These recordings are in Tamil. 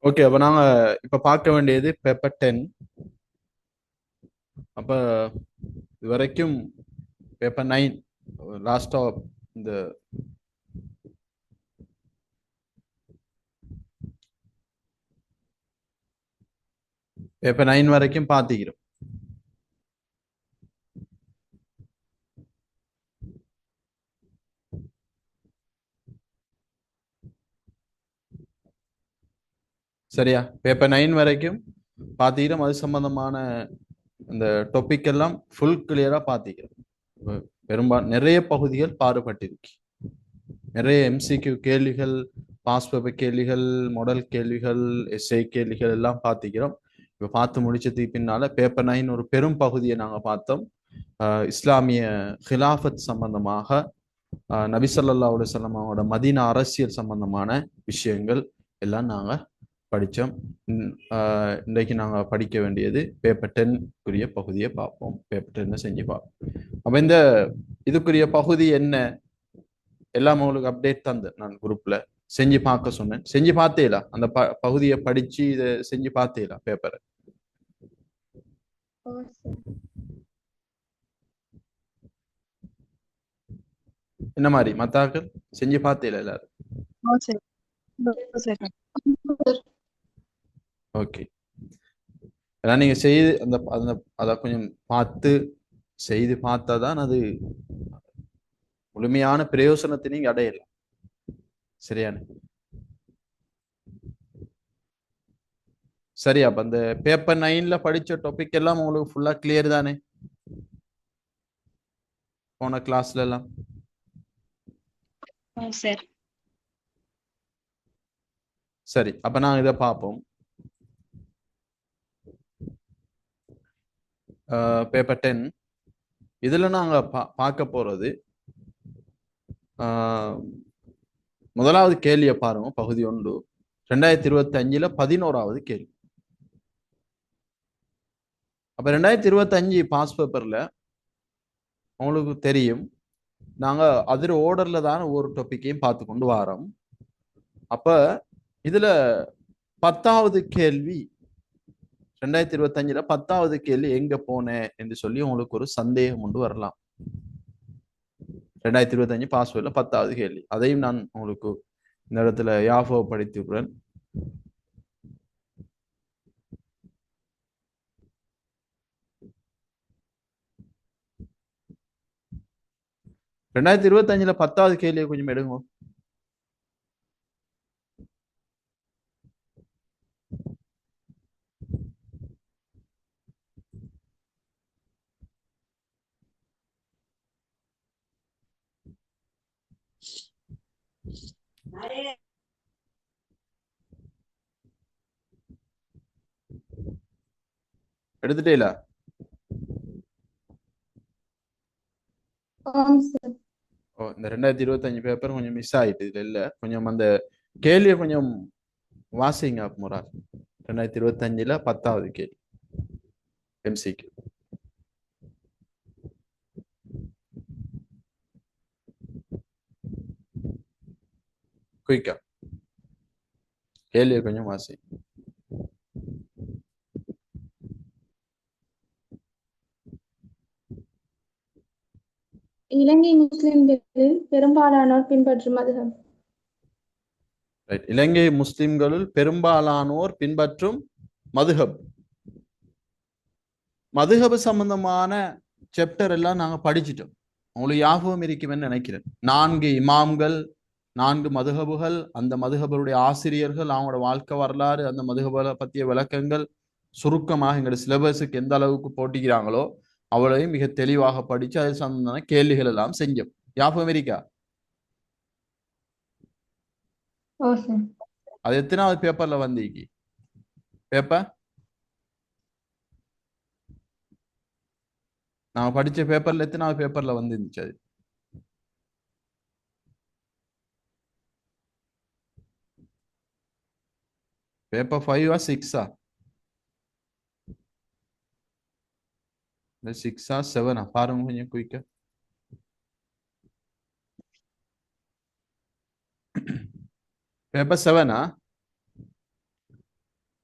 ஓகே, அப்ப நாங்க இப்ப பார்க்க வேண்டியது பேப்பர் 10. அப்ப இது வரைக்கும் பேப்பர் 9 லாஸ்டா இந்த பேப்பர் 9 வரைக்கும் பார்த்துக்கிறோம். சரியா? பேப்பர் 9 வரைக்கும் பார்த்துக்கிறோம். அது சம்பந்தமான இந்த டாபிக் எல்லாம் ஃபுல் கிளியரா பார்த்துக்கிறோம். நிறைய பகுதிகள் பாடுபட்டிருக்கு. நிறைய எம்சிக்யூ கேள்விகள், பாஸ் பேப்பர் கேள்விகள், மாடல் கேள்விகள், எஸ்ஐ கேள்விகள் எல்லாம் பார்த்துக்கிறோம். இப்போ பார்த்து முடிச்சதுக்கு பின்னால பேப்பர் 9 ஒரு பெரும் பகுதியை நாங்கள் பார்த்தோம். இஸ்லாமிய ஹிலாஃபத் சம்பந்தமாக, நபி ஸல்லல்லாஹு அலைஹி வஸல்லம் அவங்களோட மதீனா அரசியல் சம்பந்தமான விஷயங்கள் எல்லாம் நாங்கள் படித்தோம். இன்றைக்கு நாங்கள் படிக்க வேண்டியது பேப்பர் 10 பகுதியை பார்ப்போம். பேப்பர் 10 செஞ்சு பார்ப்போம். அப்போ இந்த இதுக்குரிய பகுதி என்ன எல்லாம் உங்களுக்கு அப்டேட் தந்தேன் நான் குரூப்ல. செஞ்சு பார்க்க சொன்னேன். செஞ்சு பார்த்தேலா? அந்த பகுதியை படிச்சு இதை செஞ்சு பார்த்தேலா பேப்பரை? என்ன மாதிரி மத்தாக்கள் செஞ்சு பார்த்தேல எல்லாரும்? ஓகே. ஏன்னா நீங்க செய்து அந்த அந்த அதை கொஞ்சம் பார்த்து செய்து பார்த்தாதான் அது முழுமையான பிரயோசனத்தை நீங்க அடையலாம். சரியான? சரி, அப்ப அந்த பேப்பர் 9ல படிச்ச டாபிக் எல்லாம் உங்களுக்கு ஃபுல்லா கிளியர் தானே போன கிளாஸ்ல எல்லாம்? சரி, அப்ப நான் இதை பார்ப்போம். பேப்பர் 10 இதுல நாங்க பார்க்க போறது முதலாவது கேள்வியை பாருங்க. பகுதி 1, 2025 11வது கேள்வி. அப்ப 2025 பாஸ் பேப்பர்ல உங்களுக்கு தெரியும், நாங்க அதிர ஓர்டர்ல தான் ஒவ்வொரு டாபிக்கையும் பார்த்து கொண்டு வரோம். அப்ப இதுல 10வது கேள்வி, 2025 10வது கேள்வி எங்க போனேன் என்று சொல்லி உங்களுக்கு ஒரு சந்தேகம் கொண்டு வரலாம். 2025 பாஸ்வேர்ட்ல 10வது கேள்வி, அதையும் நான் உங்களுக்கு இந்த இடத்துல ஞாபகப்படுத்தியுள்ளேன். 2025 10வது கேள்வியை கொஞ்சம் எடுங்க. எடுத்துட்டேல? ஓ, இந்த 2025 பேப்பர் கொஞ்சம் மிஸ் ஆயிட்டு இதுல இல்ல. கொஞ்சம் அந்த கேள்வியை கொஞ்சம் வாசிங்க முறை. 2025 10வது கேள்வி எம்சிக்கு. குயிக்கா கேள்வியை கொஞ்சம் வாசி. இலங்கை முஸ்லிம்களில் பெரும்பாலானோர் பின்பற்றும் மதுஹப். இலங்கை முஸ்லிம்களுள் பெரும்பாலானோர் பின்பற்றும் மதுஹப். மதுஹப் சம்பந்தமான சாப்டர் எல்லாம் நாங்க படிச்சிட்டோம். உங்களுக்கு ஞாபகம் இருக்குமென்னு நினைக்கிறேன். 4 இமாம்கள், 4 மதுஹபுகள், அந்த மதுஹபருடைய ஆசிரியர்கள், அவங்களோட வாழ்க்கை வரலாறு, அந்த மதுஹபை பற்றிய விளக்கங்கள் சுருக்கமாக எங்களோட சிலபஸுக்கு எந்த அளவுக்கு போட்டிக்கிறாங்களோ அவளையும் மிக தெளிவாக படிச்சு அது சம்பந்தமான கேள்விகள் எல்லாம் செஞ்சோம். ஞாபகம் இருக்கா? அது எத்தனாவது பேப்பர்ல வந்தீங்க? பேப்பர் நாங்க படிச்ச பேப்பர்ல எத்தனாவது பேப்பர்ல வந்துருந்துச்சு அது? பேப்பர் 5ஆ 6ஆ? 6ஆ 7ஆ பாருங்க கொஞ்சம் குயிக்கா. பேப்பர் 7ஆ?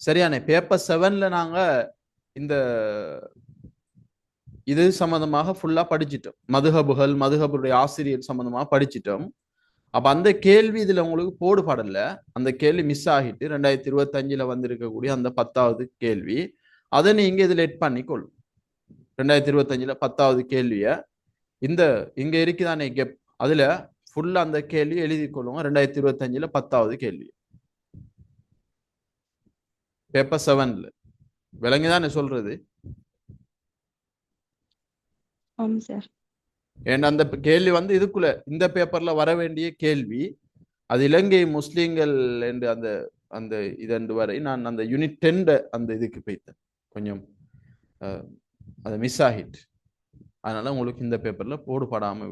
சரியானே பேப்பர் 7ல நாங்க இந்த இது சம்பந்தமாக ஃபுல்லா படிச்சிட்டோம். மதுஹபுகள் மதுஹபுடைய ஆசிரியர் சம்பந்தமாக படிச்சிட்டோம். அப்ப அந்த கேள்வி இதுல உங்களுக்கு போடுபடல. அந்த கேள்வி மிஸ் ஆகிட்டு 2025ல வந்திருக்கக்கூடிய அந்த 10வது கேள்வி அதை நீங்க இதுல எட் பண்ணிக்கொள்ளும். 2025ல 10வது கேள்விய இந்த இங்க இருக்குதானே கெப் அதுல ஃபுல்லா அந்த கேள்வி எழுதி கொள்ளுங்க. 2025ல 10வது கேள்வி பேப்பர் 7ல விளங்கிதானே சொல்றது. ஆமா சார். ஏன்னா அந்த கேள்வி வந்து இதுக்குள்ள இந்த பேப்பர்ல வர வேண்டிய கேள்வி அது இலங்கை முஸ்லீம்கள் என்று அந்த அந்த இதன்று வரை நான் அந்த யூனிட் 10 அந்த இதுக்கு போய்த்தேன். கொஞ்சம் அது மிஸ் ஆகிட்டு, அதனால உங்களுக்கு இந்த பேப்பர்ல போடுபடாம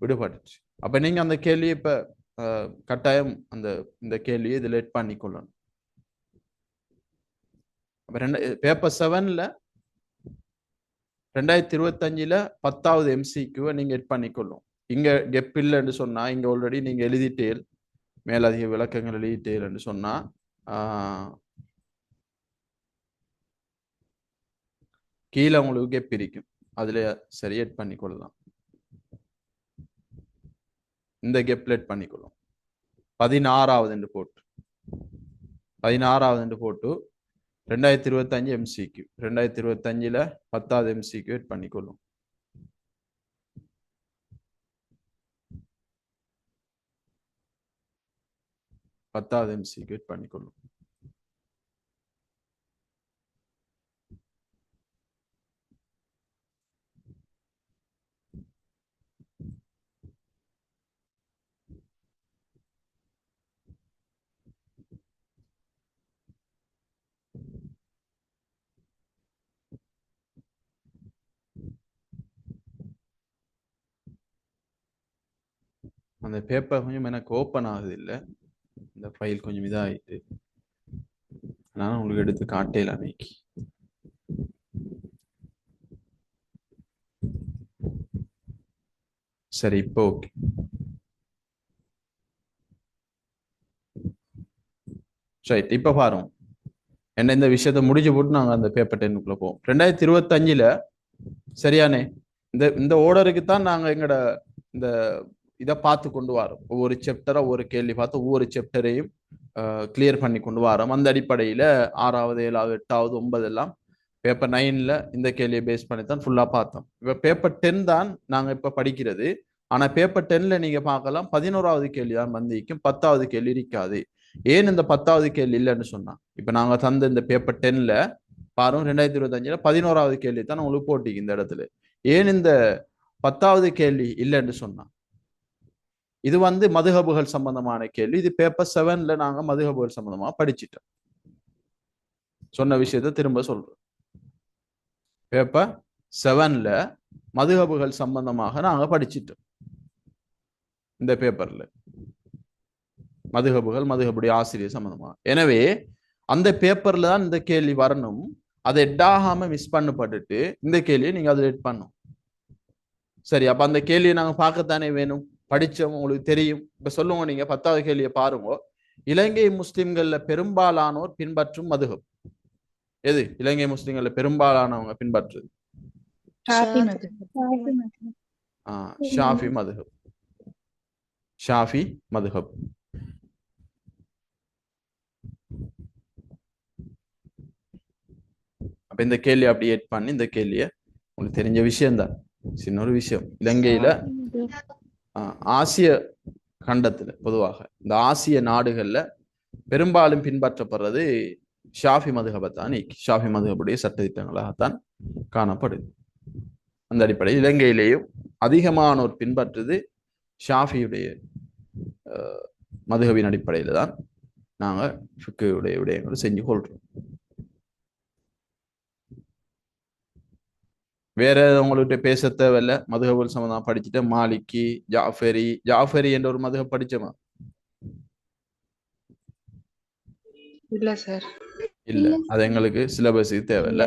விடுபட்டுச்சு. அப்ப நீங்க அந்த கேள்வியை இப்ப கட்டாயம் அந்த இந்த கேள்வியை இதுல எட் பண்ணிக்கொள்ளணும். அப்ப பேப்பர் 7ல 2025ல 10வது எம்சிக்யூவை நீங்க எட் பண்ணிக்கொள்ளும். இங்க கெப் இல்லைன்னு சொன்னா இங்க ஆல்ரெடி நீங்க எழுதிட்டேல் மேலதிக விளக்கங்கள் எழுதிட்டேல்னு சொன்னா கீழே உங்களுக்கு கெப் இருக்கும், அதுல சரி எட் பண்ணிக்கொள்ளலாம். இந்த கெப்ல எட் பண்ணிக்கொள்ளும் 16வது என்று போட்டு 2025 எம்சிக்யூ 2025ல 10வது எம்சிக்யூ எட் பண்ணிக்கொள்ளும். பத்தாவது எம்சிக்யூ எட் பண்ணிக்கொள்ளும். அந்த பேப்பர் கொஞ்சம் எனக்கு ஓப்பன் ஆகுது இல்லை, இந்த ஃபைல் கொஞ்சம் இதாகிட்டு, நான் உங்களுக்கு எடுத்து காட்டேல அன்னைக்கு. சரி இப்போ ஓகே. சரி இப்ப பாருங்க என்ன இந்த விஷயத்த முடிச்சு போட்டு நாங்க அந்த பேப்பர் 10க்குள்ள போவோம். 2025ல சரியானே இந்த இந்த ஓர்டருக்கு தான் நாங்க எங்கட இந்த இதை பார்த்து கொண்டு வரோம். ஒவ்வொரு சாப்டரா ஒவ்வொரு கேள்வி பார்த்து ஒவ்வொரு சாப்டரையும் கிளியர் பண்ணி கொண்டு வரோம். அந்த அடிப்படையில 6வது 7வது 8வது 9 எல்லாம் பேப்பர் 9ல இந்த கேள்வியை பேஸ் பண்ணி தான் ஃபுல்லா பார்த்தோம். இப்ப பேப்பர் 10 தான் நாங்க இப்ப படிக்கிறது. ஆனா பேப்பர் 10ல நீங்க பார்க்கலாம் 11வது கேள்வி தான் வந்திருக்கும், 10வது கேள்வி இருக்காது. ஏன் இந்த 10வது கேள்வி இல்லைன்னு சொன்னா, இப்ப நாங்க தந்த இந்த பேப்பர் 10ல பாருங்க 2025ல 11வது கேள்வி தான் உங்களுக்கு போட்டிக்கு இந்த இடத்துல. ஏன் இந்த 10வது கேள்வி இல்லைன்னு சொன்னா, இது வந்து மதுஹபுகள் சம்பந்தமான கேள்வி. இது பேப்பர் 7ல நாங்க மதுஹபுகள் சம்பந்தமா படிச்சிட்டோம். சொன்ன விஷயத்த திரும்ப சொல்றோம். பேப்பர் 7ல மதுஹபுகள் சம்பந்தமாக நாங்க படிச்சிட்டோம். இந்த பேப்பர்ல மதுஹபுகள் மதுஹபுடைய ஆசிரியர் சம்பந்தமாக. எனவே அந்த பேப்பர்ல தான் இந்த கேள்வி வரணும். அதை எட்டாகாம மிஸ் பண்ணப்பட்டுட்டு இந்த கேள்வியை நீங்க அதில் எட் பண்ணும். சரி, அப்ப அந்த கேள்வியை நாங்க பார்க்கத்தானே வேணும். படிச்சோம், உங்களுக்கு தெரியும். இப்ப சொல்லுங்க, நீங்க 10வது கேள்வியை பாருங்க. இலங்கை முஸ்லிம்கள்ல பெரும்பாலானோர் பின்பற்றும் மதுஹப் எது? இலங்கை முஸ்லிம்கள்ல பெரும்பாலானவங்க பின்பற்றுது ஷாஃபி மதுஹப். ஷாஃபி மதுஹப். அப்ப இந்த கேள்வி அப்படி எட் பண்ணி இந்த கேள்விய உங்களுக்கு தெரிஞ்ச விஷயம்தான், சின்ன ஒரு விஷயம். இலங்கையில ஆசிய கண்டத்துல பொதுவாக இந்த ஆசிய நாடுகள்ல பெரும்பாலும் பின்பற்றப்படுறது ஷாஃபி மதுஹபத்தான். ஷாஃபி மதுஹபுடைய சட்டத்திட்டங்களாகத்தான் காணப்படுது. அந்த அடிப்படையில் இலங்கையிலேயும் அதிகமானோர் பின்பற்றுது ஷாஃபியுடைய மதுஹபின் அடிப்படையில தான் நாங்க ஃபிக்ஹுடைய விடயங்களை செஞ்சு கொள்றோம். வேற உங்கள்கிட்ட பேச தேவையில்ல. மதுஹபுல் சம்பந்தமா படிச்சுட்டு மாலிக்கி, ஜாஃபரி என்ற ஒரு மதுஹப் படிச்சோமா? இல்ல சார். இல்ல, அது எங்களுக்கு சிலபஸுக்கு தேவையில்ல.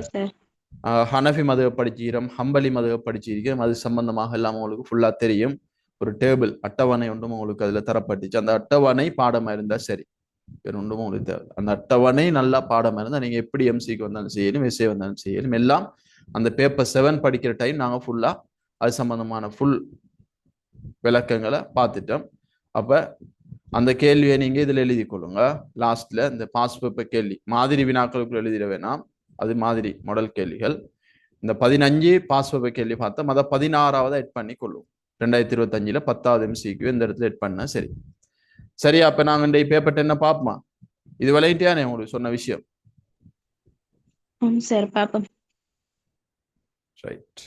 ஹனஃபி மதுஹப் படிச்சிருக்கோம், ஹம்பலி மதுஹப் படிச்சிருக்கோம். அது சம்பந்தமாக எல்லாம் உங்களுக்கு ஃபுல்லா தெரியும். ஒரு டேபிள் அட்டவணை ஒன்றும் உங்களுக்கு அதுல தரப்பட்டுச்சு. அந்த அட்டவணை பாடமா இருந்தா சரி. வேற ஒன்றும் உங்களுக்கு தேவை. அந்த அட்டவணை நல்லா பாடமா இருந்தால் நீங்க எப்படி எம்சிக்கு வந்தாலும் செய்யலும், எஸ்ஏ வந்தாலும் செய்யலும், எல்லாம் அந்த பேப்பர் 7 படிக்கிற டைம் நாங்க ஃபுல்லா அது சம்பந்தமான ஃபுல் விளக்கங்களை பார்த்துட்டோம். அப்ப அந்த கேள்வியை நீங்க இதுல எழுதி கொள்ளுங்க. லாஸ்ட்ல இந்த பாஸ் பேப்பர் கேள்வி மாதிரி வினாக்களுக்குள்ள எழுதிட வேணாம், அது மாதிரி மாடல் கேள்விகள். இந்த 15 பாஸ் பேப்பர் கேள்வி பார்த்தோம், அதை 16ஆவது எட் பண்ணி கொள்ளும். 2025 10வது எம்சிக்கு இந்த இடத்துல எட் பண்ண சரி. சரியா? அப்ப நாங்க இந்த பேப்பர் 10 பார்ப்போமா? இது விளையாட்டியானே உங்களுக்கு சொன்ன விஷயம். சார் பாப்போம். ரைட்.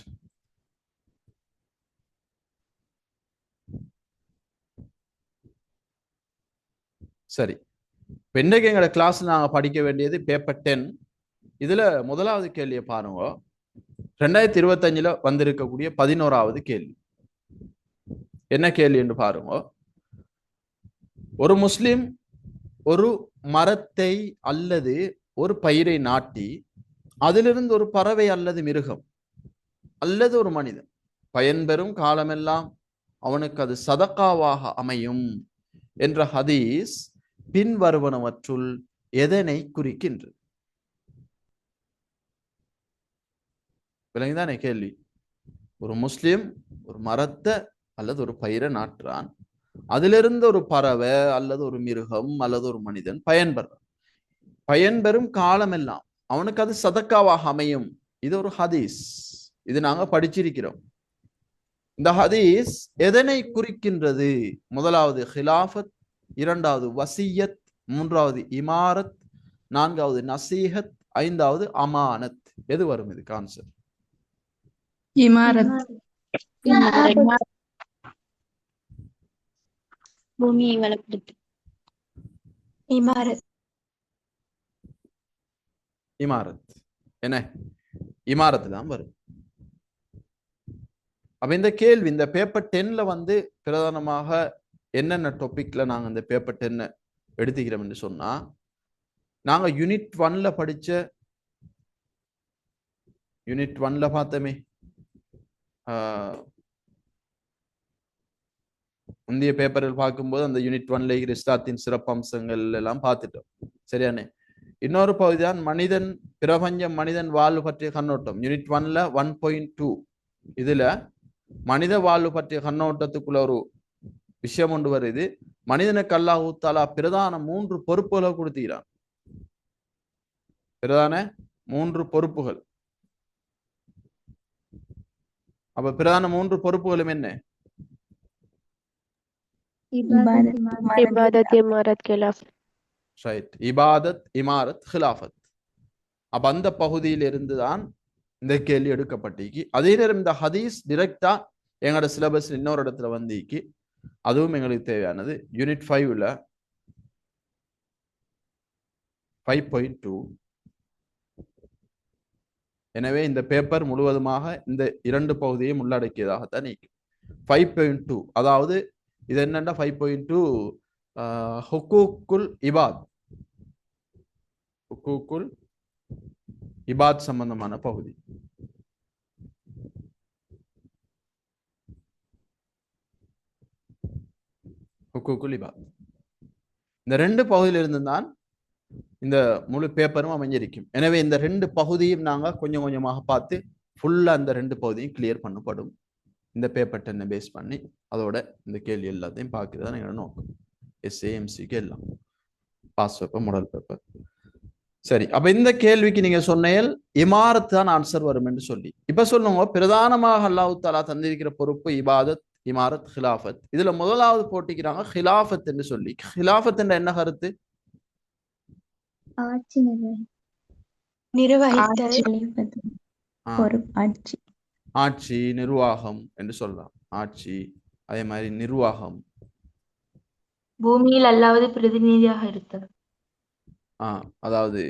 சரி, இப்போ இன்றைக்கு எங்களோட கிளாஸ்ல நாங்கள் படிக்க வேண்டியது பேப்பர் 10. இதுல முதலாவது கேள்வியை பாருங்க. 2025 வந்திருக்கக்கூடிய 11வது கேள்வி. என்ன கேள்வி என்று பாருங்க. ஒரு முஸ்லிம் ஒரு மரத்தை அல்லது ஒரு பயிரை நாட்டி அதிலிருந்து ஒரு பறவை அல்லது மிருகம் அல்லது ஒரு மனிதன் பயன்பெறும் காலமெல்லாம் அவனுக்கு அது சதக்காவாக அமையும் என்ற ஹதீஸ் பின்வருவனவற்றுள் எதனை குறிக்கின்றது? விளங்குதானே கேள்வி? ஒரு முஸ்லிம் ஒரு மரத்தை அல்லது ஒரு பயிரை நாட்டுறான், அதிலிருந்து ஒரு பறவை அல்லது ஒரு மிருகம் அல்லது ஒரு மனிதன் பயன்பெறும் காலமெல்லாம் அவனுக்கு அது சதக்காவாக அமையும். இது ஒரு ஹதீஸ், இது நாங்க படிச்சிருக்கிறோம். இந்த ஹதீஸ் எதனை குறிக்கின்றது? முதலாவது ஹிலாஃபத், இரண்டாவது வசியத், மூன்றாவது இமாரத், நான்காவது நசீஹத், ஐந்தாவது அமானத். எது வரும் இது கான்செப்ட்? இமாரத். பூமியை வளப்படுத்து. இமாரத். இமாரத் என்ன? இமாரத் தான் வரும். அப்ப இந்த கேள்வி இந்த பேப்பர் 10ல வந்து பிரதானமாக என்னென்ன டாபிக்ல நாங்க இந்த பேப்பர் 10 எடுத்துக்கிறோம் என்று சொன்னா, நாங்க யூனிட் 1ல படிச்ச யூனிட் 1ல பார்த்தோமே, முந்தைய பேப்பரில் பார்க்கும்போது அந்த யூனிட் 1ல இஸ்லாத்தின் சிறப்பம்சங்கள் எல்லாம் பார்த்துட்டோம். சரியானே? இன்னொரு பகுதி தான் மனிதன், பிரபஞ்சம், மனிதன் வாழ்வு பற்றிய கண்ணோட்டம். யூனிட் 1ல 1.2 இதுல மனித வாழ்வு பற்றிய கண்ணோட்டத்துக்குள்ள ஒரு விஷயம் ஒன்று வருது. மனிதனுக்கு அல்லாஹ் தஆலா பிரதான 3 பொறுப்புகளை கொடுத்துக்கிறான். பிரதான 3 பொறுப்புகள். அப்ப பிரதான 3 பொறுப்புகளும் என்ன? இபாதத், இமாரத், கிலாஃபத். ரைட். இபாதத், இமாரத், ஹிலாஃபத். அப்ப அந்த பகுதியில் இருந்துதான் இந்த கேள்வி எடுக்கப்பட்டிருக்கு. அதே நேரம் இந்த ஹதீஸ் டிரெக்டா எங்களோட சிலபஸ் இன்னொரு இடத்துல வந்திருக்கு. அதுவும் எங்களுக்கு தேவையானது. யூனிட் 5ல 5.2. எனவே இந்த பேப்பர் முழுவதுமாக இந்த 2 பகுதியையும் உள்ளடக்கியதாகத்தான் நீக்கும். 5.2 அதாவது இது என்னன்னா 5.2 ஹுக்கூக்குல் இபாத், ஹுக்கூக்குல் இபாத் சம்பந்தமான பகுதி. ஹுக்கூக்குல் இபாத் இந்த 2 பகுதியிலிருந்து தான் இந்த முழு பேப்பரும் அமைஞ்சிருக்கும். எனவே இந்த 2 பகுதியும் நாங்க கொஞ்சம் கொஞ்சமாக பார்த்து ஃபுல்லா அந்த 2 பகுதியும் கிளியர் பண்ணப்படும். இந்த பேப்பர் 10 பேஸ் பண்ணி அதோட இந்த கேள்வி எல்லாத்தையும் பார்க்கிறதா எங்களோட நோக்கம். எஸ்ஏஎம்சிக்கு எல்லாம் பாஸ் பேப்பர், மாடல் பேப்பர். சரி, அப்ப இந்த கேள்விக்கு நீங்க சொன்னேன் இமாரத் தான் ஆன்சர் வரும் என்று சொல்லி. இப்ப சொல்லுங்க, பிரதானமாக அல்லாஹ் தஆலா தந்திருக்கிற பொறுப்பு இபாதத், இமாரத், ஹிலாஃபத். இதுல முதலாவது போட்டிக்கிறாங்க ஹிலாஃபத் என்று சொல்லி. ஹிலாஃபத் என்ற என்ன கருத்து? ஆட்சி நிர்வகித்தல். ஆட்சி, நிர்வாகம் என்று சொல்லலாம். ஆட்சி, அதே மாதிரி நிர்வாகம். பூமியில் அல்லாவது பிரதிநிதியாக இருத்தல். அதாவது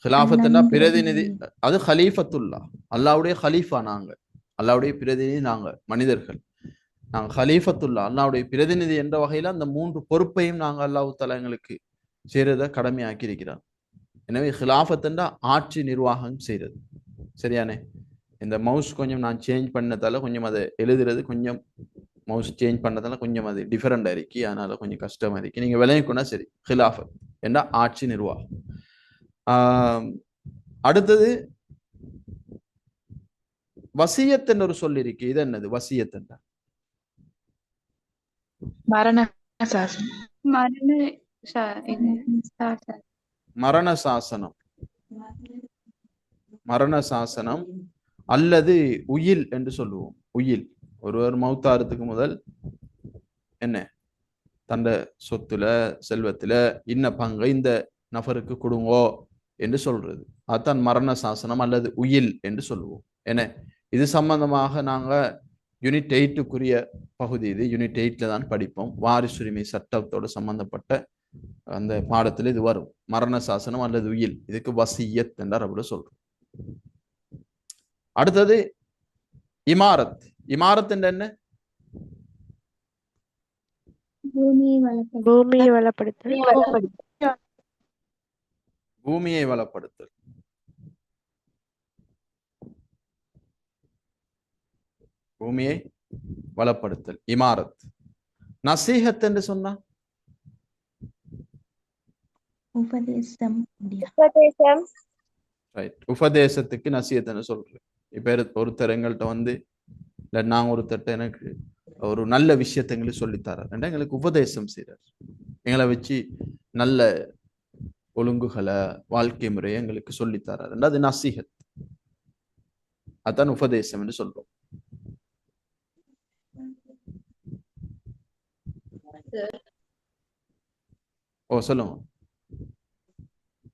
ஹிலாஃபத்னா பிரதிநிதி, அது ஹலீஃபத்துல்லா, அல்லாவுடைய ஹலீஃபா. நாங்க அல்லாவுடைய பிரதிநிதி, நாங்க மனிதர்கள், நாங்க ஹலீஃபத்துல்லா, அல்லாவுடைய பிரதிநிதி என்ற வகையில அந்த 3 பொறுப்பையும் நாங்க அல்லாஹ் தஆலா எங்களுக்கு செய்யறத கடமையாக்கி இருக்கிறார். எனவே ஹிலாஃபத்னா ஆட்சி நிர்வாகம் செய்யறது. சரியானே? இந்த மவுஸ் கொஞ்சம் நான் சேஞ்ச் பண்ணதால கொஞ்சம் அதை எழுதுறது கொஞ்சம் மவுஸ் சேஞ்ச் பண்ணதால கொஞ்சம் அது டிஃபரெண்டா இருக்கு, அதனால கொஞ்சம் கஷ்டமா இருக்கு. நீங்க விளையக்குன்னா சரி. ஹிலாஃபத் என்ற ஆட்சி நிர்வாகம். அடுத்தது வசியத் என்ற ஒரு சொல் இருக்கு. இது என்னது வசியத் என்ற? மரண சாசனம். மரண சாசனம், மரண சாசனம் அல்லது உயில் என்று சொல்லுவோம். உயில், ஒருவர் மௌத்தாரத்துக்கு முதல் என்ன தந்த சொத்துல செல்வத்துல இன்ன பங்கை இந்த நபருக்கு கொடுங்கோ என்று சொல்றது, அதுதான் மரண சாசனம் அல்லது உயில் என்று சொல்லுவோம். என்ன இது சம்பந்தமாக நாங்க யூனிட் 8க்குரிய பகுதி, இது யூனிட் 8ல தான் படிப்போம். வாரிசுரிமை சட்டத்தோடு சம்பந்தப்பட்ட அந்த பாடத்துல இது வரும். மரண சாசனம் அல்லது உயில், இதுக்கு வசியத் என்றார் அப்படி சொல்றோம். அடுத்தது இமாரத். இமாரத் என்ற என்ன? பூமியை வளப்படுத்தல். பூமியை வளப்படுத்தல். பூமியை வளப்படுத்தல் இமாரத். நசீஹத் என்று சொன்னா உபதேசம். ரைட், உபதேசத்துக்கு நசீஹத்னு சொல்றேன். இப்ப ஒருத்தர் எங்கள்கிட்ட வந்து இல்லை நான் ஒருத்தர்கிட்ட எனக்கு ஒரு நல்ல விஷயத்தை எங்களுக்கு சொல்லித்தரார், எங்களுக்கு உபதேசம் செய்றார், எங்களை வச்சு நல்ல ஒழுங்குகளை வாழ்க்கை முறையை எங்களுக்கு சொல்லித்தரார், அது நசீஹத். அதான் உபதேசம் என்று சொல்றோம். ஓ சொல்லுங்க.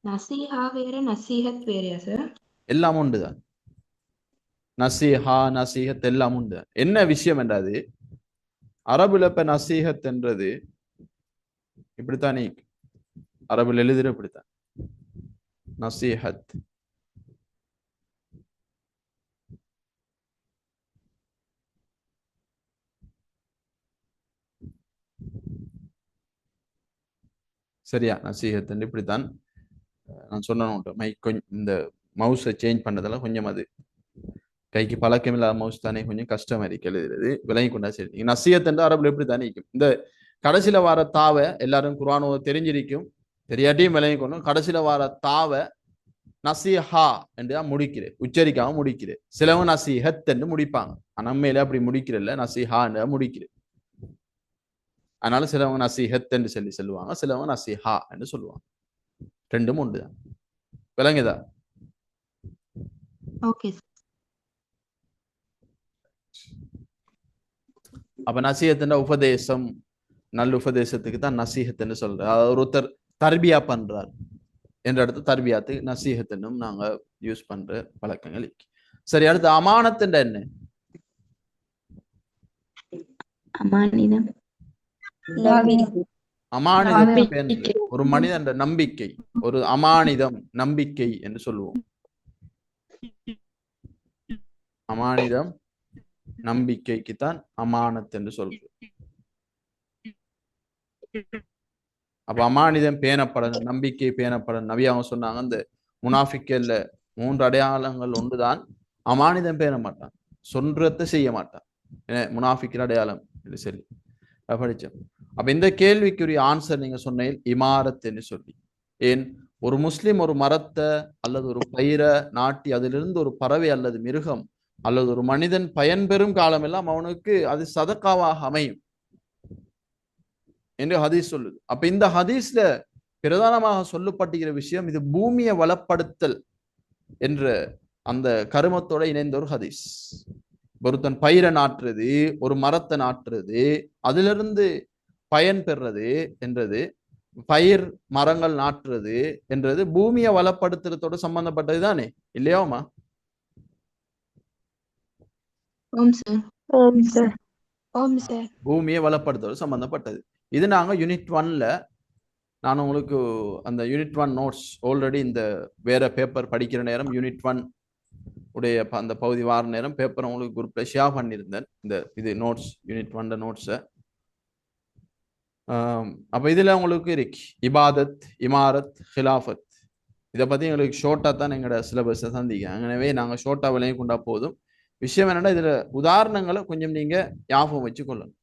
நசீஹா வேற நசீஹத் வேறையா சார்? எல்லாம் உண்டுதான். நசீஹா நசீஹத் எல்லாம் உண்டு. என்ன விஷயம் என்றது அரபுல இப்ப நசீஹத் என்றது இப்படித்தான், அரபுல எழுதுற இப்படித்தான் நசீஹத். சரியா? நசீஹத் இப்படித்தான். நான் சொன்ன மைக் கொஞ்சம் இந்த மவுஸை சேஞ்ச் பண்ணதெல்லாம் கொஞ்சம் அது கைக்கு பழக்கம் இல்லாத மவுஸ் தானே கொஞ்சம் கஷ்டமா இருக்கு எழுதுறது, விளங்கி கொண்டா சரி. நசீஹத் என்ற அரபுல எப்படி தானே இருக்கும். இந்த கடைசியில வார தாவை எல்லாரும் குர்ஆன் தெரிஞ்சிருக்கும், தெரியாட்டியும் விளங்கி கொண்டும். கடைசியில வார தாவை நசீஹா என்று தான் முடிக்கிறேன், உச்சரிக்காம முடிக்கிறேன். சிலவங்க நசீஹத் என்று முடிப்பாங்க, நம்மையில அப்படி முடிக்கிறல்ல, நசீஹா என்று முடிக்கிறேன். அதனால சிலவங்க நசீஹத் என்று சொல்லி சொல்லுவாங்க, சிலவங்க நசீஹா என்று சொல்லுவாங்க. ரெண்டும் உண்டுதான். விளங்குதா? ஓகே. அப்ப நசீஹத் உபதேசம், நல்ல உபதேசத்துக்கு தான் நசீஹத் என்று சொல்ற. ஒருத்தர் தர்பியா பண்றார் என்ற இடத்து தர்பியாத்து நசீஹத் என்னும் நாங்க யூஸ் பண்ற பழக்கங்கள். சரி, அடுத்து அமானத் என்ற என்ன? அமானிதம். அமானிதம் ஒரு மனிதன் நம்பிக்கை, ஒரு அமானிதம் நம்பிக்கை என்று சொல்லுவோம். அமானிதம் நம்பிக்கைக்குத்தான் அமானத் என்று சொல்றோம். அப்ப அமானிதம் பேணப்படணும், நம்பிக்கை பேணப்படணும். நபி அவங்க சொன்னாங்க, அந்த முனாஃபிக்கல்ல 3 அடையாளங்கள் ஒன்றுதான், அமானிதம் பேண மாட்டான், சொல்றத செய்ய மாட்டான். முனாஃபிக்கின் அடையாளம் சரி படிச்சோம். அப்ப இந்த கேள்விக்குரிய ஆன்சர் நீங்க சொன்னீங்க இமாரத் என்று சொல்லி. ஏன் ஒரு முஸ்லிம் ஒரு மரத்தை அல்லது ஒரு பயிரை நாட்டி அதிலிருந்து ஒரு பறவை அல்லது மிருகம் அல்லது ஒரு மனிதன் பயன்பெறும் காலம் எல்லாம் அவனுக்கு அது சதக்காவாக அமையும் என்று ஹதீஸ் சொல்லுது. அப்ப இந்த ஹதீஸ்ல பிரதானமாக சொல்லப்பட்டிருக்கிற விஷயம் இது பூமியை வளப்படுத்தல் என்ற அந்த கருமத்தோட இணைந்த ஒரு ஹதீஸ். ஒருத்தன் பயிரை நாட்டுறது, ஒரு மரத்தை நாட்டுறது, அதிலிருந்து பயன் பெறுறது என்றது, பயிர் மரங்கள் நாட்டுறது என்றது பூமியை வளப்படுத்துறதோட சம்பந்தப்பட்டது தானே, இல்லையாமா? பூமியை வளப்படுத்துறது சம்பந்தப்பட்டது. இது நாங்க யூனிட் 1ல நான் உங்களுக்கு அந்த யூனிட் 1 நோட்ஸ் ஆல்ரெடி இந்த வேற பேப்பர் படிக்கிற நேரம் யூனிட் 1 உடைய அந்த பகுதி வார நேரம் பேப்பர் உங்களுக்கு குரூப்ல ஷேர் பண்ணியிருந்தேன். இந்த இது நோட்ஸ் யூனிட் 1 நோட்ஸை. அப்ப இதுல உங்களுக்கு இருக்கு இபாதத், இமாரத், ஹிலாஃபத். இதை பத்தி எங்களுக்கு ஷோர்ட்டா தான் எங்களோட சிலபஸை சந்திக்க, எனவே நாங்க ஷோர்ட்டா விலையை கொண்டா போதும். விஷயம் என்னன்னா இதுல உதாரணங்களை கொஞ்சம் நீங்க ஞாபகம் வச்சு கொள்ளணும்.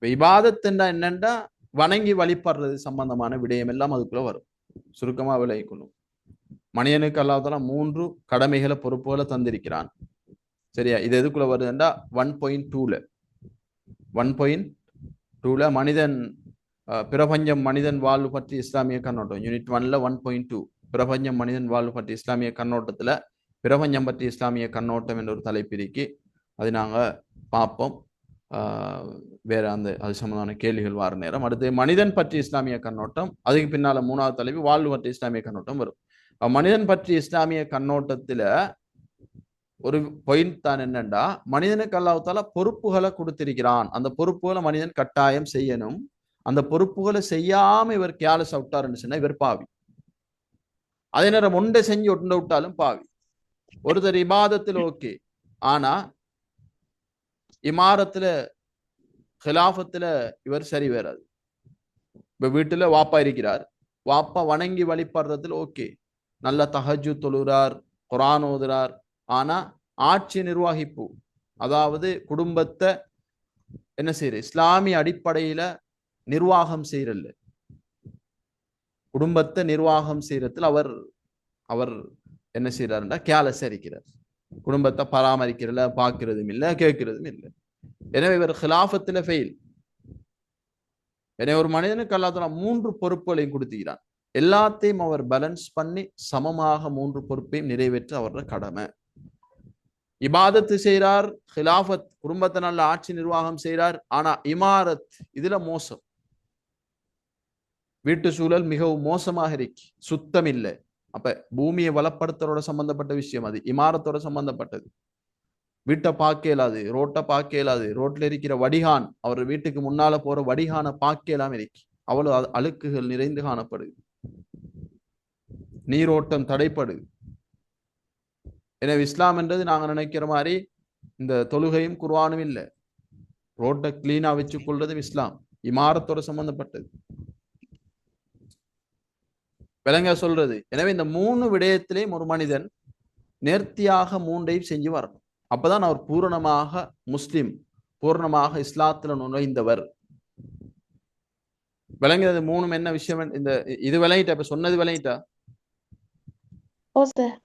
இபாதத்துண்டா என்னண்டா வணங்கி வழிபடுறது சம்பந்தமான விடயம் எல்லாம் அதுக்குள்ள வரும். சுருக்கமா விளைவிக்கணும். மனிதனுக்கு அல்லாஹ் தஆலா 3 கடமைகளை பொறுப்புகளை தந்திருக்கிறான். சரியா? இது எதுக்குள்ள வருதுன்னா 1.2ல 1.2ல மனிதன் பிரபஞ்சம் மனிதன் வாழ்வு பற்றி இஸ்லாமிய கண்ணோட்டம் யூனிட் 1ல 1.2 பிரபஞ்சம் மனிதன் வாழ்வு பற்றி இஸ்லாமிய கண்ணோட்டத்துல பிரபஞ்சம் பற்றி இஸ்லாமிய கண்ணோட்டம் என்ற ஒரு தலைப்பிரிக்கு அது நாங்க பார்ப்போம். வேற அது சம்பந்தமான கேள்விகள் வார நேரம். அடுத்து மனிதன் பற்றி இஸ்லாமிய கண்ணோட்டம், அதுக்கு பின்னால 3வது தலைப்பு வாழ்வு பற்றி இஸ்லாமிய கண்ணோட்டம் வரும். மனிதன் பற்றி இஸ்லாமிய கண்ணோட்டத்துல ஒரு பாயிண்ட் தான் என்னண்டா மனிதனுக்கு அல்லாஹ் தஆலா பொறுப்புகளை கொடுத்திருக்கிறான். அந்த பொறுப்புகளை மனிதன் கட்டாயம் செய்யணும். அந்த பொறுப்புகளை செய்யாம இவர் கேலஸ் விட்டாருன்னு சொன்னா இவர் பாவி. அதே நேரம் ஒன்றை செஞ்சு ஒன்றை விட்டாலும் பாவி. ஒருத்தர் இபாதத்துல ஓகே, ஆனா இமாரத்துல ஹிலாஃபத்துல இவர் சரி வராது. இப்ப வீட்டுல வாப்பா இருக்கிறார், வாப்பா வணங்கி வழிபடுறதுல ஓகே, நல்ல தஹஜ்ஜு தொழுறார், குர்ஆன் ஓதுறார், ஆனா ஆட்சி நிர்வகிப்பு, அதாவது குடும்பத்தை என்ன செய்யற இஸ்லாமிய அடிப்படையில நிர்வாகம் செய்யறல்ல, குடும்பத்தை நிர்வாகம் செய்யறதுல அவர் என்ன செய்யறாருன்னா கேலஸ் இருக்கிறார். குடும்பத்தை பராமரிக்கிறதுல பார்க்கிறதும் இல்லை, கேட்கிறதும் இல்லை. எனவே இவர் ஹிலாஃபத்துல ஃபெயில். எனவே ஒரு மனிதனுக்கு அல்லாஹ் தஆலா 3 பொறுப்புகளையும் கொடுத்துக்கிறான். எல்லாத்தையும் அவர் பேலன்ஸ் பண்ணி சமமாக 3 பொறுப்பையும் நிறைவேற்ற அவரோட கடமை. இபாதத்து செய்கிறார், ஹிலாஃபத் குடும்பத்தை நல்ல ஆட்சி நிர்வாகம் செய்கிறார், ஆனா இமாரத் இதுல மோசம். வீட்டு சூழல் மிகவும் மோசமாக இருக்கு, சுத்தம் இல்லை. அப்ப பூமியை வளப்படுத்துறோட சம்பந்தப்பட்ட விஷயம், அது இமாரத்தோட சம்பந்தப்பட்டது. வீட்டை பார்க்க இயலாது, ரோட்டை பார்க்க இயலாது, ரோட்ல இருக்கிற வடிகான், அவர் வீட்டுக்கு முன்னால போற வடிகான பார்க்க இயலாம இருக்கு, அவ்வளவு அழுக்குகள் நிறைந்து காணப்படுது, நீரோட்டம் தடைப்படுது. எனவே இஸ்லாம் என்றது நாங்க நினைக்கிற மாதிரி இந்த தொழுகையும் குர்ஆனும் இல்லை. ரோட்டை கிளீனா வச்சு கொள்றதும் இஸ்லாம் இமாரத்தோட சம்பந்தப்பட்டது. விளங்க சொல்றது. எனவே இந்த 3 விடயத்திலேயும் ஒரு மனிதன் நேர்த்தியாக 3ஐயும் செஞ்சு வரணும். அப்பதான் அவர் பூரணமாக முஸ்லிம், பூரணமாக இஸ்லாத்துல நுழைந்தவர். விளங்குறது 3 என்ன விஷயம்? இந்த இது விளங்கிட்டா? இப்ப சொன்னது விளங்கிட்டா? ஓ சார்.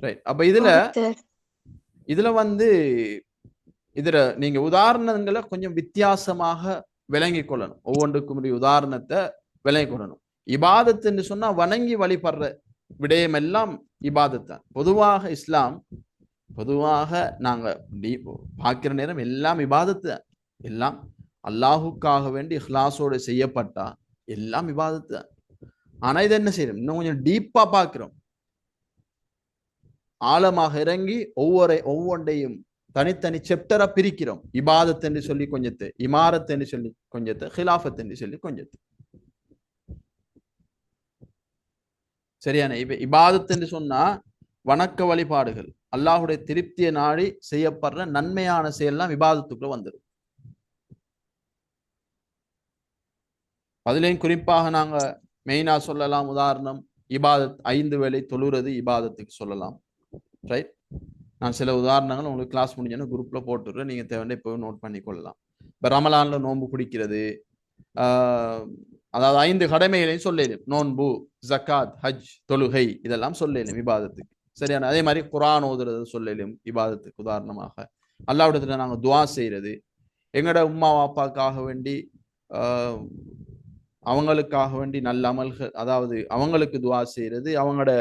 ரைட். அப்ப இதுல நீங்க உதாரணங்களை கொஞ்சம் வித்தியாசமாக விளங்கி கொள்ளணும். ஒவ்வொன்றுக்கும் உதாரணத்தை விளங்கி கொள்ளணும். இபாதத்துன்னு சொன்னா வணங்கி வழிபடுற விடயம் எல்லாம் இபாதத்தான். பொதுவாக இஸ்லாம் நாங்க பார்க்கிற நேரம் எல்லாம் இபாதத்து தான். எல்லாம் அல்லாஹுக்காக வேண்டி இஹ்லாஸோடு செய்யப்பட்டா எல்லாம் இபாதத்து தான். ஆனா இது என்ன செய்யணும், இன்னும் கொஞ்சம் டீப்பா பார்க்கிறோம், ஆழமாக இறங்கி ஒவ்வொன்றையும் தனித்தனி செப்டரா பிரிக்கிறோம். இபாதத் என்று சொல்லி கொஞ்சத்தை, இமாரத் என்று சொல்லி கொஞ்சத்தை, ஹிலாஃபத் என்று சொல்லி கொஞ்சத்தை. சரியான? இப்ப இபாதத் என்று சொன்னா வணக்க வழிபாடுகள், அல்லாஹுடைய திருப்தியை நாடி செய்யப்படுற நன்மையான செயல்லாம் இபாதத்துக்குள்ள வந்துடும். அதுலேயும் குறிப்பாக நாங்க மெயினா சொல்லலாம், உதாரணம் இபாதத் 5 வேளை தொழுறது இபாதத்துக்கு சொல்லலாம். ரைட். நான் சில உதாரணங்கள் உங்களுக்கு கிளாஸ் முடிஞ்சோன்னு குரூப்ல போட்டுடுறேன், நீங்க தேவையான இப்போ நோட் பண்ணி கொள்ளலாம். இப்போ ரமலான்ல நோன்பு பிடிக்கிறது, அதாவது 5 கடமைகளையும் சொல்லிடும். நோன்பு, ஜக்காத், ஹஜ், தொழுகை, இதெல்லாம் சொல்லிடும் இபாதத்துக்கு. சரியான? அதே மாதிரி குர்ஆன் ஓதுறது சொல்லிடும் இபாதத்துக்கு. உதாரணமாக அல்லாஹ்விடத்துல நாங்க துஆ செய்யறது, எங்கட உம்மா வாப்பாக்காக வேண்டி அவங்களுக்காக வேண்டி நல்ல அமல்கள், அதாவது அவங்களுக்கு துஆ செய்யறது, அவங்களோட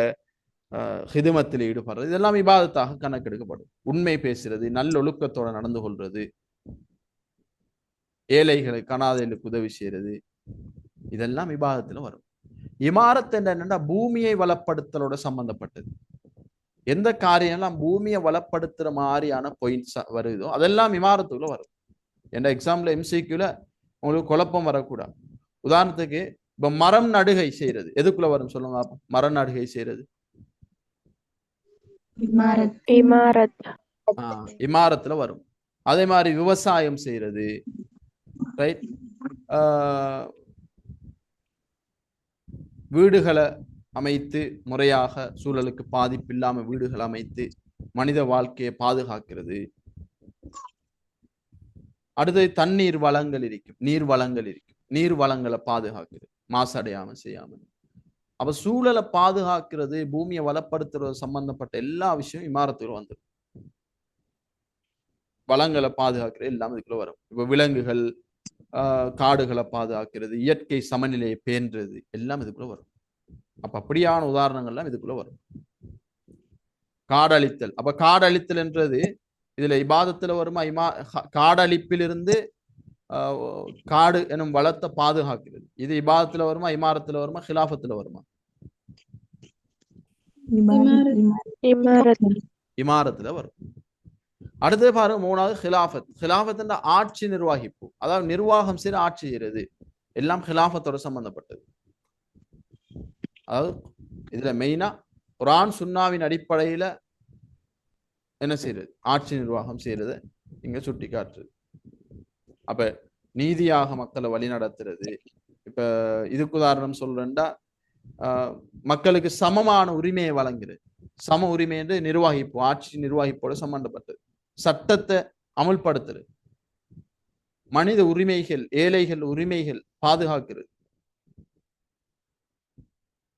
ஹிதுமத்தில் ஈடுபடுறது, இதெல்லாம் இபாதத்தாக கணக்கெடுக்கப்படும். உண்மை பேசுறது, நல்லொழுக்கத்தோட நடந்து கொள்றது, ஏழைகளை கனாதைகளுக்கு உதவி செய்யறது, இதெல்லாம் இபாதத்துல வரும். இமாரத் என்னன்னா பூமியை வளப்படுத்தலோட சம்பந்தப்பட்டது. எந்த காரியம்லாம் பூமியை வளப்படுத்துற மாதிரியான பாயிண்ட்ஸ் வருதோ அதெல்லாம் இமாரத்துக்குள்ள வரும். என்ற எக்ஸாம்பிள் எம்சிக்யூல உங்களுக்கு குழப்பம் வரக்கூடாது. உதாரணத்துக்கு இப்ப மரம் நடுகை செய்யறது எதுக்குள்ள வரும் சொல்லுங்க? மரம் நடுகை செய்யறது இமாரத்துல வரும். அதே மாதிரி விவசாயம் செய்யறது, ரைட், வீடுகளை அமைத்து முறையாக சூழலுக்கு பாதிப்பு இல்லாம வீடுகள் அமைத்து மனித வாழ்க்கையை பாதுகாக்கிறது, அடுத்தது தண்ணீர் வளங்கள் இருக்கும், நீர் வளங்கள் இருக்கும். நீர் வளங்களை பாதுகாக்கிறது, மாசடையாம செய்யாம. அப்ப சூழலை பாதுகாக்கிறது, பூமியை வளப்படுத்துறது சம்பந்தப்பட்ட எல்லா விஷயமும் இமாரத்துகள் வந்துடும். வளங்களை பாதுகாக்கிறது எல்லாம் இதுக்குள்ள வரும். இப்ப விலங்குகள், காடுகளை பாதுகாக்கிறது, இயற்கை சமநிலையை பேணுறது எல்லாம் இதுக்குள்ள வரும். அப்ப அப்படியான உதாரணங்கள்லாம் இதுக்குள்ள வரும். காடழித்தல், அப்ப காடழித்தல் என்றது இதுல இபாதத்துல வருமா? காடழிப்பிலிருந்து காடு எனும் வளத்தை பாதுகாக்கிறது. இது இபாதத்துல வருமா, இமாரத்துல வருமா, ஹிலாஃபத்துல வருமா? இமாரத்துல வரும். அடுத்தது பாருங்க, மூணாவது ஹிலாஃபத். ஹிலாஃபத் என்ற ஆட்சி நிர்வாகிப்பு, அதாவது நிர்வாகம் செய்து ஆட்சி செய்யறது எல்லாம் ஹிலாஃபத்தோட சம்பந்தப்பட்டது. அதாவது இதுல மெயினா குர்ஆன் சுன்னாவின் அடிப்படையில என்ன செய்யறது? ஆட்சி நிர்வாகம் செய்யறது இங்க சுட்டி காட்டுறது. அப்ப நீதியாக மக்களை வழி நடத்துறது. இப்ப இதுக்கு உதாரணம் சொல்றேன்டா, மக்களுக்கு சமமான உரிமையை வழங்குறது. சம உரிமை என்று நிர்வாகிப்பு, ஆட்சி நிர்வாகிப்போட சம்பந்தப்பட்டது. சட்டத்தை அமுல்படுத்துறது, மனித உரிமைகள், ஏழைகள் உரிமைகள் பாதுகாக்கிறது,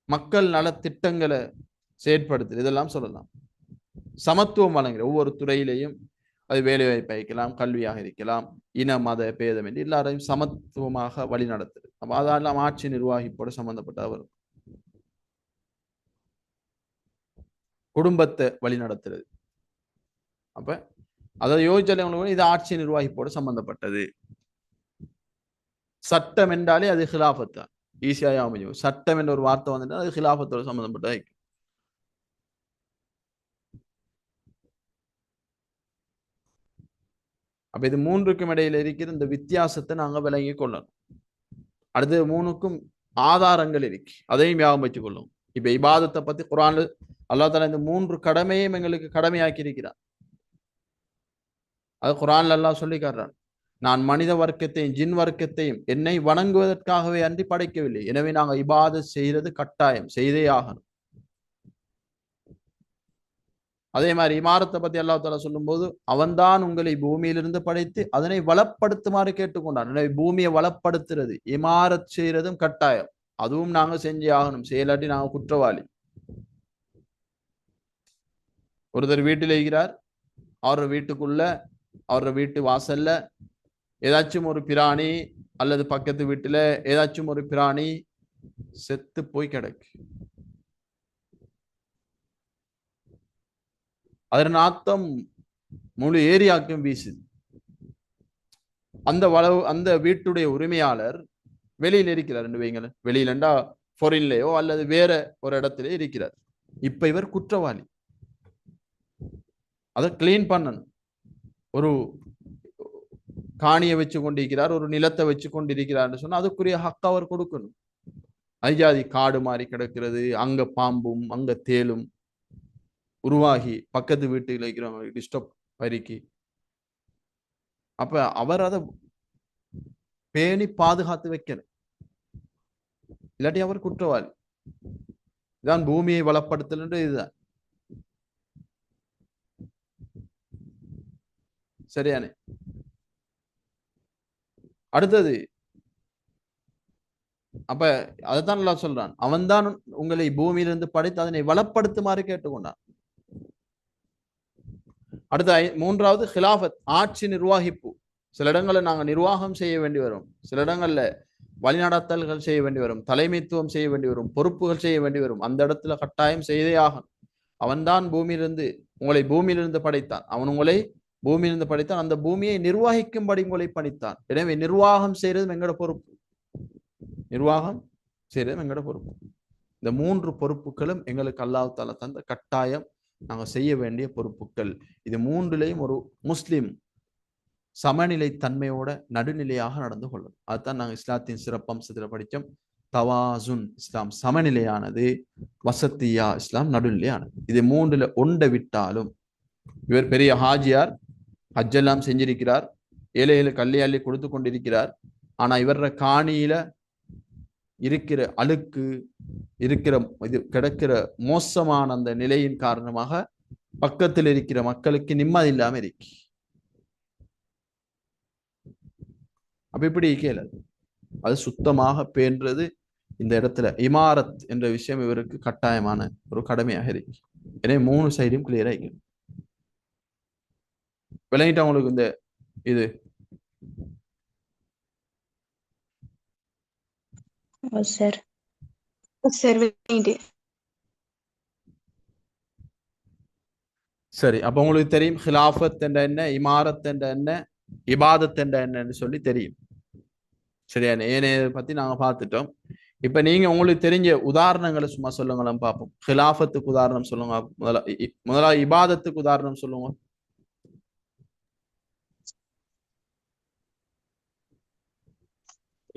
மக்கள் நல திட்டங்களை செயற்படுத்துறது, இதெல்லாம் சொல்லலாம். சமத்துவம் வழங்குற ஒவ்வொரு துறையிலையும், அது வேலை வாய்ப்பாக இருக்கலாம், கல்வியாக இருக்கலாம், இன மத பேதம் என்று எல்லாரையும் சமத்துவமாக வழி நடத்துறது. அப்ப அதெல்லாம் ஆட்சி நிர்வாகிப்போட சம்பந்தப்பட்ட வரும். குடும்பத்தை வழி நடத்துறது. அப்ப அதை யோசிச்சாலே இது ஆட்சி நிர்வாகிப்போட சம்பந்தப்பட்டது. சட்டம் என்றாலே அது ஹிலாஃபத் தான், ஈஸியாக அமையும். சட்டம் என்ற ஒரு வார்த்தை வந்துட்டா அது ஹிலாஃபத்தோட சம்பந்தப்பட்டது. அப்ப இது மூன்றுக்கும் இடையில இருக்கிற இந்த வித்தியாசத்தை நாங்க விளங்கி கொள்ளணும். அடுத்து மூணுக்கும் ஆதாரங்கள் இருக்கு, அதையும் ஞாபகம் வச்சுக் கொள்ளும். இப்ப இபாதத்தை பத்தி குர்ஆன்ல அல்லாஹ் தஆலா இந்த மூன்று கடமையும் எங்களுக்கு கடமையாக்கி இருக்கிறார். அது குர்ஆன்ல அல்லாஹ் சொல்லி காட்டுறான், நான் மனித வர்க்கத்தையும் ஜின் வர்க்கத்தையும் என்னை வணங்குவதற்காகவே அன்றி படைக்கவில்லை, எனவே நாங்க இபாதத் செய்யறது கட்டாயம், செய்தே ஆகணும். அதே மாதிரி இமாரத்தை பத்தி அல்லாஹ் தஆலா சொல்லும் போது, அவன்தான் உங்களை பூமியிலிருந்து படைத்து அதனை வளப்படுத்துமாறு கேட்டுக்கொண்டான். எனவே பூமியை வளப்படுத்துறது, இமாரத் செய்யறதும் கட்டாயம், அதுவும் நாங்க செஞ்சே ஆகணும். செய்யலாட்டி நாங்க குற்றவாளி. ஒருத்தர் வீட்டில் இருக்கிறார், அவரோட வீட்டுக்குள்ள, அவரோட வீட்டு வாசல்ல ஏதாச்சும் ஒரு பிராணி அல்லது பக்கத்து வீட்டுல ஏதாச்சும் ஒரு பிராணி செத்து போய் கிடக்கு. அதன் நாத்தம் முழு ஏரியாக்கும் வீசுது. அந்த வீட்டுடைய உரிமையாளர் வெளியில இருக்கிறார் என்று வைங்களேன். வெளியிலண்டா பொரின்லையோ அல்லது வேற ஒரு இடத்துல இருக்கிறார். இப்ப இவர் குற்றவாளி, அதை கிளீன் பண்ணணும். ஒரு காணியை வச்சு கொண்டிருக்கிறார், ஒரு நிலத்தை வச்சு கொண்டிருக்கிறார் சொன்னா அதுக்குரிய ஹக்க அவர் கொடுக்கணும். ஐஜாதி காடு மாறி கிடக்கிறது, அங்க பாம்பும் அங்க தேலும் உருவாகி பக்கத்து வீட்டுல இருக்கிறவங்க டிஸ்டர்ப் வரிக்கி, அப்ப அவர் அதை பேணி பாதுகாத்து வைக்கணும், இல்லாட்டி அவர் குற்றவாளி. இதான் பூமியை வளப்படுத்தல், இதுதான் சரியானே. அடுத்தது அப்ப அதைத்தான் அல்லாஹ் சொல்றான், அவன்தான் உங்களை பூமியிலிருந்து படைத்து அதனை வளப்படுத்துமாறு கேட்டுக்கொண்டான். அடுத்த மூன்றாவது ஹிலாஃபத், ஆட்சி நிர்வாகிப்பு. சில இடங்களில் நாங்கள் நிர்வாகம் செய்ய வேண்டி வரும், சில இடங்கள்ல வழிநடத்தல்கள் செய்ய வேண்டி வரும், தலைமைத்துவம் செய்ய வேண்டி வரும், பொறுப்புகள் செய்ய வேண்டி வரும். அந்த இடத்துல கட்டாயம் செய்தே ஆகணும். அவன்தான் பூமியிலிருந்து உங்களை பூமியிலிருந்து படைத்தான், அவன் உங்களை பூமியிலிருந்து படைத்தான், அந்த பூமியை நிர்வகிக்கும்படி உங்களை பணித்தான். எனவே நிர்வாகம் செய்யறதும் எங்களோட பொறுப்பு, நிர்வாகம் செய்யறதும் எங்களோட பொறுப்பு. இந்த மூன்று பொறுப்புகளும் எங்களுக்கு அல்லாஹ் தஆலா தந்த கட்டாயம், நாங்கள் செய்ய வேண்டிய பொறுப்புகள். இது மூன்றுலையும் ஒரு முஸ்லிம் சமநிலை தன்மையோட நடுநிலையாக நடந்து கொள்ளும். அதுதான் நாங்கள் இஸ்லாத்தின் சிறப்பம்சத்துல படித்தோம். தவாசுன், இஸ்லாம் சமநிலையானது, வசத்தியா, இஸ்லாம் நடுநிலையானது. இது மூன்றுல ஒன்றை விட்டாலும், இவர் பெரிய ஹாஜியார், ஹஜ்ஜெல்லாம் செஞ்சிருக்கிறார், ஏழைகளுக்கு அள்ளி அள்ளி கொடுத்து கொண்டிருக்கிறார். ஆனா இவர காணியில இருக்கிற அழுக்கு, இருக்கிற இது கிடக்கிற மோசமான அந்த நிலையின் காரணமாக பக்கத்தில் இருக்கிற மக்களுக்கு நிம்மதி இல்லாம இருக்கு. அப்ப இப்படி கேளு அது சுத்தமாக பேன்றது இந்த இடத்துல இமாரத் என்ற விஷயம் இவருக்கு கட்டாயமான ஒரு கடமையாக இருக்கு. எனவே 3 சைடும் கிளியரா இருக்கு. விளங்கிட்டா உங்களுக்கு இந்த இது ஓ சார். சார் வேண்டிய சரி. அப்ப உங்களுக்கு தெரியும் ஹிலாஃபத் என்ற என்ன, இமாரத் என்ற என்ன, இபாதத் என்ற என்னன்னு சொல்லி தெரியும். சரியா? ஏனைய பத்தி நாங்க பார்த்துட்டோம். இப்ப நீங்க உங்களுக்கு தெரிஞ்ச உதாரணங்களை சும்மா சொல்லுங்களேன் பார்ப்போம். ஹிலாஃபத்துக்கு உதாரணம் சொல்லுங்க. முதலா இபாதத்துக்கு உதாரணம் சொல்லுங்க.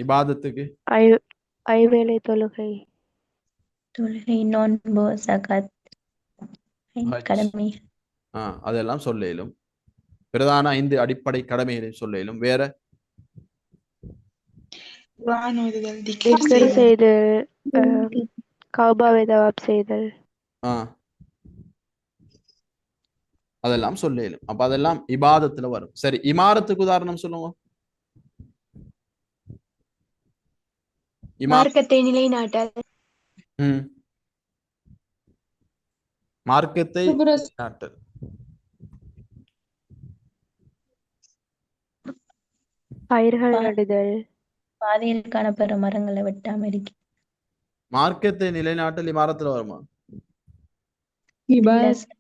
இபாதத்துக்கு ஐவேளை தொழுகை, தொழுகை, நோன்பு, ஜகாத், ஹஜ். கடமை. அதெல்லாம் சொல்ல இயலும். பிரதான 5 அடிப்படை கடமைகளையும் சொல்ல இயலும். வேற குர்ஆன் ஓதுதல், திக்ர் திக்ர் செய்தல், செய்தல், கௌபாவை தவாப் செய்தல், அதெல்லாம் சொல்ல இயலும். அப்ப அதெல்லாம் இபாதத்துல வரும். சரி, இமாரத்துக்கு உதாரணம் சொல்லுங்க. மார்க்கத்தை நிலைநாட்டல், மார்க்கத்தை சுப்ரஸ் நாட்டல். பயிர்கள் நடுதல், பாதையில் காணப்படுற மரங்களை வெட்டாம இருக்கு. மார்க்கத்தை நிலைநாட்டல் இமாரத்துல வருமா? இல்ல சார்.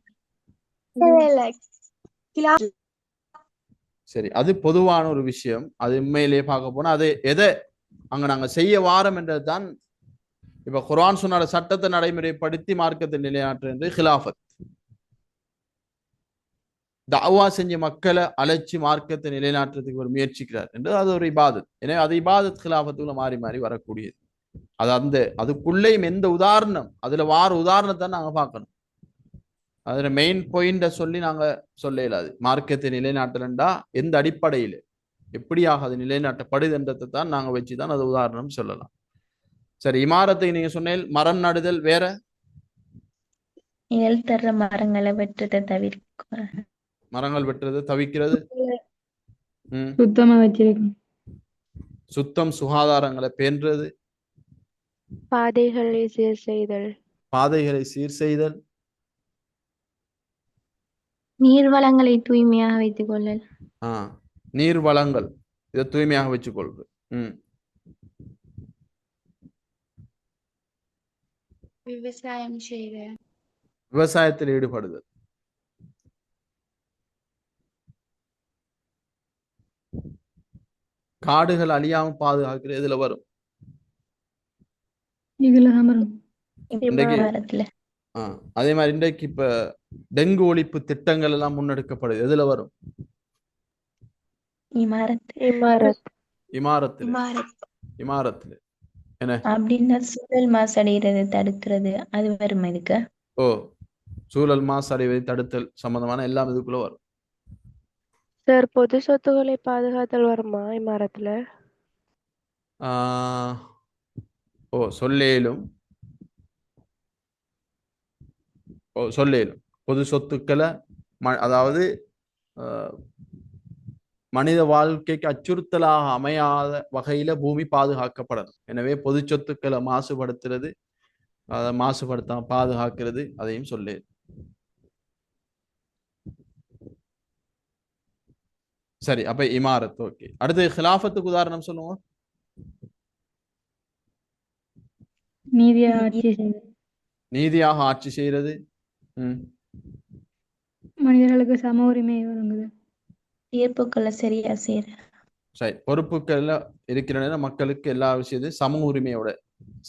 சரி, அது பொதுவான ஒரு விஷயம். அது உண்மையிலேயே பார்க்க போனா அது எதை அங்க நாங்க செய்ய வாரம் என்றதுதான். இப்ப குர்ஆன் சொன்ன சட்டத்தை நடைமுறைப்படுத்தி மார்க்கத்தை நிலைநாட்டுறது ஹிலாஃபத். தஅவா செஞ்ச மக்களை அழைச்சி மார்க்கத்தை நிலைநாட்டுறதுக்கு ஒரு முயற்சிக்கிறார் என்று அது ஒரு இபாதத். எனவே அது இபாதத் ஹிலாஃபத்துக்குள்ள மாறி மாறி வரக்கூடியது. அது அதுக்குள்ளேயும் எந்த உதாரணம் அதுல வார உதாரணத்தை நாங்க பார்க்கணும். அதுல மெயின் பாயிண்ட சொல்லி நாங்க சொல்ல இயலாது. மார்க்கத்தை நிலைநாட்டலண்டா எந்த அடிப்படையில எப்படியாக அது நிலைநாட்டப்படுது என்றதை தான் நாங்க வச்சுதான் அது உதாரணம் சொல்லலாம். சரி, இமாரத்தை நீங்க சொன்னேன் மரம் நடுதல். வேற நிழல் தர்ற மரங்களை வெட்டுறதை தவிர்க்க, மரங்கள் வெட்டுறது தவிக்கிறது, சுத்தமா வச்சிருக்கணும், சுத்தம் சுகாதாரங்களை பேணுறது, பாதைகளை சீர் செய்தல், பாதைகளை சீர் செய்தல், நீர்வளங்களை தூய்மையாக வைத்துக் கொள்ளல், நீர் வளங்கள் இதை தூய்மையாக வச்சுக்கொள்வது, விவசாயம் செய்தல், விவசாயத்தில் ஈடுபடுதல், காடுகள் அழியாம பாதுகாக்கிறது இதுல வரும். இதுலதான் வரும். இமாரத்துல. அதே மாதிரி இன்றைக்கு இப்ப டெங்கு ஒழிப்பு திட்டங்கள் எல்லாம் முன்னெடுக்கப்படுது. எதுல வரும்? இமாரத். இமாரத்துல என்ன அப்படின்னா சூழல் மாசடைகிறது தடுக்கிறது, அது வரும் இதுக்கு. சூழல் மாசு அடைவதை தடுத்தல் சம்பந்தமான எல்லாம் இதுக்குள்ள வரும். சார் பொது சொத்துக்களை பாதுகாத்தல் வருமா இமாரத்துல? சொல்லேலும் பொது சொத்துக்களை அதாவது மனித வாழ்க்கைக்கு அச்சுறுத்தலாக அமையாத வகையில பூமி பாதுகாக்கப்படணும். எனவே பொது சொத்துக்களை மாசுபடுத்துறது, அதை மாசுபடுத்தாம பாதுகாக்கிறது, அதையும் சொல்லு. சரி, அப்ப இமாரத் ஓகே. அடுத்து ஹிலாஃபத்துக்கு உதாரணம் சொல்லுங்க. நீதியாக ஆட்சி செய்யறது, மனிதர்களுக்கு சம உரிமை வழங்குது, தீர்ப்புக்களை சரியா செய்யற. சரி, பொறுப்புகள்ல இருக்கிற மக்களுக்கு எல்லா விஷயத்தையும் சம உரிமையோட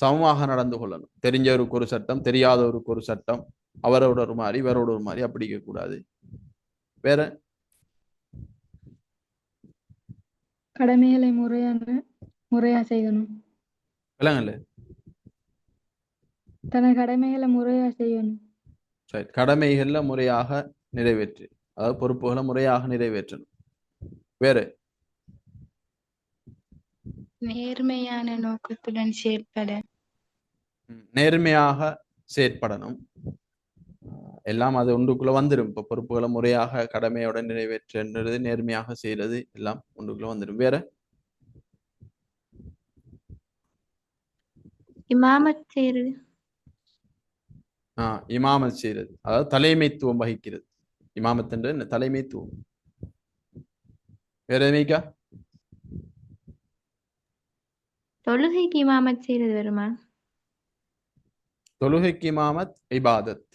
சமமாக நடந்து கொள்ளணும். தெரிஞ்சவருக்கு ஒரு சட்டம், தெரியாதவருக்கு ஒரு சட்டம், அவரோட ஒரு மாதிரி இவரோட ஒரு மாதிரி அப்படி இருக்கக்கூடாது. வேற கடமைகளை முறையா செய்யணும், விலங்கல்ல தன கடமைகளை முறையா செய்யணும். சரி, கடமைகள்ல முறையாக நிறைவேற்று, அதாவது பொறுப்புகளை முறையாக நிறைவேற்றணும். வேற நேர்மையான நோக்கத்துடன் செயற்பட, நேர்மையாக செயற்படணும். எல்லாம் அது ஒன்றுக்குள்ள வந்துடும். இப்ப பொறுப்புகளை முறையாக கடமையோட நிறைவேற்றுறது, நேர்மையாக செய்யறது எல்லாம் ஒன்றுக்குள்ள வந்துடும். வேற இமாமத் செய்யறது. இமாமத் செய்யறது, அதாவது தலைமைத்துவம் வகிக்கிறது. இமாமத் என்ற என்ன? தலைமைத்துவம். வேற எதுமைக்கா? தொழுகைக்கு இமாமத் செய்யறது வருமா? தொழுகைக்கு இமாமத் இபாதத்.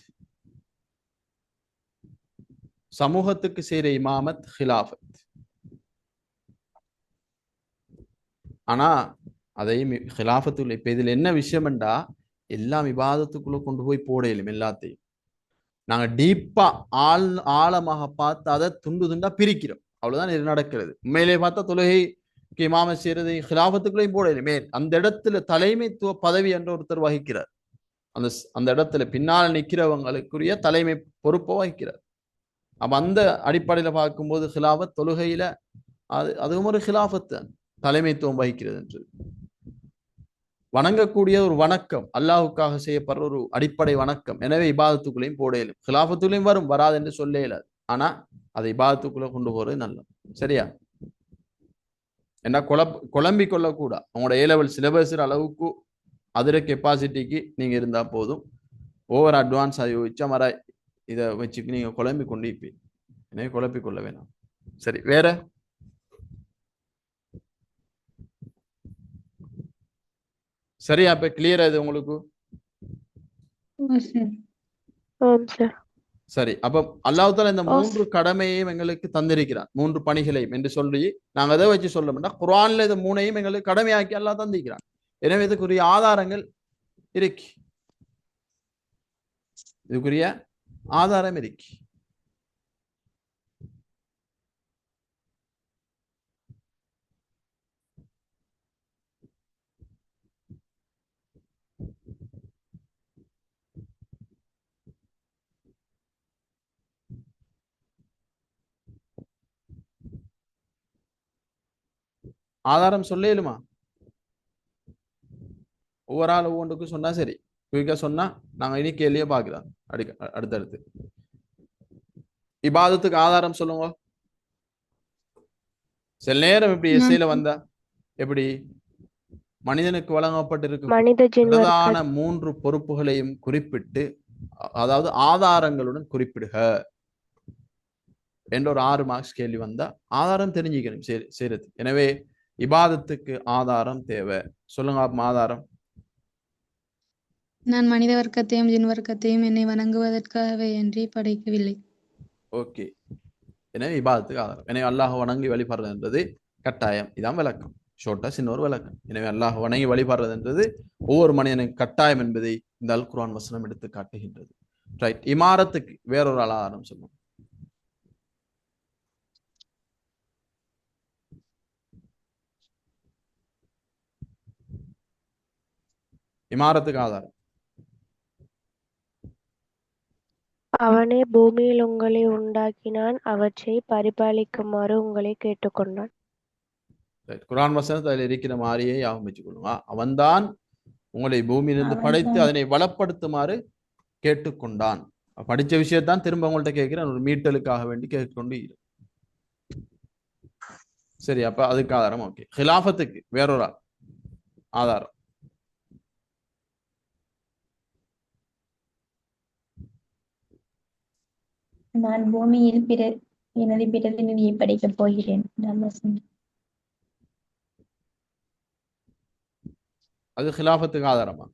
சமூகத்துக்கு செய்யற இமாமத் ஹிலாஃபத். ஆனா அதையும் ஹிலாஃபத்துள்ள. இப்ப இதுல என்ன விஷயம்டா, எல்லாம் இபாதத்துக்குள்ள கொண்டு போய் போடையிலும் எல்லாத்தையும் நாங்க டீப்பா ஆழமாக பார்த்து அதை துண்டு துண்டா பிரிக்கிறோம். அவ்வளவுதான் இது நடக்கிறது. உண்மையிலே பார்த்தா தொழுகைக்கு இமாமத் செய்யறது ஹிலாஃபத்துக்குள்ளேயும் போடையிலுமே அந்த இடத்துல தலைமைத்துவ பதவி என்ற ஒருத்தர் வகிக்கிறார். அந்த இடத்துல பின்னால நிக்கிறவங்களுக்குரிய தலைமை பொறுப்பை வகிக்கிறார். அப்ப அந்த அடிப்படையில பார்க்கும்போது ஹிலாஃபத் தொழுகையில அதுவும் ஒரு ஹிலாஃபத் தலைமைத்துவம் வகிக்கிறது என்று. வணங்கக்கூடிய ஒரு வணக்கம், அல்லாஹுக்காக செய்யப்படுற ஒரு அடிப்படை வணக்கம். எனவே இபாதத்துக்குள்ளேயும் போடையிலும் ஹிலாஃபத்துக்குள்ளேயும் வரும், வராது என்று சொல்ல இயலாது. ஆனா அதை இபாதத்துக்குள்ள கொண்டு போறது நல்லது. சரியா? என்ன குழம்பி கொள்ளக்கூடா. உங்களோட ஏ லெவல் சிலபஸ் அளவுக்கு அதிர கெப்பாசிட்டிக்கு நீங்க இருந்தா போதும். ஓவர் அட்வான்ஸ் ஆகி வச்சா மர இதை வச்சுக்கு நீங்க குழம்பி கொண்டு இருப்பீங்க. எனவே குழப்பிக் கொள்ள வேணாம். சரி, வேற? சரியா? இப்ப கிளியரா இது உங்களுக்கு? சரி, அப்ப அல்லாஹ் இந்த 3 கடமையையும் எங்களுக்கு தந்திருக்கிறான், 3 பணிகளையும் என்று சொல்லி நாங்க அதை வச்சு சொல்ல மாட்டோம். குர்ஆன்ல இந்த 3ஐயும் எங்களுக்கு கடமையாக்கி அல்லாஹ் தந்திருக்கிறான். எனவே இதுக்குரிய ஆதாரங்கள் இருக்கு, இதுக்குரிய ஆதாரம் இருக்கு. ஆதாரம் சொல்ல இயலுமா? ஒவ்வொரு ஆள் ஒவ்வொன்றுக்கும் சொன்னா சரி. குயிக்கா சொன்னா நாங்க இனி கேள்வியே பார்க்கலாம். அடுத்தடுத்து இபாதத்துக்கு ஆதாரம் சொல்லுங்க. சில நேரம் இப்படி எஸ்ஐல வந்தா எப்படி மனிதனுக்கு வழங்கப்பட்டிருக்கும் பிரதான 3 பொறுப்புகளையும் குறிப்பிட்டு, அதாவது ஆதாரங்களுடன் குறிப்பிடுக என்ற ஒரு 6 மார்க்ஸ் கேள்வி வந்தா ஆதாரம் தெரிஞ்சுக்கணும் செய்யறது. எனவே இபாதத்துக்கு ஆதாரம் தேவை. சொல்லுங்க ஆதாரம். நான் மனித வர்க்கத்தையும் ஜின் வர்க்கத்தையும் என்னை வணங்குவதற்காகவே அன்றி படைக்கவில்லை. ஓகே, எனவே இபாதத்துக்கு ஆதாரம். எனவே அல்லாஹ் வணங்கி வழிபடுறதுன்றது கட்டாயம். இதான் விளக்கம், ஷோர்ட்டா சின்ன ஒரு விளக்கம். எனவே அல்லாஹ் வணங்கி வழிபடுறதுன்றது ஒவ்வொரு மனிதனுக்கு கட்டாயம் என்பதை இந்த அல் குர்ஆன் வசனம் எடுத்து காட்டுகின்றது. ரைட், இமாரத்துக்கு வேறொரு ஆதாரம் சொல்லுங்க. இமாரத்துக்கு ஆதாரம். அவனே பூமியில் உங்களை உண்டாக்கினான், அவற்றை பரிபாலிக்குமாறு உங்களை கேட்டுக்கொண்டான். குர்ஆன் வசனத்தில் அதில் இருக்கிற மாதிரியே யாவும் வச்சுக்கொள்ளுங்க. அவன்தான் உங்களை பூமியிலிருந்து படைத்து அதனை வளப்படுத்துமாறு கேட்டுக்கொண்டான். படிச்ச விஷயத்தான் திரும்ப உங்கள்கிட்ட கேட்கிறேன், ஒரு மீட்டலுக்காக வேண்டி கேட்டுக்கொண்டு இரு. சரி, அப்ப அதுக்கு ஆதாரம். ஓகே, ஹிலாஃபத்துக்கு வேறொரு ஆதாரம். நான் பூமியில் எனது பிரதிநிதியை படைக்கப் போகிறேன். அது ஹிலாஃபத்துக்கு ஆதாரமா?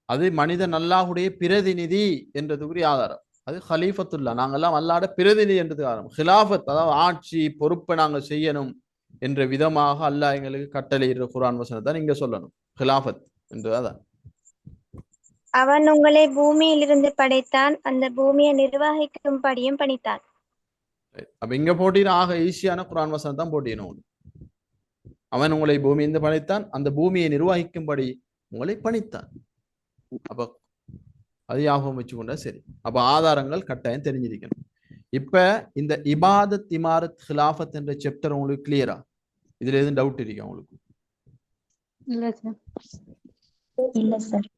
அது மனிதன் அல்லாஹுடைய பிரதிநிதி என்றதுக்குரிய ஆதாரம். அது ஹலீஃபத்துல்லா, நாங்கெல்லாம் அல்லாஹ்ட பிரதிநிதி என்றதுக்கு ஆதாரம். ஹிலாஃபத் அதாவது ஆட்சி பொறுப்பை நாங்கள் செய்யணும் என்ற விதமாக அல்லாஹ் எங்களுக்கு கட்டளையிடுற குர்ஆன் வசனத்தை நீங்க சொல்லணும். ஹிலாஃபத் என்று அதான். அவன் உங்களை பூமியிலிருந்து படைத்தான், அந்த பூமியை நிர்வகிக்கும்படியும் பணித்தான். அப்ப இங்க போட்டின ஆக ஈஸியான குர்ஆன் வசனம் தான் போட்டினோம். அவன் உங்களை பூமியிலிருந்து படைத்தான், அந்த பூமியை நிர்வகிக்கும்படி உங்களை பணித்தான். அப்ப அது ஞாபகம் வச்சுக்கொண்டா சரி. அப்ப ஆதாரங்கள் கட்டாயம் தெரிஞ்சிருக்கணும். இப்ப இந்த இபாதத் இமாரத் ஹிலாஃபத் என்ற சாப்டர் உங்களுக்கு கிளியரா? இதுல எதுவும் டவுட் இருக்கா உங்களுக்கு? இல்ல சார்.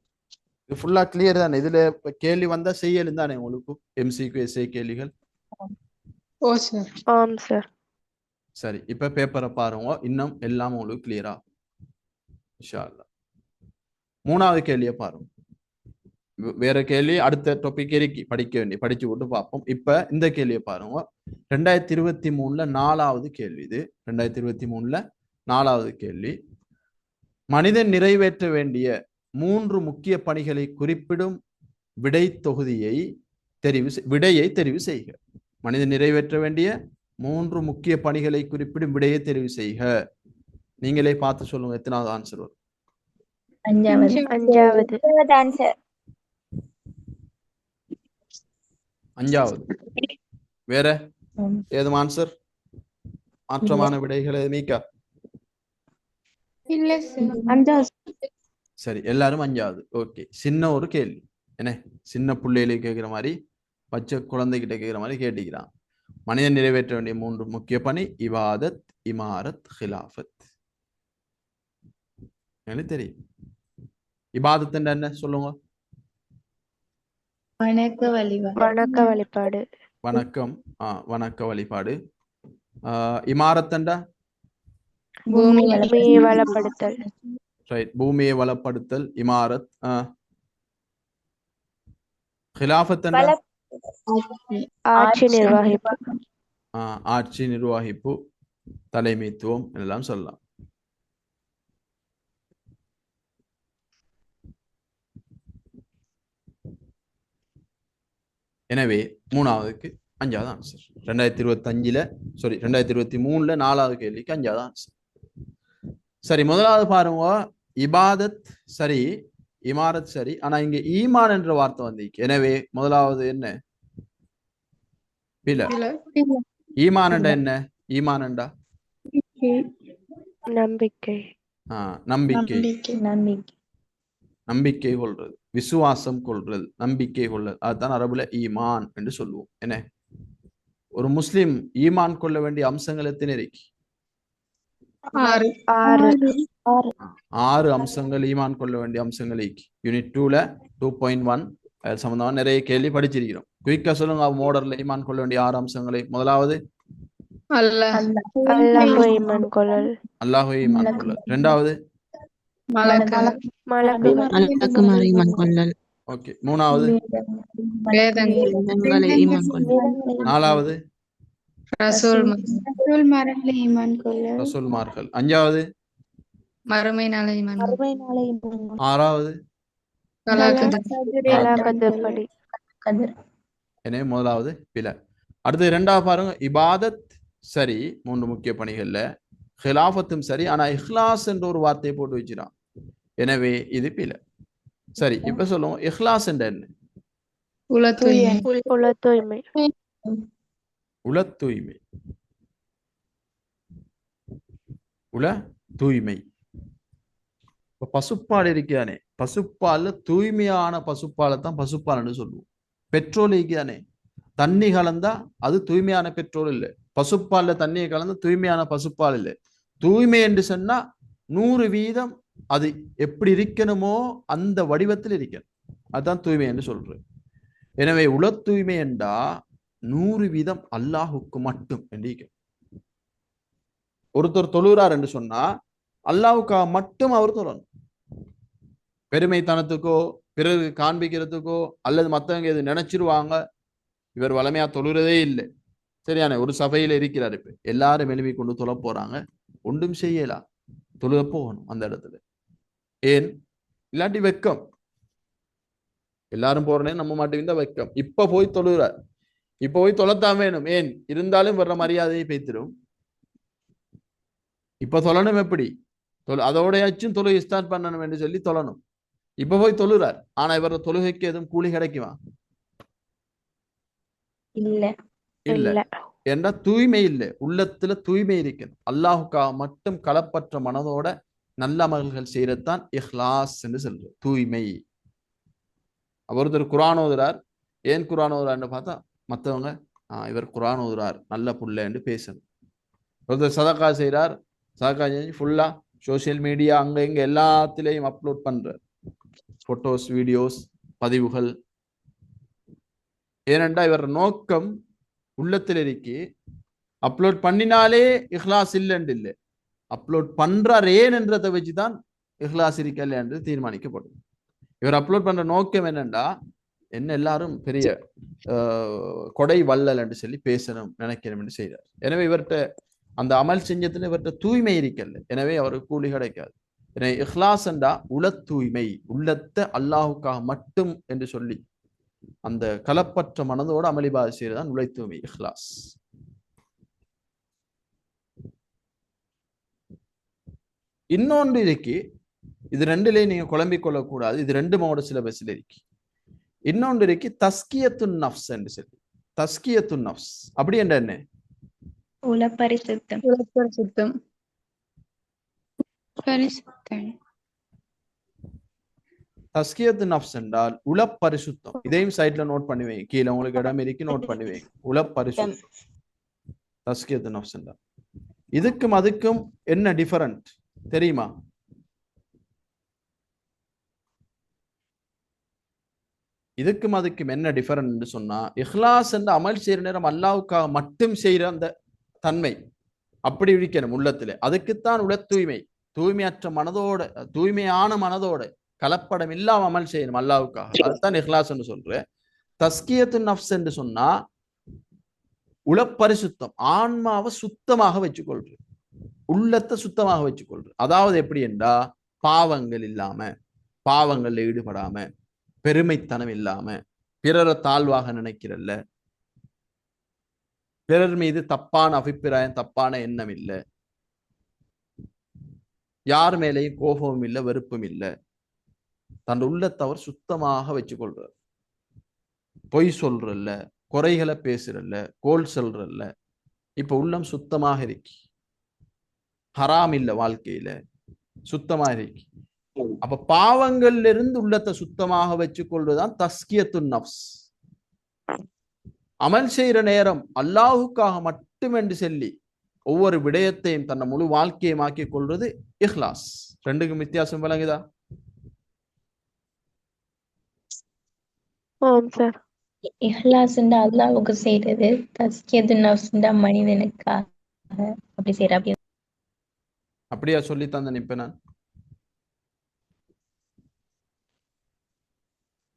இது ஃபுல்லா கிளியர் தானே? இதுல கேள்வி வந்தா செய்யலும் தானே உங்களுக்கு? எம்சிக்யூ எஸ்ஏ கேள்விகள். ஓ சார். ஆம் சார். சரி, இப்ப பேப்பரை பாருங்க, இன்னும் எல்லாம் உங்களுக்கு கிளியரா இன்ஷா அல்லாஹ். மூணாவது கேள்வியை பாருங்க. வேற கேள்வி அடுத்த டாபிக் இருக்கு படிச்சு விட்டு பார்ப்போம். இப்ப இந்த கேள்வியை பாருங்க. 2023 4வது கேள்வி இது. 2023 4வது கேள்வி. மனிதன் நிறைவேற்ற வேண்டிய 3 முக்கிய பணிகளை குறிப்பிடும் விடையை தெரிவு செய்க. மனிதன் நிறைவேற்ற வேண்டிய 3 முக்கிய பணிகளை குறிப்பிடும் விடையை தெரிவு செய்க. நீங்களே பார்த்து சொல்லுங்க எத்தனாவது ஆன்சர் வரும். அஞ்சாவது. ஆன்சர். 5வது. வேற ஏதும் ஆன்சர்? மாற்றமான விடைகள் மீக்கா? இல்ல சார். சரி, எல்லாரும் 5வது. ஓகே, சின்ன ஒரு கேள்வி என்ன, சின்ன பிள்ளைகளை கேட்கிற மாதிரி, பச்சை குழந்தைகிட்ட கேட்கிற மாதிரி கேட்டுக்கிறான். மனிதன் நிறைவேற்ற வேண்டிய 3 முக்கிய பணி இபாதத், இமாரத், ஹிலாஃபத். எனக்கு தெரியும். இபாதத் என்ன சொல்லுங்க? வணக்க வழிபாடு. வணக்க வழிபாடு. வணக்கம். வணக்க வழிபாடு. இமாரத் பூமியை வளப்படுத்தல். ரைட், பூமியை வளப்படுத்தல் இமாரத். ஹிலாஃபத் ஆட்சி நிர்வகிப்பு. ஆட்சி நிர்வகிப்பு, தலைமைத்துவம் எல்லாம் சொல்லலாம். எனவே 3வதுக்கு 5வது ஆன்சர். 2023 4வது கேள்விக்கு 5வது ஆன்சர். சரி, முதலாவது பாருங்க. இபாதத் சரி, இமாரத் சரி, ஆனா இங்க ஈமான் என்ற வார்த்தை வந்திருக்கு. எனவே முதலாவது என்ன? பில. ஈமான் என்ன? ஈமான் நம்பிக்கை. நம்பிக்கை கொள்றது, விசுவாசம் கொள்றது, நம்பிக்கை கொள்றது. அதுதான் அரபுல ஈமான் என்று சொல்லுவோம். என்ன, ஒரு முஸ்லிம் ஈமான் கொள்ள வேண்டிய அம்சங்கள் எத்தனை இருக்கு? 6 அம்சங்கள் ஈமான் கொள்ள வேண்டிய அம்சங்கள் இருக்கு. யூனிட் 2ல 2.1 சம்பந்தமா நிறைய கேள்வி படிச்சிருக்கிறோம். குயிக்கா சொல்லுங்க, மோடர்ல ஈமான் கொள்ள வேண்டிய 6 அம்சங்களை. முதலாவது அல்லாஹ்வை ஈமான் கொள்ளல். அல்லாஹ்வை ஈமான் கொள்ளல். 2வது மலக்குமாரை ஈமான் கொள்ளல். ஓகே. 3வது 4வது ரசூல்மார்கள். 5வது மறுமை நாளை ஈமான். 6வது கலாக்கதிர்படி. எனவே முதலாவது பில. அடுத்து 2வது பாருங்க. இபாதத் சரி, 3 முக்கிய பணிகள்ல. ஹிலாஃபத்தும் சரி, ஆனா இஹ்லாஸ் என்ற ஒரு வார்த்தையை போட்டு வச்சிடான். எனவே இது பில. சரி, இப்ப சொல்லுவோம், இஹ்லாஸ் என்ற என்ன? உள தூய்மை. உள தூய்மை. உள தூய்மை. இப்ப பசுப்பால் இருக்கானே, பசுப்பால்ல தூய்மையான பசுப்பாலை தான் பசுப்பால்னு சொல்லுவோம். பெட்ரோல் இருக்கானே, தண்ணி கலந்தா அது தூய்மையான பெட்ரோல் இல்லை. பசுப்பால்ல தண்ணியை கலந்தா தூய்மையான பசுப்பால் இல்லை. தூய்மை என்று சொன்னா 100% அது எப்படி இருக்கணுமோ அந்த வடிவத்தில் இருக்கணும். அதுதான் தூய்மை என்று சொல்றேன். எனவே உள தூய்மை என்றா 100% அல்லாஹுக்கு மட்டும் என்று. ஒருத்தர் தொழுகிறார் என்று சொன்னா அல்லாஹுக்காக மட்டும் அவர் தொழணும். பெருமைத்தனத்துக்கோ பிறகு காண்பிக்கிறதுக்கோ அல்லது மற்றவங்க எது நினைச்சிருவாங்க இவர் வளமையா தொழுகிறதே இல்லை, சரியான ஒரு சபையில இருக்கிறார், இப்ப எல்லாரும் எழுப்பி கொண்டு தொழ போறாங்க, ஒன்றும் செய்யலாம், தொழுக போகணும் அந்த இடத்துல. ஏன்? இல்லாட்டி வெக்கம். எல்லாரும் போறனே நம்ம மாட்டேங்க வெக்கம். இப்ப போய் தொழுகிறார், இப்ப போய் தொலைத்தான் வேணும். ஏன்? இருந்தாலும் வர்ற மரியாதையை பேத்திரும். இப்ப தொழணும். எப்படி அதோடையாச்சும் தொழுகை ஸ்டார்ட் பண்ணணும் என்று சொல்லி தொழணும். இப்ப போய் தொழுகிறார், ஆனா இவர தொழுகைக்கு எதுவும் கூலி கிடைக்குமா? இல்ல. என்ற தூய்மை இல்லை, உள்ளத்துல தூய்மை இருக்கணும். அல்லாஹுக்காக மட்டும் களப்பற்ற மனதோட நல்ல அமல்கள் செய்யறதுதான் இஹ்லாஸ் என்று சொல்ற தூய்மை. ஒருத்தர் குர்ஆன் ஓதுறார். ஏன் குர்ஆன் ஓதுறாருன்னு பார்த்தா மற்றவங்க இவர் குர்ஆன் ஓதுறார் நல்ல புள்ள என்று பேசணும். ஒருத்தர் சதக்கா செய்கிறார், சதக்கா செஞ்சு ஃபுல்லா சோசியல் மீடியா அங்க இங்க எல்லாத்திலையும் அப்லோட் பண்றார், போட்டோஸ் வீடியோஸ் பதிவுகள். ஏனென்றா இவர் நோக்கம் உள்ளத்தில் இருக்கு. அப்லோட் பண்ணினாலே இஹ்லாஸ் இல்லைன்னு இல்லை, அப்லோட் பண்றார் ஏன் என்றதை வச்சுதான் இஹ்லாஸ் இருக்கல என்று தீர்மானிக்கப்படும். இவர் அப்லோட் பண்ற நோக்கம் என்னன்னா, என்ன எல்லாரும் பெரிய கொடை வள்ளல் என்று சொல்லி பேசணும் நினைக்கணும் என்று செய்கிறார். எனவே இவர்கிட்ட அந்த அமல் செஞ்சத்துல இவர்கிட்ட தூய்மை இருக்கல, எனவே அவருக்கு கூலி கிடைக்காது. எனவே இஹ்லாஸ் என்றா உள தூய்மை, உள்ளத்தை அல்லாஹுக்காக மட்டும் என்று சொல்லி அந்த கலப்பற்ற மனதோடு அமளிபாத செய்யறதான் உள தூய்மை, இஹ்லாஸ். இன்னொன்று இருக்கு, இது ரெண்டுலயும் நீங்க குழம்பிக் கொள்ளக்கூடாது, இது ரெண்டு மாவோட சிலபஸ்ல இருக்கு. இன்னொன்று இருக்கு தஸ்கியத்துன் நஃப்ஸ் என்று சொல்லி. தஸ்கியத்துன் நஃப்ஸ் அப்படி என்ற என்ன? உளப்பரிசுத்தம். உலப்பரிசுத்தம். பரிசுத்தம். தஸ்கியத்து நஃப்ஸ் என்றால் உளப்பரிசுத்தம். இதையும் சைட்ல நோட் பண்ணுவேன், கீழே உங்களுக்கு இடம் இருக்கு, நோட் பண்ணுவேன். உளப்பரிசுத்தம் தஸ்கியத்து நஃப்ஸ் என்றால். இதுக்கும் அதுக்கும் என்ன டிஃபரண்ட் தெரியுமா? இதுக்கும் அதுக்கும் என்ன டிஃபரண்ட் சொன்னா, இஹ்லாஸ் என்ற அமல் செய்யற நேரம் அல்லாஹ்வுக்காக மட்டும் செய்யற அந்த தன்மை அப்படி இருக்கணும் உள்ளத்துல. அதுக்குத்தான் உள தூய்மை. தூய்மையற்ற மனதோட, தூய்மையான மனதோட, கலப்படம் இல்லாம அமல் செய்யணும் அல்லாஹ்வுக்காக. அதுதான் இஹ்லாஸ் என்று சொல்றேன். தஸ்கியத்து நஃப்ஸ் என்று சொன்னா உளப்பரிசுத்தம், ஆன்மாவை சுத்தமாக வச்சுக்கொள்றது, உள்ளத்தை சுத்தமாக வச்சுக்கொள்றது. அதாவது எப்படி என்றா, பாவங்கள் இல்லாம, பாவங்கள்ல ஈடுபடாம, பெருமைத்தனம் இல்லாம, பிறரை தாழ்வாக நினைக்கிறல்ல, பிறர் மீது தப்பான அபிப்பிராயம், தப்பான எண்ணம் இல்லை, யார் மேலேயும் கோபமும் இல்லை, வெறுப்பும் இல்லை, தன் உள்ளத்தை அவர் சுத்தமாக வச்சுக்கொள்றார். பொய் சொல்றல்ல, குறைகளை பேசுறல்ல, கோல் சொல்றல்ல, இப்ப உள்ளம் சுத்தமாக இருக்கு, ஹராம் இல்லை, வாழ்க்கையில சுத்தமாக இருக்கு. அப்ப பாவங்கள்ல இருந்து உள்ளத்தை சுத்தமாக வச்சுக்கொள்றதுதான் தஸ்கியத்துன் நஃப்ஸ். அமல் செய்யற நேரம் அல்லாஹுக்காக மட்டுமென்று சொல்லி ஒவ்வொரு விடயத்தையும் தன்னை முழு வாழ்க்கையும் ஆக்கிக் கொள்றது இஹ்லாஸ். ரெண்டுக்கும் வித்தியாசம் விளங்குதா? ஆம் சார். இஹ்லாஸ் அல்லாஹ்வுக்கு செய்யறது, தஸ்கியத்து நஃப்ஸ் மனிதனுக்காக அப்படி செய்யற. அப்படி அப்படியா சொல்லி தந்தேன். இப்ப நான்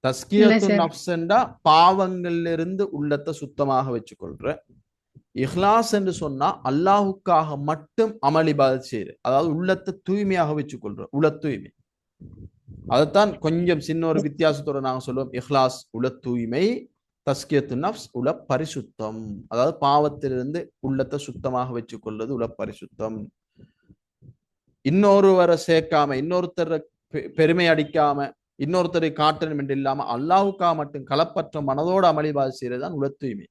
தஸ்கியத்து நஃப்ஸ்ண்டா பாவங்கள்ல இருந்து உள்ளத்தை சுத்தமாக வச்சுக்கொள்ற. இஹ்லாஸ் என்று சொன்னா அல்லாஹுக்காக மட்டும் அமல் இபாதத் செய்யற, அதாவது உள்ளத்தை தூய்மையாக வச்சுக்கொள்ற, உள தூய்மை. அதைத்தான் கொஞ்சம் சின்ன ஒரு வித்தியாசத்தோட நாங்க சொல்லுவோம். இஹ்லாஸ் உள தூய்மை, தஸ்கியத்து நஃப்ஸ் உள பரிசுத்தம், அதாவது பாவத்திலிருந்து உள்ளத்தை சுத்தமாக வச்சுக்கொள்றது உள பரிசுத்தம். இன்னொருவரை சேர்க்காம, இன்னொருத்தரை பெருமை அடிக்காம, இன்னொருத்தரை காட்டணும் என்று இல்லாம அல்லாஹுக்காக மட்டும் கலப்பற்ற மனதோட அமளிபாத செய்யறதுதான் உள தூய்மை.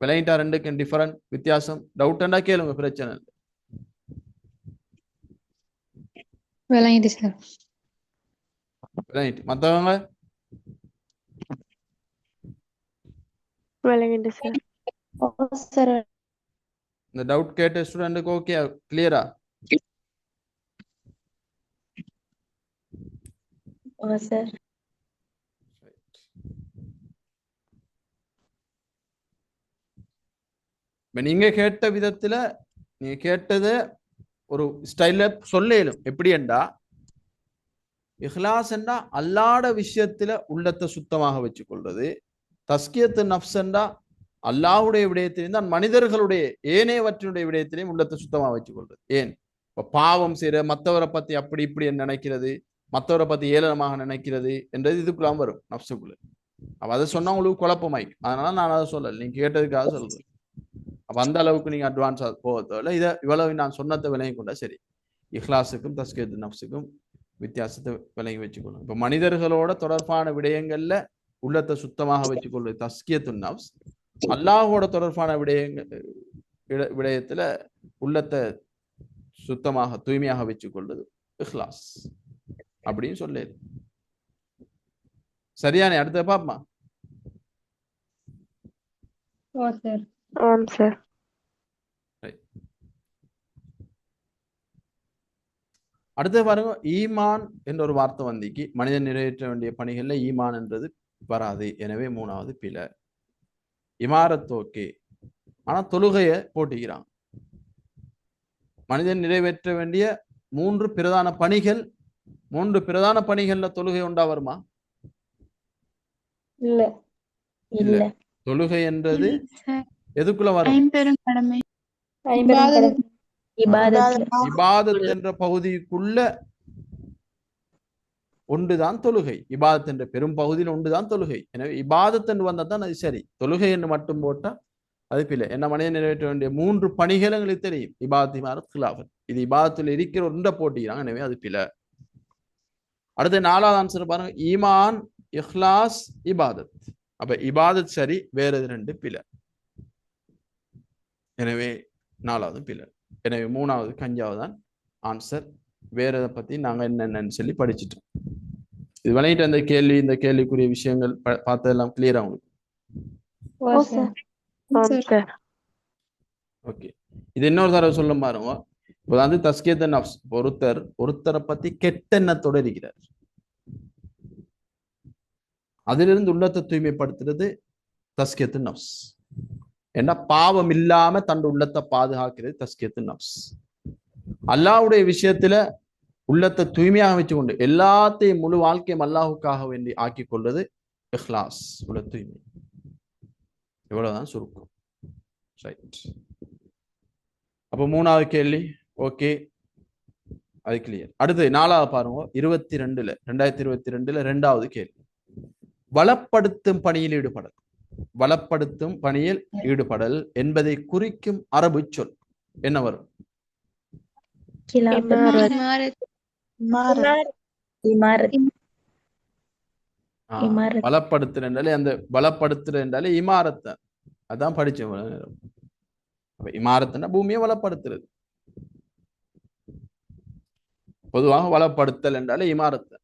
விளையிட்டா? ரெண்டுக்கும் டிஃபரண்ட், வித்தியாசம். டவுட்டா கேளுங்க, பிரச்சனை இல்லை. விளங்கிட்டு சார். விளையிட்டு மத்தவங்க விளங்கிட்டு சார். இந்த டவுட் கேட்ட ஸ்டூடெண்ட்டுக்கு ஓகே, கிளியரா? சார் நீங்க கேட்ட விதத்துல, நீங்க கேட்டது ஒரு ஸ்டைல சொல்லும். எப்படி என்றா, இஹ்லாஸ் என்றா அல்லாட விஷயத்துல உள்ளத்தை சுத்தமாக வச்சுக்கொள்றது. தஸ்கியத்து நஃப்ஸ் என்றா அல்லாஹ்வுடைய விடயத்திலையும் தான் மனிதர்களுடைய ஏனையவற்றினுடைய விடயத்திலையும் உள்ளத்தை சுத்தமாக வச்சுக்கொள்றது. ஏன்? இப்ப பாவம் செய்யற, மற்றவரை பத்தி அப்படி இப்படி நினைக்கிறது, மற்றவரை பத்தி ஏளனமாக நினைக்கிறது என்றது இதுக்குள்ளாம வரும் நஃப்ஸுக்குள்ள. அப்ப அதை சொன்னா உங்களுக்கு குழப்பமாயிக்கும். அதனால நான் அதை சொல்லல, நீங்க கேட்டதுக்காக சொல்றேன். அப்ப அந்த அளவுக்கு நீங்க அட்வான்ஸா போகல. இதை இவ்வளவு நான் சொன்னதை விளங்கி கொண்டா சரி. இஹ்லாஸுக்கும் தஸ்கியத்து நஃப்ஸுக்கும் வித்தியாசத்தை விளங்கி வச்சுக்கணும். இப்ப மனிதர்களோட தொடர்பான விடயங்கள்ல உள்ளத்தை சுத்தமாக வச்சுக்கொள்வது தஸ்கியத்து நஃப்ஸ். அல்லாஹோட தொடர்பான விடயத்துல உள்ளத்தை சுத்தமாக தூய்மையாக வச்சுக்கொள்வது இஹ்லாஸ் அப்படின்னு சொல்லு. சரியானே? அடுத்த பாப்பா. ஆம் சார். அடுத்து பாருங்க, ஈமான் என்ற ஒரு வார்த்தை வந்திக்கு. மனிதன் நிறைவேற்ற வேண்டிய பணிகள்ல ஈமான் என்றது வராது, எனவே மூணாவது பிழை. இமாரத் ஓகே, ஆனா தொழுகைய போட்டிக்கிறான். மனிதன் நிறைவேற்ற வேண்டிய 3 பிரதான பணிகள் 3 பிரதான பணிகள்ல தொழுகை உண்டா வருமா? இல்ல. இல்ல. இல்ல. தொழுகை என்றது சார் எதுக்குள்ள வரும்? ஐம்பெரும் கடமை ஐம்பெரும் கடமை. இபாதத்ல இபாதத் என்ற பகுதிக்குள்ள ஒன்றுதான் தொழுகை. இபாதத் என்ற பெரும் பகுதியில் ஒன்றுதான் தொழுகை. எனவே இபாதத் என்று வந்தா தான் அது சரி. தொழுகை என்று மட்டும் போட்டா அது பிள்ளை. என்ன மனிதன் நிறைவேற்ற வேண்டிய 3 பணிகள் எங்களுக்கு தெரியும். இபாதத் இமாரத் கிலாஃபத். இது இபாதத்தில் இருக்கிற ஒன்றை போட்டிக்கிறாங்க. எனவே அது பிள்ளை. அடுத்து 4வது ஆன்சர் பாருங்க. ஈமான், இஹ்லாஸ், இபாதத். அப்ப இபாதத் சரி, வேற 2 பிள்ளை. எனவே 4வது பிள்ளை. எனவே 3வது 5வது தான் ஆன்சர். வேற எதை பத்தி நாங்க என்னென்னு சொல்லி படிச்சுட்டோம். இது விளையிட்டு அந்த கேள்வி, இந்த கேள்விக்குரிய விஷயங்கள் பார்த்ததெல்லாம் கிளியரா உங்களுக்கு? ஓ சார். ஓகே. இது இன்னொரு தடவை சொல்ல பாருங்க. இப்போ வந்து தஸ்கியத்து நஃப்ஸ். ஒருத்தரை பத்தி கெட்ட எண்ணத்தோட இருக்கிறார். அதிலிருந்து உள்ளத்தை தூய்மைப்படுத்துறது தஸ்கியத்து நஃப்ஸ். ஏன்னா பாவம் இல்லாம தன் உள்ளத்தை பாதுகாக்கிறது தஸ்கியத்து நஃப்ஸ். அல்லாஹ்வுடைய விஷயத்துல உள்ளத்தை தூய்மையாக வச்சுக்கொண்டு எல்லாத்தையும் முழு வாழ்க்கையும் அல்லாஹுக்காக வேண்டி ஆக்கி கொள்வது இஹ்லாஸ், உள்ள தூய்மை. இவ்வளவுதான் சுருக்கம். ரைட். அப்போ 3வது கேள்வி ஓகே, அது கிளியர். அடுத்து 4வது பாருங்க. 2022 2வது கேள்வி. வளப்படுத்தும் பணியில் ஈடுபடல். வளப்படுத்தும் பணியில் ஈடுபடல் என்பதை குறிக்கும் அரபு சொல் என்ன வரும்? பலப்படுத்துற என்றாலே அந்த பலப்படுத்துற என்றாலே இமாரத்தை அதான் படிச்சேன். இமாரத்துனா பூமியை வளப்படுத்துறது. பொதுவாக வளப்படுத்தல் என்றாலே இமாரத்தை.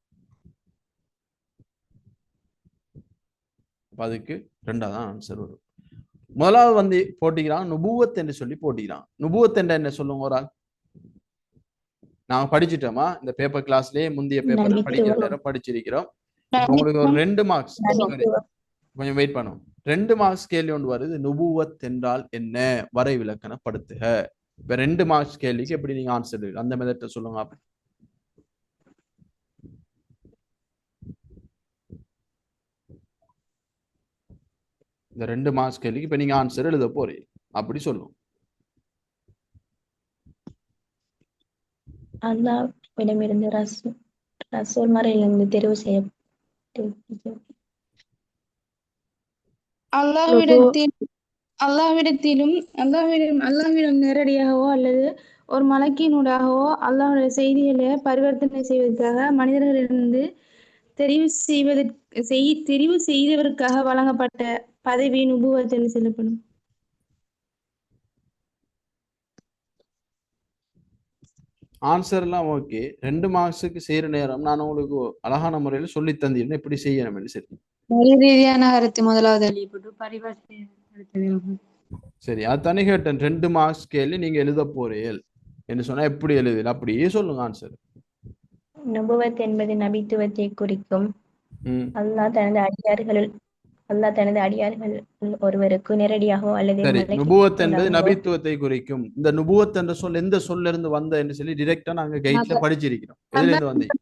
அதுக்கு 2வது ஆன்சர் வரும். முதலாவது வந்து போட்டிக்கிறான் நுபுவத் என்று சொல்லி போட்டிக்கிறான். நுபுவத் என்ற என்ன சொல்லுங்க ஒரு ஆள்? நாங்க படிச்சுட்டோமா? இந்த பேப்பர் கிளாஸ்லயே முந்தைய பேப்பர் படிச்சிருக்கிறோம். உங்களுக்கு ஒரு 2 மார்க்ஸ் கொஞ்சம் வெயிட் பண்ணும். 2 மார்க்ஸ் கேள்வி ஒன்று வருது. நுபுவத் என்றால் என்ன? வரை விளக்கணப்படுத்துக. இப்ப 2 மார்க்ஸ் கேள்விக்கு எப்படி நீங்க ஆன்சர் அந்த மெத்தட்டை சொல்லுங்க. இந்த 2 மார்க்ஸ் கேள்விக்கு இப்ப நீங்க ஆன்சர் எழுத போறீங்க. அப்படி சொல்லுங்க. அல்லாஹ்விடமிருந்து ரசூல் மறையிலிருந்து தெரிவு செய்ய அல்லாஹ்விடம் நேரடியாகவோ அல்லது ஒரு மலக்கினூடாகவோ அல்லாஹ்வுடைய செய்திகளை பரிவர்த்தனை செய்வதற்காக மனிதர்களிலிருந்து தெரிவு செய்தவருக்காக வழங்கப்பட்ட பதவி நுபுவத் என்று சொல்லப்படும். ஆன்சர் எல்லாம் ஓகே. 2 மார்க்ஸுக்கு செய்யற நேரம் நான் உங்களுக்கு அழகான முறையில சொல்லி தந்தீங்கன்னா எப்படி செய்யணும். சரி, மொழி ரீதியான கருத்து முதலாவது அழியப்பட்டு பரிவர்த்தனை. சரி, அது தனி கேட்டேன். 2 மார்க்ஸ் கேள்வி நீங்க எழுத போறீர்கள் என்று சொன்னா எப்படி எழுதுல? அப்படியே சொல்லுங்க ஆன்சர். நுபுவத் என்பது நபித்துவத்தை குறிக்கும். அல்லாஹ் தனது அடியார்கள் ஒருவருக்கு நேரடியாகவோ அல்லது சரி, நுபுவத் என்பது நபித்துவத்தை குறிக்கும். இந்த நுபுவத் என்ற சொல் எந்த சொல்ல இருந்து வந்த என்று சொல்லி டைரக்டா நாங்க கைட்ல படிச்சிருக்கிறோம். எதுல இருந்து வந்தீங்க?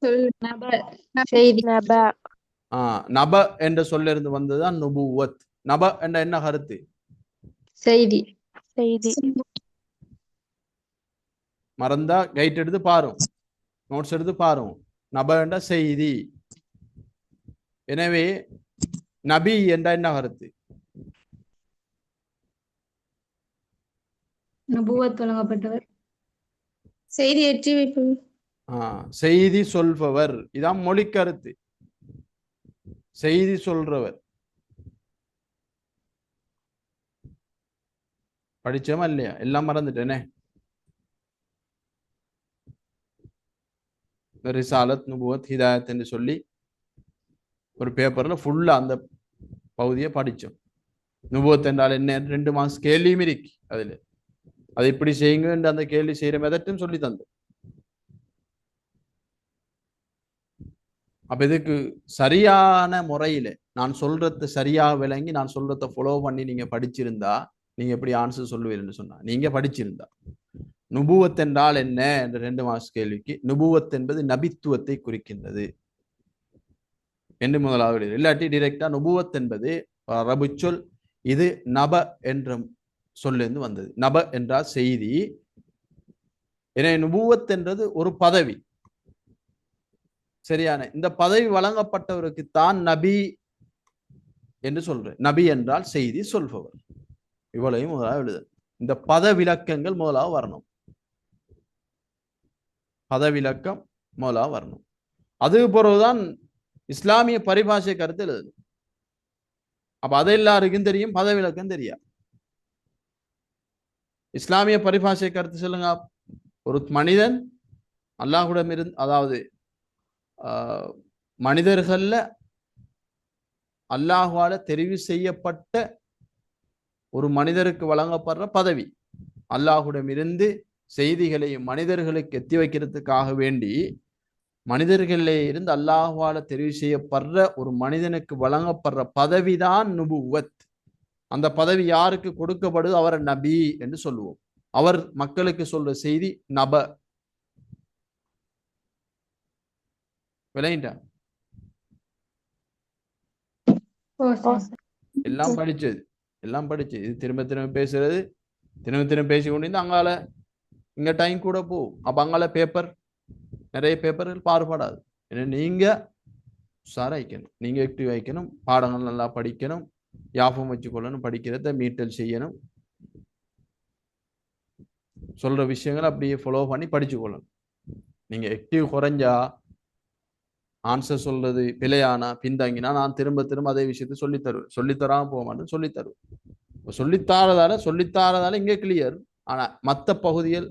நப என்ற சொல்ல இருந்து வந்ததுதான் நுபுவத். நப என்ற என்ன கருத்து? செய்தி. மறந்தா கைட் எடுத்து பாரும், நோட்ஸ் எடுத்து பாரும். நப என்ற செய்தி. எனவே நபி என்ற என்ன கருத்து? நபுவத் வழங்கப்பட்டவர், செய்தி ஏற்றி வைப்பவர், செய்தி சொல்பவர். இதான் மொழி கருத்து. செய்தி சொல்றவர். படிச்சோமா இல்லையா? எல்லாம் மறந்துட்டேனே. ரிசாலத், நுபுவத், ஹிதாயத் என்று சொல்லி ஒரு பேப்பர்ல ஃபுல்லா அந்த பகுதியை படிச்சோம். நுபுவத் என்றால் என்ன? 2 மார்க்ஸ் கேள்வியும் இருக்கு அதுல. அதை இப்படி செய்யுங்க அந்த கேள்வி செய்யற மெதட்டும் சொல்லி தந்தோம். அப்ப இதுக்கு சரியான முறையில நான் சொல்றத சரியாக விளங்கி நான் சொல்றத ஃபாலோ பண்ணி நீங்க படிச்சிருந்தா நீங்க எப்படி ஆன்சர் சொல்லுவீங்கன்னு சொன்னா, நீங்க படிச்சிருந்தா நுபுவத் என்றால் என்ன என்ற 2 மார்க்ஸ் கேள்விக்கு நுபுவத் என்பது நபித்துவத்தை குறிக்கின்றது என்று முதலாவது. இல்லாட்டி டிரெக்டா நுபுவத் என்பது அரபு சொல். இது நப என்ற சொல்லிருந்து வந்தது. நப என்றால் செய்தி. எனவே நுபுவத் என்றது ஒரு பதவி. சரியான இந்த பதவி வழங்கப்பட்டவருக்கு தான் நபி என்று சொல்றேன். நபி என்றால் செய்தி சொல்பவர். இவ்வளவையும் முதலாவது எழுது. இந்த பத விளக்கங்கள் முதலாவது வரணும். பதவிலக்கம் முதலாவது வரணும். அது பிறகுதான் இஸ்லாமிய பரிபாஷை கருத்து எழுதணும். அப்ப அது எல்லாருக்கும் தெரியும், பதவிலக்கம் தெரியாது. இஸ்லாமிய பரிபாஷை கருத்து சொல்லுங்க. ஒரு மனிதன் அல்லாஹ்விடமிருந்து, அதாவது மனிதர்கள்ல அல்லாஹ்வால தெரிவு செய்யப்பட்ட ஒரு மனிதருக்கு வழங்கப்படுற பதவி, அல்லாஹ்விடமிருந்து செய்திகளையும் மனிதர்களுக்கு எத்தி வைக்கிறதுக்காக வேண்டி மனிதர்களே இருந்து அல்லாஹ்வால தெரிவு செய்யப்படுற ஒரு மனிதனுக்கு வழங்கப்படுற பதவிதான் நுபுவத். அந்த பதவி யாருக்கு கொடுக்கப்படுது? அவர் நபி என்று சொல்லுவோம். அவர் மக்களுக்கு சொல்ற செய்தி நப. விளையிட்டா? எல்லாம் படிச்சது இது திரும்ப திரும்ப பேசுறது, திரும்ப திரும்ப பேசி கொண்டு அங்கால இங்க டைம் கூட போகும். அப்ப அங்கால பேப்பர், நிறைய பேப்பர்கள் பாடுபடாது. ஏன்னா நீங்க உஷாரா வைக்கணும், நீங்க ஆக்டிவ் வைக்கணும், பாடங்கள் நல்லா படிக்கணும், யாபம் வச்சுக்கொள்ளணும், படிக்கிறத மீட்டல் செய்யணும், சொல்ற விஷயங்களை அப்படியே ஃபாலோ பண்ணி படிச்சு கொள்ளணும். நீங்க ஆக்டிவ் குறைஞ்சா, ஆன்சர் சொல்றது பிழையானா, பின்தங்கினா நான் திரும்ப திரும்ப அதே விஷயத்த சொல்லித்தருவேன். சொல்லித்தராம போக மாட்டேன், சொல்லித்தருவேன். சொல்லித்தாரதால இங்கே கிளியர். ஆனா மற்ற பகுதிகள்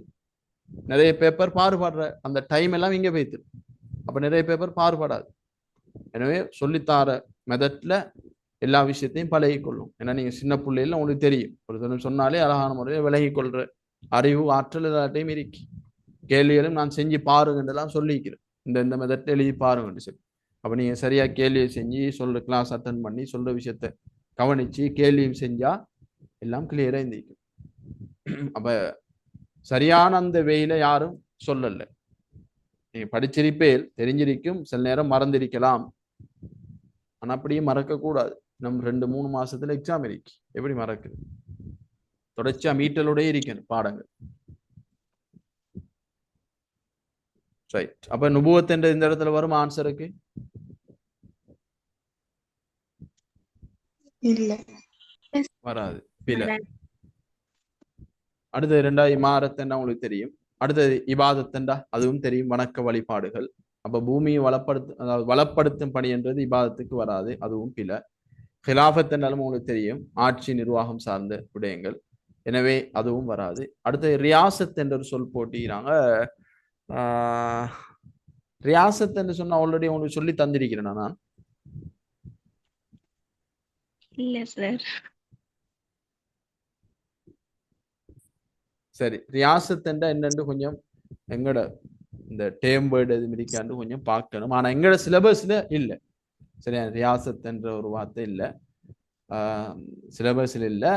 நிறைய பேப்பர் பாடுபடுற அந்த டைம் எல்லாம் இங்கே வைத்து, அப்ப நிறைய பேப்பர் பாடுபடாது. எனவே சொல்லித்தார மெதட்ல எல்லா விஷயத்தையும் பழகிக்கொள்ளும். ஏன்னா நீங்க சின்ன பிள்ளைல உங்களுக்கு தெரியும், ஒரு சொன்னாலே அழகான முறையில் விலகி கொள்ற அறிவு ஆற்றல் எல்லாத்தையும் இருக்கு. கேள்விகளும் நான் செஞ்சு பாருங்கன்றெல்லாம் சொல்லிக்கிறேன். இந்த மெதட் எழுதி பாருங்கன்னு சொல்லி. அப்ப நீங்க சரியா கேள்வியை செஞ்சு சொல்ற கிளாஸ் அட்டன் பண்ணி சொல்ற விஷயத்த கவனிச்சு கேள்வியும் செஞ்சா எல்லாம் கிளியரா இருந்திருக்கும். அப்ப சரியான அந்த வெயில யாரும் சொல்லல. நீங்க படிச்சிருப்பேல், தெரிஞ்சிருக்கும், சில நேரம் மறந்திருக்கலாம். ஆனா அப்படியே மறக்க கூடாது. நம்ம 2-3 மாசத்துல எக்ஸாம் இருக்கு, எப்படி மறக்குது? தொடர்ச்சியா மீட்டலோடய இருக்கணும் பாடங்கள். ரைட். அப்ப நுபுவத் என்ற இந்த இடத்துல வரும் ஆன்சருக்கு இல்ல வராது, பிழை. அடுத்தது 2வது இமாரத்தண்டா உங்களுக்கு தெரியும். அடுத்தது இபாதத்தண்டா அதுவும் தெரியும், வணக்க வழிபாடுகள். அப்ப பூமியை வளப்படுத்தும் பணி என்றது இபாதத்துக்கு வராது, அதுவும் பிழை. ஹிலாஃபத் என்றாலும் உங்களுக்கு தெரியும், ஆட்சி நிர்வாகம் சார்ந்த விடயங்கள், எனவே அதுவும் வராது. அடுத்தது ரியாசத் என்ற ஒரு சொல் போட்டிக்கிறாங்க. ரியாசத் என்று சொன்னா ஆல்ரெடி உங்களுக்கு சொல்லி தந்திருக்கிறேன் நான். இல்ல சார். சரி, ரியாசத் என்றா என்னன்னு கொஞ்சம் எங்கட இந்த டேம் வேர்டு எது மிதிக்காண்டு கொஞ்சம் பார்க்கணும். ஆனா எங்கட சிலபஸ்ல இல்லை. சரியா, ரியாசத் என்ற ஒரு வார்த்தை இல்லை, சிலபஸ்ல இல்லை.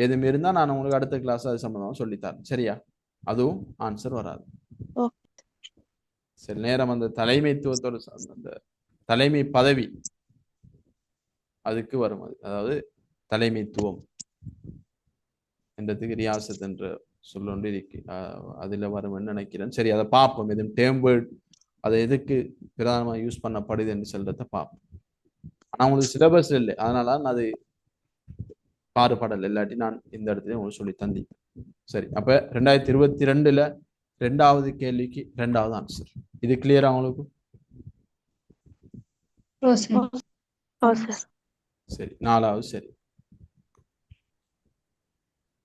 எதுவும் இருந்தா நான் உங்களுக்கு அடுத்த கிளாஸ் அது சம்பந்தமா சொல்லித்தரேன். சரியா, அதுவும் ஆன்சர் வராது. சில நேரம் அந்த தலைமைத்துவத்தோட அந்த தலைமை பதவி அதுக்கு வரும். அதாவது தலைமைத்துவம் என்றதுக்கு ரியாசத் என்ற சொல்லொன்று இருக்கு, அதுல வரும்னு நினைக்கிறேன். சரி, அதை பார்ப்போம். எதுவும் டேம் வேர்ட் அதை எதுக்கு பிரதானமாக யூஸ் பண்ணப்படுது என்று சொல்றத பார்ப்போம். ஆனா உங்களுக்கு சிலபஸ் இல்லை, அதனால நான் அது பாடுபடலை. இல்லாட்டி நான் இந்த இடத்துல உங்களுக்கு சொல்லி தந்தேன். சரி, அப்ப 2022ல 2வது கேள்விக்கு 2வது ஆன்சர். இது கிளியரா உங்களுக்கு? சரி, 4வது சரி.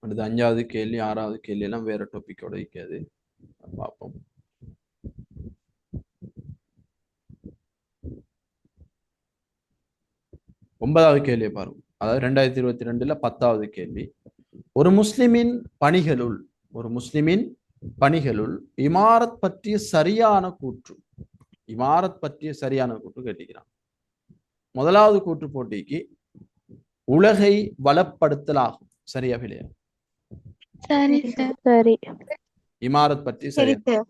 அடுத்து 5வது கேள்வி, 6வது கேள்வி எல்லாம் வேற டாபிக்கோட இருக்காது, பார்ப்போம். ஒன்பதாவது கேள்வியை பாருங்க. அதாவது 2022ல 10வது கேள்வி. ஒரு முஸ்லிமின் பணிகளுள் இமாரத் பற்றிய சரியான கூற்று கேட்டிருக்கிறான். முதலாவது கூற்று போட்டிக்கு உலகை வளப்படுத்தல் ஆகும். சரியா பிள்ளையா? சரி சார். சரி. இமாரத் பற்றி சரி சரியா சார்.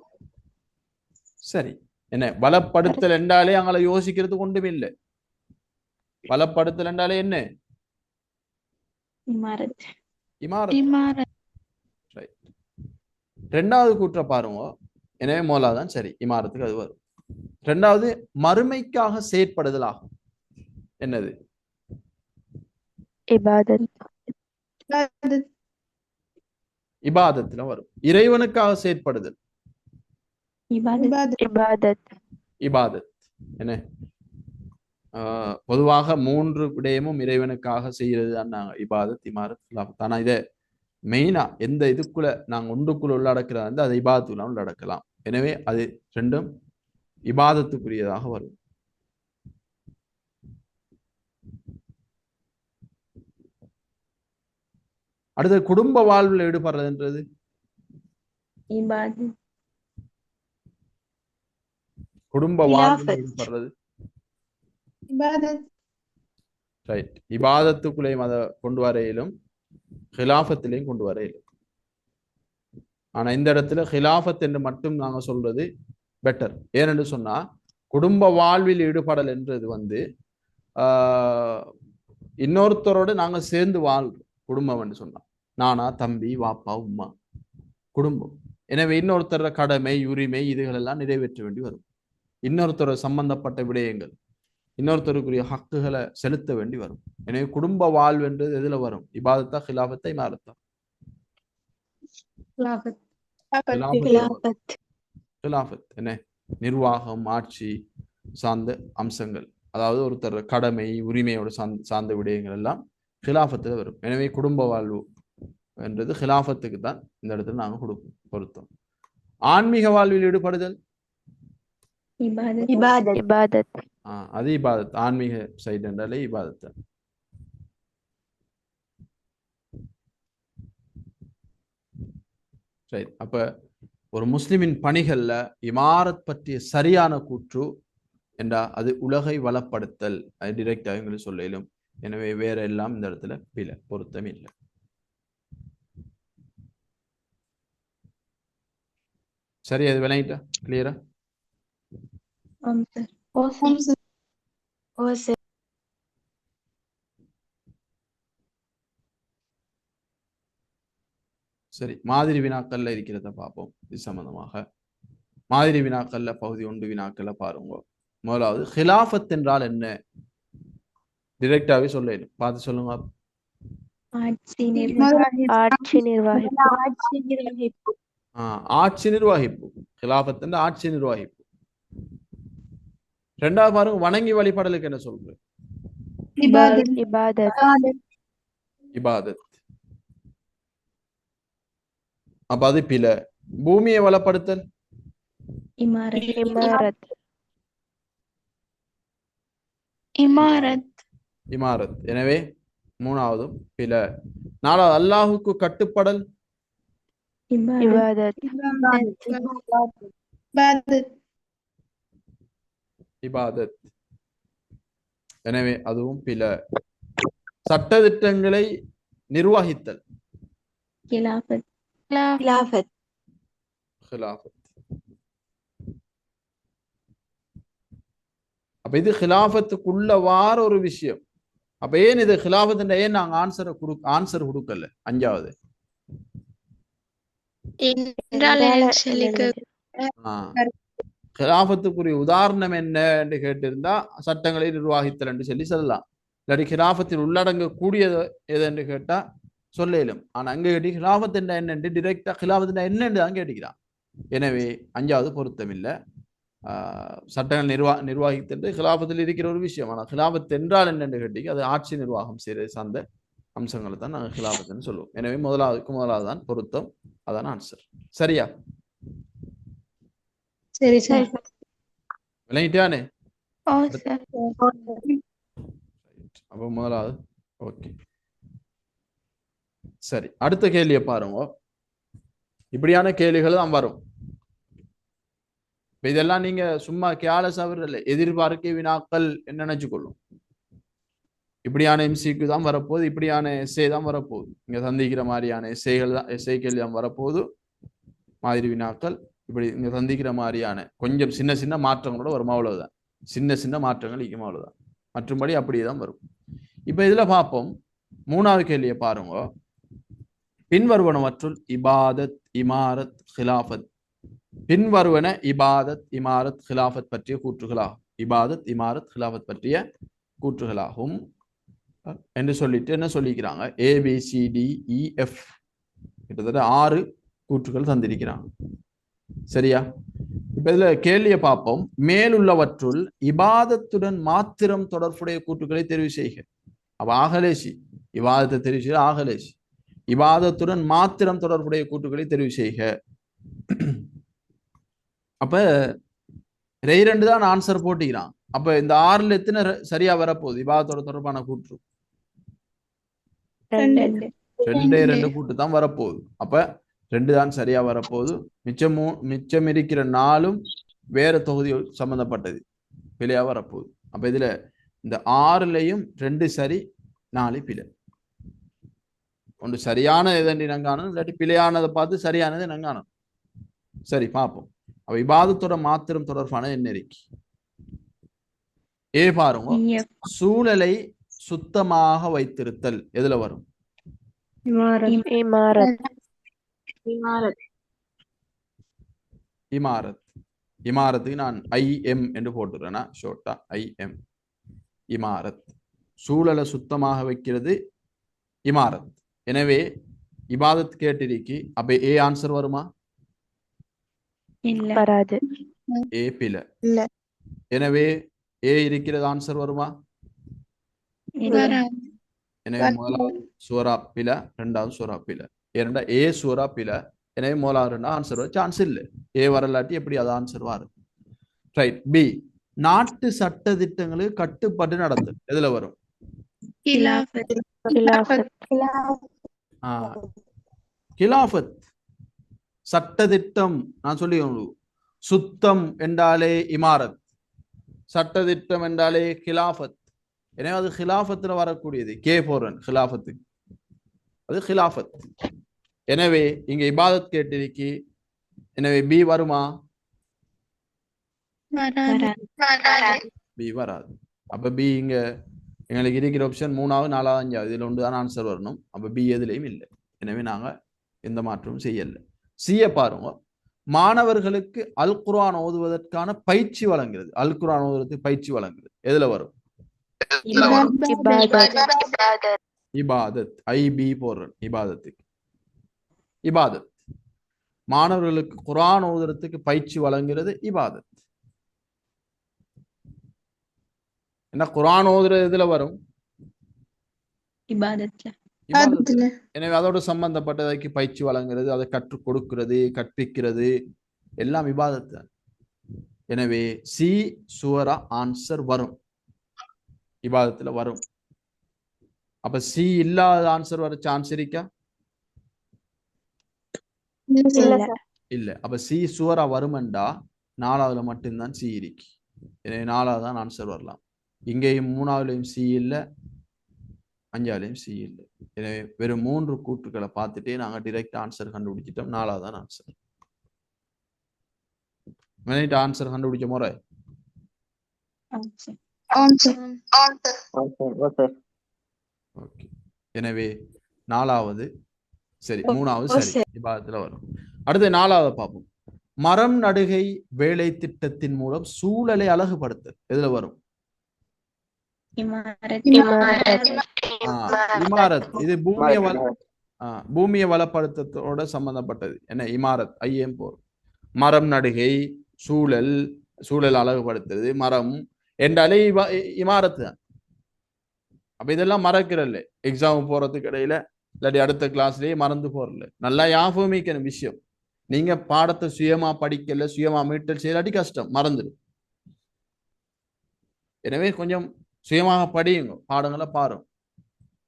சரி. என்ன பலப்படுத்தல் என்றாலே அங்களை யோசிக்கிறது ஒன்றும் இல்லை. பலப்படுத்தல் என்றாலே என்ன? இமாரத். இமாரத். இமாரத். ரைட். ரெண்டாவது கூற்ற பாருங்க. எனவே மோலாதான் சரி, இமாரத்துக்கு அது வரும். ரெண்டாவது மறுமைக்காக செயற்படுதல் ஆகும். என்னது? இபாதத். இபாதத்துல வரும். இறைவனுக்காக செயற்படுதல் இபாதத். இபாதத். இபாதத். என்ன பொதுவாக 3 விடயமும் இறைவனுக்காக செய்யறது தான் நாங்க இபாதத், இமாரத், ஹிலாஃபத். ஆனா இதை மெயினா எந்த இதுக்குள்ள நாங்க ஒன்றுக்குள்ள உள்ளடக்கிறதா இருந்தா அது இபாதத்துக்குள்ள உள்ளடக்கலாம். எனவே அது ரெண்டும் இபாதத்துக்குரியதாக வரும். அடுத்து குடும்ப வாழ்வில் ஈடுபடுறதுன்றது இபாதத். குடும்ப வாழ்வில் ஹிலாஃபத். ஈடுபடுறது இபாதத். ரைட். இபாதத்துக்குள்ளேயும் அதை கொண்டு வரையிலும் ஹிலாஃபத்திலையும் கொண்டு வரையிலும். ஆனா இந்த இடத்துல ஹிலாஃபத் என்று மட்டும் நாங்க சொல்றது பெட்டர். ஏனென்று சொன்னா குடும்ப வாழ்வில் ஈடுபடல் என்றது இன்னொருத்தரோடு நாங்க சேர்ந்து வாழ்றோம். குடும்பம் என்று சொன்னா நானா, தம்பி, வாப்பா, உம்மா, குடும்பம். எனவே இன்னொருத்தர கடமை, உரிமை இதுகள் எல்லாம் நிறைவேற்ற வேண்டி வரும். இன்னொருத்தர சம்பந்தப்பட்ட விடயங்கள், இன்னொருத்தருக்குரிய ஹக்குகளை செலுத்த வேண்டி வரும். எனவே குடும்ப வாழ்வு என்றது எதுல வரும்? இபாதத்தா, ஹிலாஃபத்தா, இமாரத்தா? ஹிலாஃபத். ஹிலாஃபத். ஹிலாஃபத். என்ன? நிர்வாகம், ஆட்சி சார்ந்த அம்சங்கள், அதாவது ஒருத்தர் கடமை, உரிமையோட சார்ந்த விடயங்கள் எல்லாம் ஹிலாஃபத்துல வரும். எனவே குடும்ப வாழ்வு என்றது ஹிலாஃபத்துக்கு தான் இந்த இடத்துல நாங்க கொடுப்போம் பொருத்தம். ஆன்மீக வாழ்வில் ஈடுபடுதல் இபாதத். இபாதத். இபாதத். அது இபாதத். ஆன்மீக சைடு என்றாலே இபாதத். சரி. அப்ப ஒரு முஸ்லிமின் பணிகள்ல இமாரத் பற்றிய சரியான கூற்று என்றா அது உலகை வளப்படுத்தல். அது டிரெக்டா எங்களுக்கு சொல்லும். எனவே வேற எல்லாம் இந்த இடத்துல பிழை, பொருத்தம் இல்லை. சரி, அது விளங்கிட்டா? கிளியரா? ஆம் சார். ஓ சார். சரி, மாதிரி வினாக்கள்ல இருக்கிறத பார்ப்போம். இது சம்பந்தமாக மாதிரி வினாக்கள்ல பகுதி 1 வினாக்கள்ல பாருங்க. முதலாவது ஹிலாஃபத் என்றால் என்ன? டிரெக்டாவே சொல்லணும், பார்த்து சொல்லுங்க. ஆட்சி நிர்வாகம். ஆட்சி நிர்வாகிப்பு. ஆட்சி நிர்வகிப்பு. ஆட்சி நிர்வாகிப்பு. ஹிலாஃபத் என்ற ஆட்சி நிர்வாகிப்பு. ரெண்டாவது பாருங்க, வணங்கி வழிபடலுக்கு என்ன சொல்ற? இபாதத். இபாதத். இபாதத். அப்ப அது பில. பூமியை வளப்படுத்தல் இமாரத். இமாரத். இமாரத். இமாரத். எனவே மூணாவதும் பில. நாலாவது அல்லாஹுக்கு கட்டுப்படல் இபாதத். இபாதத். இபாதத். இபாதத். எனவே அதுவும் பில. சட்டதிட்டங்களை நிர்வகித்தல் கிலாஃபத். ஹிலாஃபத். ஹிலாஃபத். அப்ப இது ஹிலாஃபத்துக்குள்ள வார ஒரு விஷயம். அப்ப ஏன் இது ஹிலாஃபத் ஏன் நாங்க ஆன்சர் கொடுக்கல? அஞ்சாவது என்றால் என்ன சொல்லிக்க ஹிலாஃபத்துக்குரிய உதாரணம் என்ன என்று கேட்டிருந்தா சட்டங்களை நிர்வகித்தல் என்று சொல்லலாம். இல்லாட்டி ஹிலாஃபத்தில் உள்ளடங்க கூடியது எது என்று கேட்டா சொல்லலும். ஆனா அங்க கேட்டி ஹிலாஃபத் என்ன டிரெக்டா ஹிலாஃபத் என்னன்னு தான் கேட்டுக்கிறான். எனவே அஞ்சாவது பொருத்தம் இல்லை. சட்டங்கள் நிர்வாகித்தல் ஹிலாஃபத்தில் இருக்கிற ஒரு விஷயம். ஆனா ஹிலாஃபத் என்றால் என்னன்னு கேட்டீங்க, அது ஆட்சி நிர்வாகம் செய்யறது சார்ந்த அம்சங்களை தான் நாங்கள் ஹிலாஃபத்னு சொல்லுவோம். எனவே முதலாவது தான் பொருத்தம். அதான் ஆன்சர். சரியா? சரி சார். விளங்கிட்டானே? ஓ சார். அப்ப முதலாவது ஓகே. சரி, அடுத்த கேள்வியை பாருங்க. இப்படியான கேள்விகள் தான் வரும். இதெல்லாம் நீங்க சும்மா கேலஸ் இல்லை, எதிர்பார்க்க வினாக்கள் என்ன நினைச்சுக்கொள்ளும். இப்படியான எம்சிக்கு தான் வரப்போகுது, இப்படியான எஸ்ஏ தான் வரப்போகுது. இங்க சந்திக்கிற மாதிரியான எஸ்ஐ கேள்வி தான் வரப்போகுது. மாதிரி வினாக்கள் இப்படி இங்க சந்திக்கிற மாதிரியான கொஞ்சம் சின்ன சின்ன மாற்றங்களோட வரும், அவ்வளவுதான். சின்ன சின்ன மாற்றங்கள் இருக்கும், அவ்வளவுதான். மற்றபடி அப்படியே தான் வரும். இப்ப இதுல பார்ப்போம், மூணாவது கேள்வியை பாருங்க. பின்வருவனவற்றுள் இபாதத், இமாரத், ஹிலாஃபத், பின்வருவன இபாதத், இமாரத், ஹிலாஃபத் பற்றிய கூற்றுகளாகும். இபாதத், இமாரத், ஹிலாஃபத் பற்றிய கூற்றுகளாகும் என்று சொல்லிட்டு என்ன சொல்லிக்கிறாங்க, ABCDEF கிட்டத்தட்ட 6 கூற்றுகள் தந்திருக்கிறாங்க. சரியா? இப்ப இதுல கேள்வியை பார்ப்போம். மேலுள்ளவற்றுள் இபாதத்துடன் மாத்திரம் தொடர்புடைய கூற்றுக்களை தெரிவு செய்க. அப்ப ஆகலேசி, இபாதத்தை தெரிவு செய்ய ஆகலேசி. இபாதத்துடன் மாத்திரம் தொடர்புடைய கூற்றுக்களை தெரிவு செய்க. அப்ப 2 தான் ஆன்சர் போட்டிக்கிறான். அப்ப இந்த 6ல எத்தனை சரியா வரப்போகுது? இபாதத்தோட தொடர்பான கூற்று 2 கூட்டு தான் வரப்போகுது. அப்ப 2 தான் சரியா வரப்போகுது. மிச்சம் இருக்கிற 4ம் வேற தொகுதி சம்பந்தப்பட்டது, பிழையா வரப்போகுது. அப்ப இதுல இந்த 6லயும் 2 சரி, 4 பிழை. ஒன்று சரியான எதண்டி நங்கானும், இல்லாட்டி பிழையானதை பார்த்து சரியானதை நங்கானும். சரி, பார்ப்போம். அப்ப இபாதத்தோட மாத்திரம் தொடர்பான என்ன இருக்கு? பாருங்க, சூழலை சுத்தமாக வைத்திருத்தல் எதுல வரும்? இமாரத். இமாரத்துக்கு நான் IM என்று போட்டுறேன்னா ஷோர்ட்டா IM. இமாரத், சூழலை சுத்தமாக வைக்கிறது இமாரத். எனவே இபாதத் கேட்டிருக்கு. அப்ப ஆன்சர் வருமா? வராது. பிழை. எனவே இருக்கிறது ஆன்சர் வருமா? எனவே முதலாவது சூரா பிழை, 2வது சூரா பிழை. ஏனென்றா சூரா பிழை. எனவே முதலாவது 2 ஆன்சர் வர சான்ஸ் இல்லை. வரலாட்டி எப்படி அது ஆன்சர் வரும்? ரைட். B, நாட்டு சட்ட திட்டங்களுக்கு கட்டுப்பாடு நடத்தல் எதுல வரும்? கிலாஃபத். சட்ட திட்டம் நான் சொல்லி, சுத்தம் என்றாலே இமாரத், சட்ட திட்டம் என்றாலே கிலாஃபத். எனவே அது ஹிலாஃபத்துல வரக்கூடியது. போறன் ஹிலாஃபத்துக்கு அது ஹிலாஃபத். எனவே இங்க இபாதத் கேட்டிருக்கு. எனவே B வருமா? B வராது. அப்ப B இங்க எங்களுக்கு இருக்கிற ஆப்ஷன் 3வது, 4வது, 5வது இதுல 1 தான் ஆன்சர் வரணும். அப்ப B எதுலையும் இல்லை. எனவே நாங்க எந்த மாற்றமும் செய்யல. C பாருங்க, மாணவர்களுக்கு அல் குர்ஆன் ஓதுவதற்கான பயிற்சி வழங்குகிறது. அல் குர்ஆன் ஓதுவதற்கு பயிற்சி வழங்குகிறது எதுல வரும்? இபாதத். IB போடுறேன் இபாதத்துக்கு. இபாதத், மாணவர்களுக்கு குர்ஆன் ஓதுறதுக்கு பயிற்சி வழங்குகிறது இபாதத். என்ன குர்ஆன் ஓதுறது எதுல வரும்? இபாதத்ல. எனவே அதோடு சம்பந்தப்பட்டதைக்கு பயிற்சி வழங்குறது, அதை கற்றுக் கொடுக்கிறது, கற்பிக்கிறது எல்லாம் இபாதத் தான். எனவே C சூரா ஆன்சர் வரும், இபாதத்துல வரும். அப்ப C இல்லாத ஆன்சர் வர சான்ஸ் இருக்கா? இல்ல. அப்ப C சூரா வருமெண்டா 4வதுல மட்டும்தான் C இருக்கு. எனவே 4வது தான் ஆன்சர் வரலாம். இங்கேயும் 3வதுலயும் C இல்ல, 5வதுலயும் C இல்லை. எனவே வெறும் 3 கூற்றுக்களை பார்த்துட்டே நாங்க டைரக்ட் ஆன்சர் கண்டுபிடிச்சிட்டோம். 4வது தான் ஆன்சர். ஆன்சர் கண்டுபிடிச்ச முறை ஓகே. எனவே 4வது சரி, 3வது சரி, இபாதத்துல வரும். அடுத்து 4வது பார்ப்போம். மரம் நடுகை வேலை திட்டத்தின் மூலம் சூழலை அழகுபடுத்தல் எதுல வரும்? இமாரத். இது பூமியை வளப்படுத்தத்தோட சம்பந்தப்பட்டது. என்ன இமாரத்? IM போர். மரம் நடுகை, சூழல் அழகுபடுத்துறது, மரம் என்றாலே இமாரத்து தான். அப்ப இதெல்லாம் மறக்கிறல்ல, எக்ஸாம் போறதுக்கு இடையில இல்லாட்டி அடுத்த கிளாஸ்லயே மறந்து போறல. நல்லா ஞாபகமிக்கிற விஷயம். நீங்க பாடத்தை சுயமா படிக்கல, சுயமா மீட்டல் செய்யலாட்டி கஷ்டம், மறந்துடும். எனவே கொஞ்சம் சுயமாக படியுங்க, பாடங்களை பாருங்க.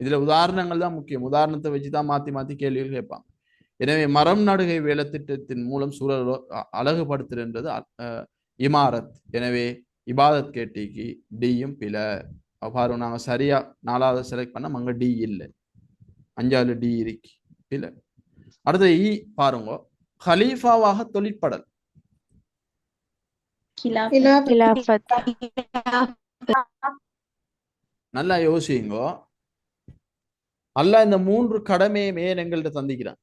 இதுல உதாரணங்கள் தான் முக்கியம். உதாரணத்தை வச்சுதான் மாத்தி மாத்தி கேள்விகள் கேட்பாங்க. எனவே மரம் நடுகை வேலை திட்டத்தின் மூலம் சூழல் அழகுபடுத்துறது இமாரத். எனவே இபாதத் கேட்டிக்கு டியும் பிழை. பாருங்க, நாங்க சரியா 4வது செலக்ட் பண்ண அங்க D இல்லை, 5வது D இருக்கு, பிழை. அடுத்து பாருங்க, ஹலீஃபாவாக தொழிற்படல். கிலாஃபத். நல்லா யோசிங்கோ. அல்லாஹ் இந்த 3 கடமையை ஏன் எங்கள்கிட்ட தந்திக்கிறான்?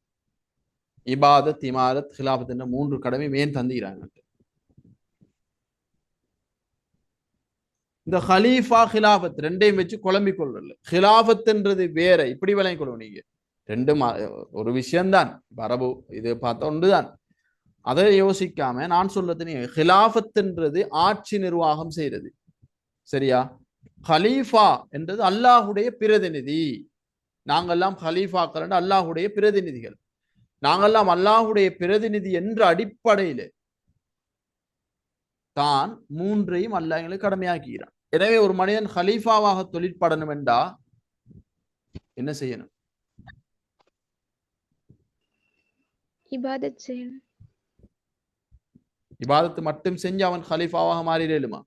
இபாதத், இமாரத், ஹிலாஃபத் என்ற 3 கடமையை ஏன் தந்திக்கிறாங்க? இந்த ஹலீஃபா ஹிலாஃபத் ரெண்டையும் வச்சு குழம்பிக் கொள்றல. ஹிலாஃபத்ன்றது வேற, இப்படி விளங்கிக் கொள்ளும். நீங்க ரெண்டும் ஒரு விஷயம்தான், அரபு இது பார்த்தா ஒன்றுதான். அதை யோசிக்காம நான் சொல்றது, நீங்க ஹிலாஃபத்ன்றது ஆட்சி நிர்வாகம் செய்யறது, சரியா? ஹலீஃபா என்றது அல்லாஹுடைய பிரதிநிதி. நாங்கெல்லாம் ஹலீஃபாக்கள் என்று அல்லாஹுடைய பிரதிநிதிகள். நாங்கெல்லாம் அல்லாஹுடைய பிரதிநிதி என்ற அடிப்படையில் தான் 3ஐயும் அல்லாஹ் எங்களுக்கு கடமையாக்குகிறான். எனவே ஒரு மனிதன் ஹலீஃபாவாக தொழிற்படணும் என்றா என்ன செய்யணும்? இபாதத் செய்யணும். இபாதத்து மட்டும் செஞ்சு அவன் ஹலீஃபாவாக மாறிடலுமா?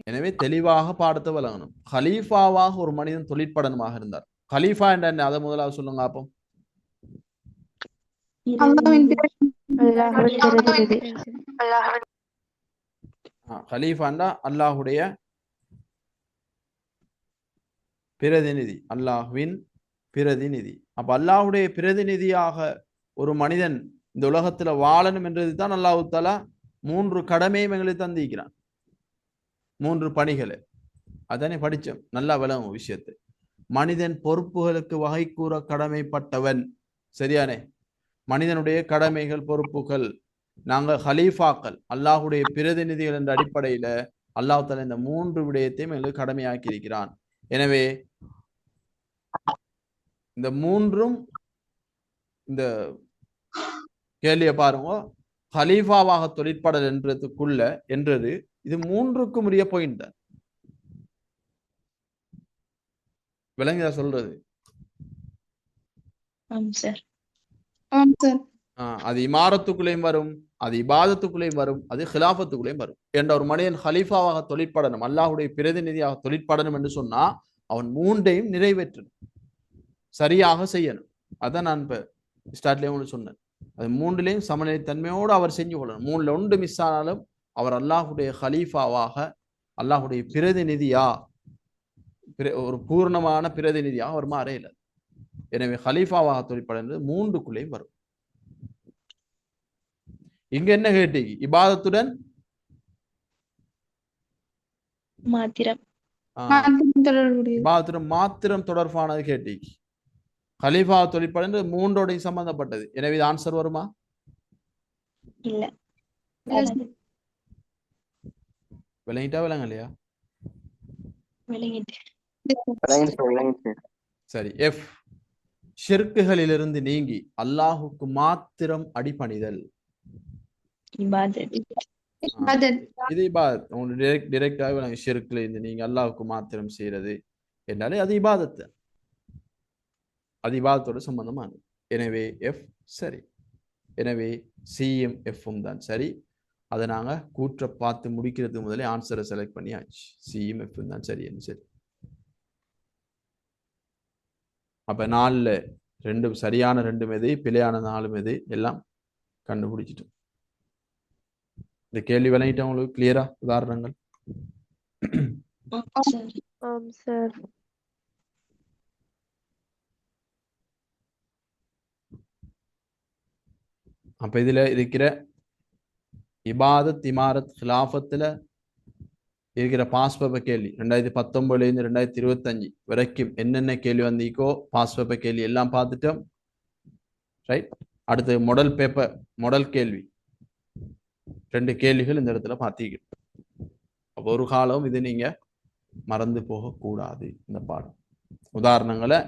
எனவே தெளிவாக பாடத்தை வழங்கணும். ஹலீஃபாவாக ஒரு மனிதன் தொழிற்படனமாக இருந்தார். ஹலீஃபா என்ற என்ன? அதை முதலாவது சொல்லுங்க அப்போ. ஹலீஃபாண்டா அல்லாஹுடைய பிரதிநிதி, அல்லாஹ்வின் பிரதிநிதி. அப்ப அல்லாஹுடைய பிரதிநிதியாக ஒரு மனிதன் இந்த உலகத்துல வாழணும் என்றது தான் அல்லாஹ் தஆலா 3 கடமையும் எங்களுக்கு தந்திக்கிறான், 3 பணிகளை. அதானே படிச்சோம், நல்லா விளங்கும் விஷயத்தை. மனிதன் பொறுப்புகளுக்கு வகை கூற கடமைப்பட்டவன், சரியானே? மனிதனுடைய கடமைகள், பொறுப்புகள். நாங்க ஹலீஃபாக்கள், அல்லாஹுடைய பிரதிநிதிகள் என்ற அடிப்படையில அல்லாஹ் தஆலா இந்த 3 விடயத்தையும் எங்களுக்கு கடமையாக்கி இருக்கிறான். எனவே இந்த 3ம், இந்த கேள்வியை பாருங்க, ஹலீஃபாவாக தொழிற்படல் என்றது இது 3க்கும் உரிய பாயிண்ட் தான். விளங்குதா சொல்றது? அது இமாரத்துக்குள்ளேயும் வரும், அது இபாதத்துக்குள்ளேயும் வரும், அது ஹிலாஃபத்துக்குள்ளேயும் வரும். என்ற ஒரு மனிதன் ஹலீஃபாவாக தொழிற்படணும், அல்லாஹுடைய பிரதிநிதியாக தொழிற்படணும் என்று சொன்னா அவன் 3ஐயும் நிறைவேற்றணும், சரியாக செய்யணும். அதான் நான் இப்ப ஸ்டார்ட்லயும் சொன்னேன். அது 3லையும் சமநிலைத்தன்மையோடு அவர் செஞ்சு கொள்ளணும். 3ல ஒன்று மிஸ் ஆனாலும் அவர் அல்லாஹுடைய ஹலீஃபாவாக, அல்லாஹுடைய பிரதிநிதியா, ஒரு பூர்ணமான பிரதிநிதியாக அவர் மாறையில. எனவே ஹலீஃபாவாக தொழிற்படுறது 3க்குள்ளேயும் வரும். இங்க என்ன கேட்டீங்க? இபாதத்துடன் இபாதத்துடன் மாத்திரம் தொடர்பானது கேட்டீங்க. ஹலீஃபா தொழிற்படுறது 3ஓடையும் சம்பந்தப்பட்டது. எனவே இது ஆன்சர் வருமா? இல்ல. விளங்கிட்டா விளங்கலையா? சரி. எஃப், ஷிர்க்குகளிலிருந்து நீங்கி அல்லாஹுக்கு மாத்திரம் அடிபணிதல். இது இபாதத். உங்களுக்கு டைரக்டாக விளங்கு. ஷிர்க்ல இருந்து நீங்க அல்லாஹுக்கு மாத்திரம் செய்யறது என்றாலே அது இபாதத்து, அது இபாதத்தோட சம்பந்தமானது. எனவே எஃப் சரி. எனவே சிஎம் எஃப்பும் தான் சரி. அதை நாங்க கூற்ற பார்த்து முடிக்கிறதுக்கு முதலே ஆன்சரை செலக்ட் பண்ணியாச்சு. சிஎம் எஃப்பும் தான் சரி. சரி, அப்ப 4ல 2 சரியான 2 எது, பிழையான 4 எது எல்லாம் கண்டுபிடிச்சிட்டோம். இந்த கேள்வி விளங்கிட்டா உங்களுக்கு கிளியரா? உதாரணங்கள் அப்ப இதுல இருக்கிற இபாதத், இமாரத், ஹிலாஃபத்துல இருக்கிற பாஸ் பேப்பர் கேள்வி 2019 இருந்து 2025 வரைக்கும் என்னென்ன கேள்வி வந்திக்கோ பாஸ் பேப்பர் கேள்வி எல்லாம் பார்த்துட்டோம். ரைட். அடுத்து மாடல் பேப்பர், மாடல் கேள்வி 2 கேள்விகள் இந்த இடத்துல பார்த்திக்கிறோம். அப்போ ஒரு காலம் இது நீங்க மறந்து போக கூடாது. இந்த பாடம் உதாரணங்களை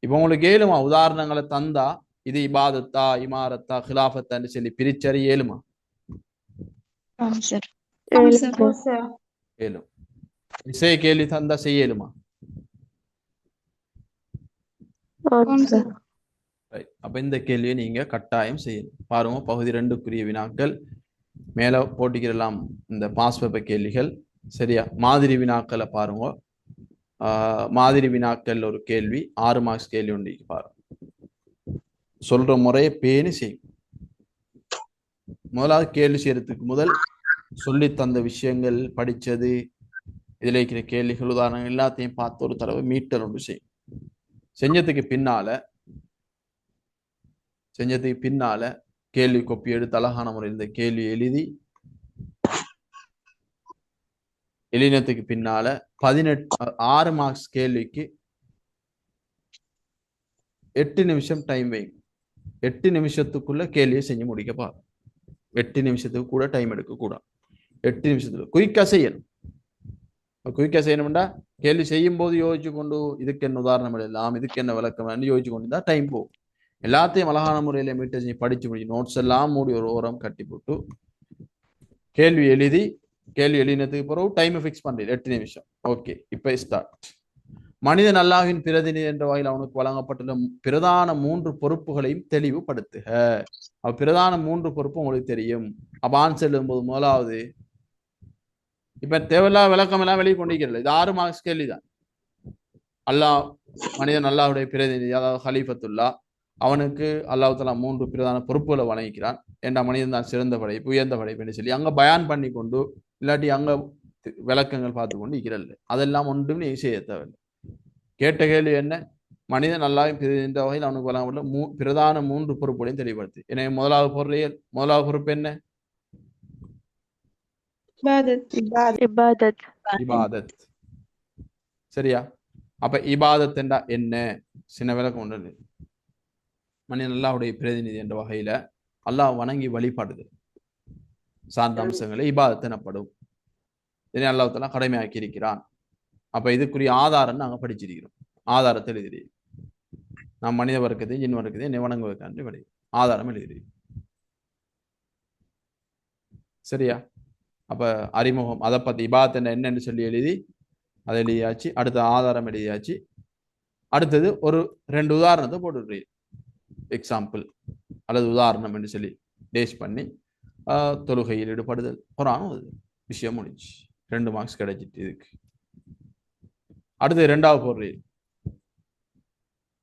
இப்ப உங்களுக்கு ஏழுமா? உதாரணங்களை தந்தா இது இபாதத்தா, இமாரத்தா, ஹிலாஃபத்தான்னு சொல்லி பிரிச்சறி ஏழுமா? ஏழும். இசை கேள்வி தந்தா செய்யலுமா? அப்ப இந்த கேள்வியை நீங்க கட்டாயம் செய்யணும். பாருங்க, பகுதி 2க்குரிய வினாக்கள் மேல போட்டிக்கிறலாம். இந்த பாஸ் பேப்பர் கேள்விகள் சரியா? மாதிரி வினாக்களை பாருங்க. மாதிரி வினாக்கள் ஒரு கேள்வி 6 மார்க்ஸ் கேள்வி உண்டு பாரு. சொல்ற முறையை பேணி செய்யும். முதலாவது கேள்வி செய்யறதுக்கு முதல் சொல்லி தந்த விஷயங்கள் படிச்சது இதுல இருக்கிற கேள்விகள் உதாரணங்கள் எல்லாத்தையும் பார்த்து ஒரு தடவை மீட்டர் ஒன்று செய்யும். செஞ்சதுக்கு பின்னால கேள்வி கொப்பி எடுத்து அழகான முறையில் இந்த கேள்வி எழுதினத்துக்கு பின்னால 6 மார்க்ஸ் கேள்விக்கு 8 நிமிஷம் டைம் வைங்க. 8 நிமிஷத்துக்குள்ள கேள்வியை செஞ்சு முடிக்க பாரு. 8 நிமிஷத்துக்கு கூட டைம் எடுக்க கூடாது. 8 நிமிஷத்துல குயிக்கா செய்யணும். குயிக்கா செய்யணும்டா கேள்வி செய்யும் போது யோசிச்சு கொண்டு இதுக்கு என்ன உதாரணம் எழுதலாம், இதுக்கு என்ன விளக்கம் யோசிச்சு கொண்டு தான் டைம் போகும். எல்லாத்தையும் அழகான முறையில மீட்டர் செஞ்சு படிச்சு முடிச்சு நோட்ஸ் எல்லாம் மூடி ஒரு ஓரம் கட்டி போட்டு கேள்வி எழுதினதுக்கு பிறகு டைமை ஃபிக்ஸ் பண்றது 8 நிமிஷம். ஓகே, இப்ப ஸ்டார்ட். மனிதன் அல்லாஹ்வின் பிரதிநிதி என்ற வகையில் அவனுக்கு வழங்கப்பட்டுள்ள பிரதான 3 பொறுப்புகளையும் தெளிவுபடுத்துக. பிரதான 3 பொறுப்பு உங்களுக்கு தெரியும். அப்ப ஆன்சர் எழுதும்போது முதலாவது இப்ப தேவையில்லா விளக்கம் எல்லாம் வெளியே கொண்டிருக்கிறது. இது 6 மார்க்ஸ் கேள்விதான். மனிதன் அல்லாஹ்வுடைய பிரதிநிதி, அதாவது ஹலீஃபத்துல்லா, அவனுக்கு அல்லாஹ் தஆலா 3 பிரதான பொறுப்புகளை வழங்கிக்கிறான். ஏண்டா மனிதன் தான் சிறந்த படைப்பு, உயர்ந்த படைப்புன்னு சொல்லி அங்க பயான் பண்ணி கொண்டு இல்லாட்டி அங்க விளக்கங்கள் பார்த்து கொண்டு இருக்கிறது. அதெல்லாம் ஒன்றும் நீ செய்ய தேவையில்லை. கேட்ட கேள்வி என்ன? மனிதன் அல்லாஹ்வின் பிரதிநிதி என்ற வகையில் அவனுக்கு வழங்கப்பட்டுள்ள பிரதான 3 பொறுப்புகளையும் தெளிவுபடுத்து. எனவே முதலாவது பொறுப்பு என்ன? இபாதத். சரியா? அப்ப இபாதத் என்றா என்ன? சின்ன விளக்கம் உண்டு. மனிதன் அல்லாஹ்வுடைய பிரதிநிதி என்ற வகையில அல்லாஹ் வணங்கி வழிபாடுது சார்ந்த அம்சங்களை இபாதத் எனப்படும். இதனை அல்லாஹ் தஆலா கடமையாக்கி இருக்கிறான். அப்ப இதுக்குரிய ஆதாரம் நாங்க படிச்சிருக்கிறோம். ஆதாரத்தை எழுதிடுறோம். நாம் மனித வர்க்கத்தையும் ஜின் வர்க்கத்தையும் என்னை வணங்குவதற்காண்டி வழி ஆதாரம் எழுதிடுறோம். சரியா? அப்ப அறிமுகம் அதை பத்தி இபாதத் என்னன்னு சொல்லி எழுதி அதை எழுதியாச்சு. அடுத்த ஆதாரம் எழுதியாச்சு. அடுத்தது ஒரு 2 உதாரணத்தை போட்டுடுறீங்க. எக்ஸாம்பிள் அல்லது உதாரணம் என்று சொல்லி டேஷ் பண்ணி தொழுகையில் ஈடுபடுதல் குர்ஆன் விஷயம் முடிஞ்சு 2 மார்க்ஸ் கிடைச்சிட்டு இதுக்கு. அடுத்தது 2வது போடுறீங்க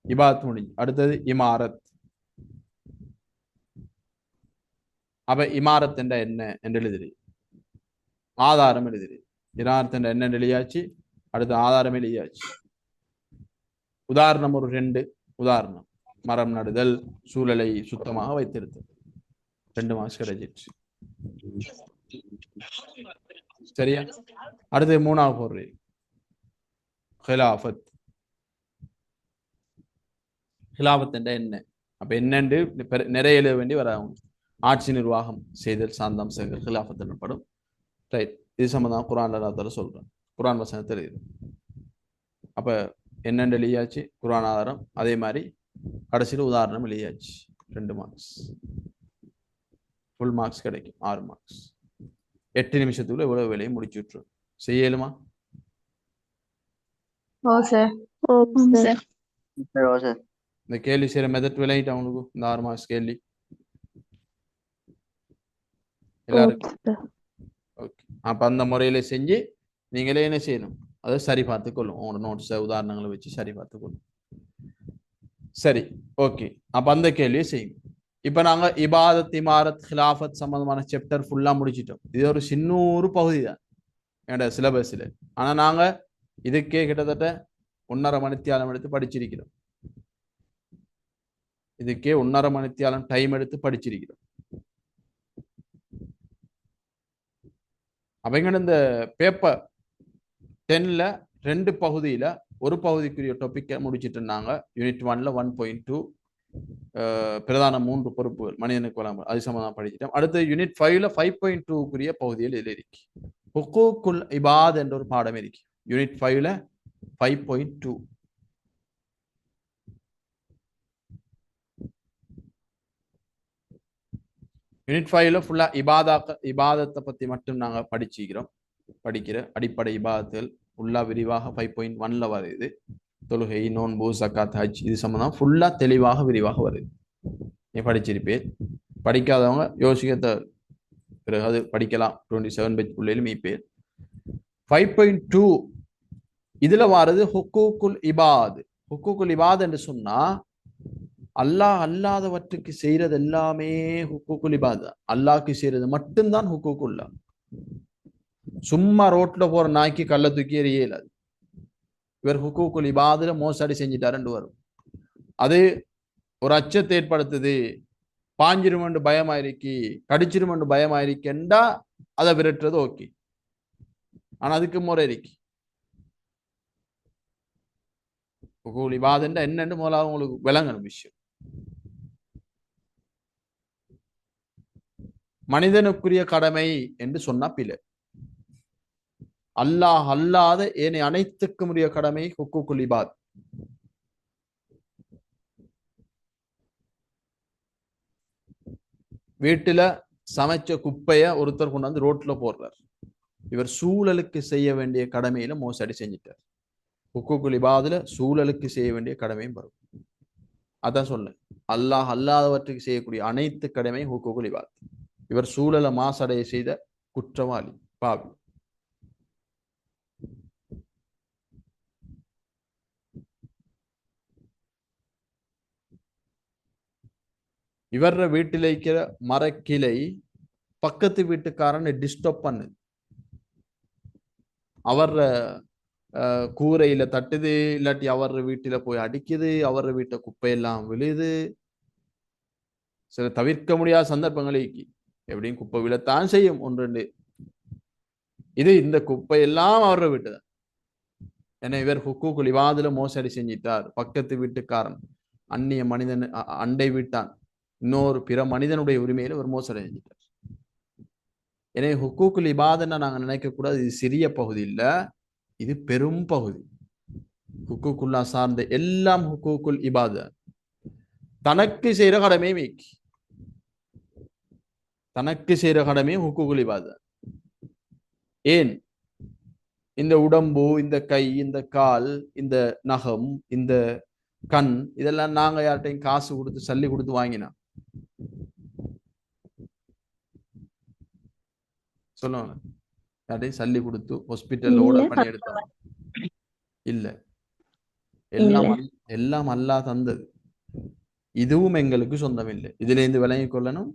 இபாதத் முடிஞ்சு. அடுத்தது இமாரத். அப்ப இமாரத் என்ற என்ன என்று எழுதுறீங்க. ஆதாரம் எழுதுறீங்க. இமாரத் என்ற என்ன எழுதியாச்சு. அடுத்த ஆதாரம் எழுதியாச்சு. உதாரணம் ஒரு 2 உதாரணம். மரம் நடுதல், சூழலை சுத்தமாக வைத்திருத்தல். 2 மார்க்ஸ் கிடைச்சிட்டு. சரியா? அடுத்து 3வது போடுறீங்க ஹிலாஃபத். ஹிலாஃபத் என்ற என்ன? அப்ப என்னண்டு நிறைய எழுத வேண்டி வர ஆட்சி நிர்வாகம் செய்தல் சார்ந்த அம்சங்கள் ஹிலாஃபத் எனப்படும். ரைட். இது சம்பந்தம் குர்ஆன்ல அல்லாஹ் சொல்றேன். குர்ஆன் வசனத்தில் இது. அப்ப என்னென்று எழுதியாச்சு குர்ஆன் ஆதாரம். அதே மாதிரி கடைசியில் உதாரணம் எழுதியாச்சு. 2 மார்க்ஸ். ஃபுல் மார்க்ஸ் கிடைக்கும். 6 மார்க்ஸ். 8 நிமிஷத்துக்குள்ள இவ்வளவு வேலையை முடிச்சு விட்டுரும். செய்யலுமா? இந்த கேள்வி செய்யற மெத்தட் விளையிட்டு அவனுக்கு இந்த 6 மார்க்ஸ் கேள்வி எல்லாருக்கும். ஓகே. அப்ப அந்த முறையில செஞ்சு நீங்களே என்ன செய்யணும்? அதை சரி பார்த்துக்கொள்ளும். உங்களோட நோட்ஸை உதாரணங்களை வச்சு சரி பார்த்துக்கொள்ளும். சரி, ஓகே. அப்ப அந்த கேள்வியை செய்யும். இப்ப நாங்க இபாதத், இமாரத், ஹிலாஃபத் சம்பந்தமான சாப்டர் ஃபுல்லா முடிச்சிட்டோம். இது ஒரு சின்னூறு பகுதி தான் என்னோட சிலபஸ்ல. ஆனா நாங்க இதுக்கே கிட்டத்தட்ட 1.5 மணித்தியாலம் எடுத்து படிச்சிருக்கிறோம். இதுக்கே 1.5 மணித்தியாலம் டைம் எடுத்து படிச்சிருக்கிறோம். அவங்க இந்த பேப்பர் 10ல 2 பகுதியில ஒரு பகுதிக்குரிய டாபிக்கை முடிச்சிட்டு இருந்தாங்க. யூனிட் 1ல 1.2 பிரதான 3 பொறுப்புகள் மனிதனுக்கு வழங்க அது சம்பந்தம் படிச்சிட்டோம். அடுத்து யூனிட் 5ல 5.2க்குரிய பகுதியில் இதில் இருக்கு. ஹுக்கூக்குல் இபாத் என்ற ஒரு பாடம் இருக்கு. யூனிட் 5ல 5.2. யூனிட் 5ல ஃபுல்லா இபாதத்தை பத்தி மட்டும் நாங்க படிக்கிற அடிப்படை இபாதத்துகள் ஃபுல்லா விரிவாக 5.1ல வருது. தொழுகை, நோன்பு, ஜக்காத், ஹஜ் இது சம்பந்தம் ஃபுல்லா தெளிவாக விரிவாக வருது. நீ படிச்சிருப்பேன். படிக்காதவங்க யோசிக்க பிறகு அது படிக்கலாம். 27 பேஜ் பிள்ளையிலும் மீப்பேன். 5.2 இதுல வாரது ஹுக்கூக்குல் இபாத். ஹுக்கூக்குல் இபாத் என்று சொன்னா அல்லாஹ் அல்லாதவற்றுக்கு செய்யறது எல்லாமே ஹுக்கூக்குல் இபாத். அல்லாஹ்க்கு செய்யறது மட்டும்தான் ஹுக்கூக்குல்லா. சும்மா ரோட்ல போற நாய்க்கு கள்ள தூக்கி எறியலாது. இவர் ஹுக்கூக்குல் இபாதுல மோசடி செஞ்சிட்டாருன்னு வரும். அது ஒரு அச்சத்தை ஏற்படுத்துது, பாஞ்சிருமென்று பயமாயிருக்கு, கடிச்சிருமென்று பயமாயிருக்கேன்டா அதை விரட்டுறது ஓகே. ஆனா அதுக்கு முறை இருக்கு. ஹுக்கூக்குல் இபாதுன்னா என்னன்னு முதலாவது உங்களுக்கு விளங்கணும் விஷயம். மனிதனுக்குரிய கடமை என்று சொன்னா பிழை. அல்லாஹ் அல்லாத ஏனைய அனைத்துக்கும் உரிய கடமை ஹுக்கூக்குல் இபாத். வீட்டுல சமைச்ச குப்பைய ஒருத்தர் கொண்டாந்து ரோட்ல போடுறார். இவர் சூழலுக்கு செய்ய வேண்டிய கடமையில மோசடி செஞ்சிட்டார். ஹுக்கூக்குல் இபாதுல சூழலுக்கு செய்ய வேண்டிய கடமையும் வரும். அதான் சொல்ல, அல்லாஹ் அல்லாதவற்றுக்கு செய்யக்கூடிய அனைத்து கடமையும் ஹுக்கூக்குல் இபாத். இவர் சூழலை மாசடைய செய்த குற்றவாளி, பாவி. இவர வீட்டில் இருக்கிற மரக்கிளை பக்கத்து வீட்டுக்காரனை டிஸ்டர்ப் பண்ணுது. அவர கூரையில தட்டுது, இல்லாட்டி அவர் வீட்டில போய் அடிக்குது, அவர் வீட்டை குப்பையெல்லாம் விழுது. சில தவிர்க்க முடியாத சந்தர்ப்பங்களுக்கு எப்படியும் குப்பை விழத்தான் செய்யும் ஒன்று. இது இந்த குப்பையெல்லாம் அவர வீட்டுதான். ஏன்னா இவர் ஹுக்கூக்குல் இபாதுல மோசடி செஞ்சிட்டார். பக்கத்து வீட்டுக்காரன், அந்நிய மனிதன், அண்டை வீட்டான், இன்னொரு பிற மனிதனுடைய உரிமையில ஒரு மோசடி செஞ்சிட்டார். எனவே ஹுக்கூக்குல் இபாதுன்னா நாங்க நினைக்க கூடாது இது சிறிய பகுதி இல்ல, இது பெரும் பகுதி. ஹுக்கூக்குல்லா சார்ந்த எல்லாம் ஹுக்கூக்குல் இபாத். தனக்கு செய்யற கடமை மீக்கி, தனக்கு செய்யற கடமை ஹுக்கூக்குல் இபாத். ஏன் இந்த உடம்பு, இந்த கை, இந்த கால், இந்த நகம், இந்த கண், இதெல்லாம் நாங்க யார்கிட்டையும் காசு கொடுத்து சல்லி கொடுத்து வாங்கினா சொல்லுவாங்க? யார்ட்டையும் சல்லி கொடுத்து ஹாஸ்பிட்டல் ஓர்டர் பண்ணி எடுத்தோம் இல்ல. எல்லாம் அல்லாஹ் தந்தது. இதுவும் எங்களுக்கு சொந்தம் இல்லை. இதுல இருந்து விளங்கி கொள்ளணும்,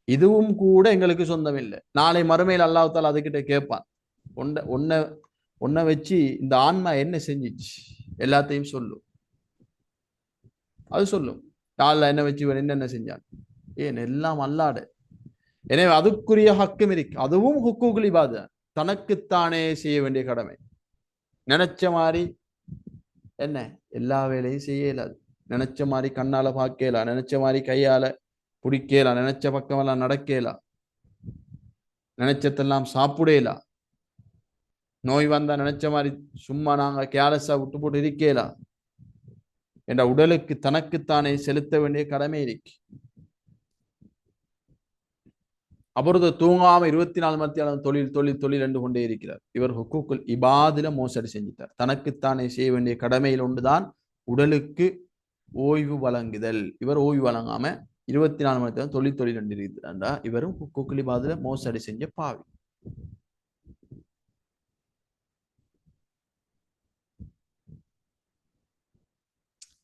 இதுவும் கூட எங்களுக்கு சொந்தம் இல்லை. நாளை மறுமையில் அல்லாஹ் தாலா அதுகிட்ட கேட்பான், ஒன்ன வச்சு இந்த ஆன்மா என்ன செஞ்சிச்சு எல்லாத்தையும் சொல்லும். அது சொல்லும், யாழ்ல என்ன வச்சு என்னென்ன செஞ்சான். ஏன் எல்லாம் அல்லாட. எனவே அதுக்குரிய ஹக்கும் இருக்கு. அதுவும் ஹுக்கூக்குல் இபாத், தனக்குத்தானே செய்ய வேண்டிய கடமை. நினைச்ச மாதிரி என்ன எல்லா வேலையும் செய்ய இயலாது. நினைச்ச மாதிரி கண்ணால பார்க்கலாம், நினைச்ச மாதிரி கையால பிடிக்கலாம், நினைச்ச பக்கமெல்லாம் நடக்கலாம், நினைச்சதெல்லாம் சாப்பிடலாம். நோய் வந்தா நினைச்ச மாதிரி சும்மா நாங்க கேலஸா விட்டு போட்டு இருக்கலாம். என்ற உடலுக்கு தனக்குத்தானே செலுத்த வேண்டிய கடமை இருக்கு. அபரது தூங்காம 24 மணி தொழில் தொழில் தொழில் என்று கொண்டே இருக்கிறார். இவர் ஹுக்கூக்குல் இபாதுல மோசடி செஞ்சிட்டார். தனக்குத்தானே செய்ய வேண்டிய கடமையில் ஒன்றுதான் உடலுக்கு ஓய்வு வழங்குதல். இவர் ஓய்வு வழங்காம 24 மணி தொழில் தொழில் என்று இருக்கிறாண்டா இவரும் ஹுக்கூக்குல் இபாதுல மோசடி செஞ்ச பாவி.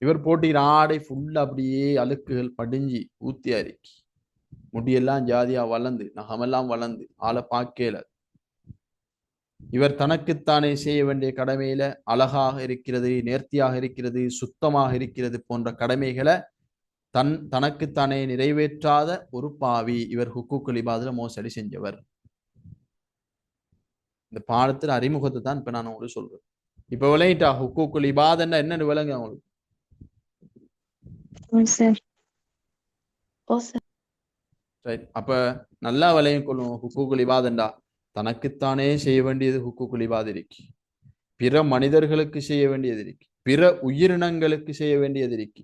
இவர் போட்டிக்கிற ஆடை ஃபுல்லா அப்படியே அழுக்குகள் படிஞ்சு ஊத்தி அரிக்கி, முடியெல்லாம் ஜாதியா வளர்ந்து, நகமெல்லாம் வளர்ந்து, ஆளை பார்க்கல. இவர் தனக்குத்தானே செய்ய வேண்டிய கடமையில அழகாக இருக்கிறது, நேர்த்தியாக இருக்கிறது, சுத்தமாக இருக்கிறது போன்ற கடமைகளை தனக்குத்தானே நிறைவேற்றாத ஒரு பாவி. இவர் ஹுக்கூக்குல் இபாதுல மோசடி செஞ்சவர். இந்த பாடத்துல அறிமுகத்தை தான் இப்ப நான் உங்களுக்கு சொல்றேன். இப்ப விளங்கிட்டா ஹுக்கூக்குல் இபாதுன்னா என்னன்னு விளங்க அவங்களுக்கு? ரைட். அப்ப நல்லா விளையும் கொள்ளும். ஹுக்கூக்குல் இபாதுண்டா தனக்குத்தானே செய்ய வேண்டியது ஹுக்கூக்குல் இபாத் இருக்கு, பிற மனிதர்களுக்கு செய்ய வேண்டியது இருக்கு, பிற உயிரினங்களுக்கு செய்ய வேண்டியது இருக்கு,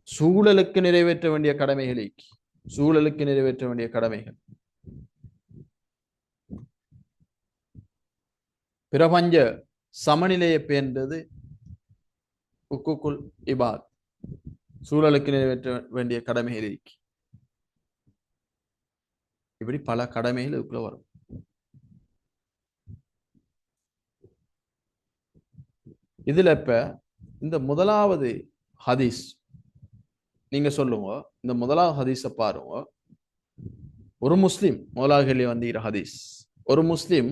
சூழலுக்கு நிறைவேற்ற வேண்டிய கடமைகள் இருக்கு, சூழலுக்கு நிறைவேற்ற வேண்டிய கடமைகள். பிரபஞ்ச சமநிலையை பேர்ந்தது ஹுக்கூக்குல் இபாத். சூழலுக்கு நிறைவேற்ற வேண்டிய கடமைகள் இருக்கு. இப்படி பல கடமைகள் இதுக்குள்ள வரும். இதுல இப்ப இந்த முதலாவது ஹதீஸ் நீங்க சொல்லுங்க. இந்த முதலாவது ஹதீஸை பாருங்க. ஒரு முஸ்லிம் முதலாவது கேள்வி வந்தீர ஹதீஸ். ஒரு முஸ்லிம்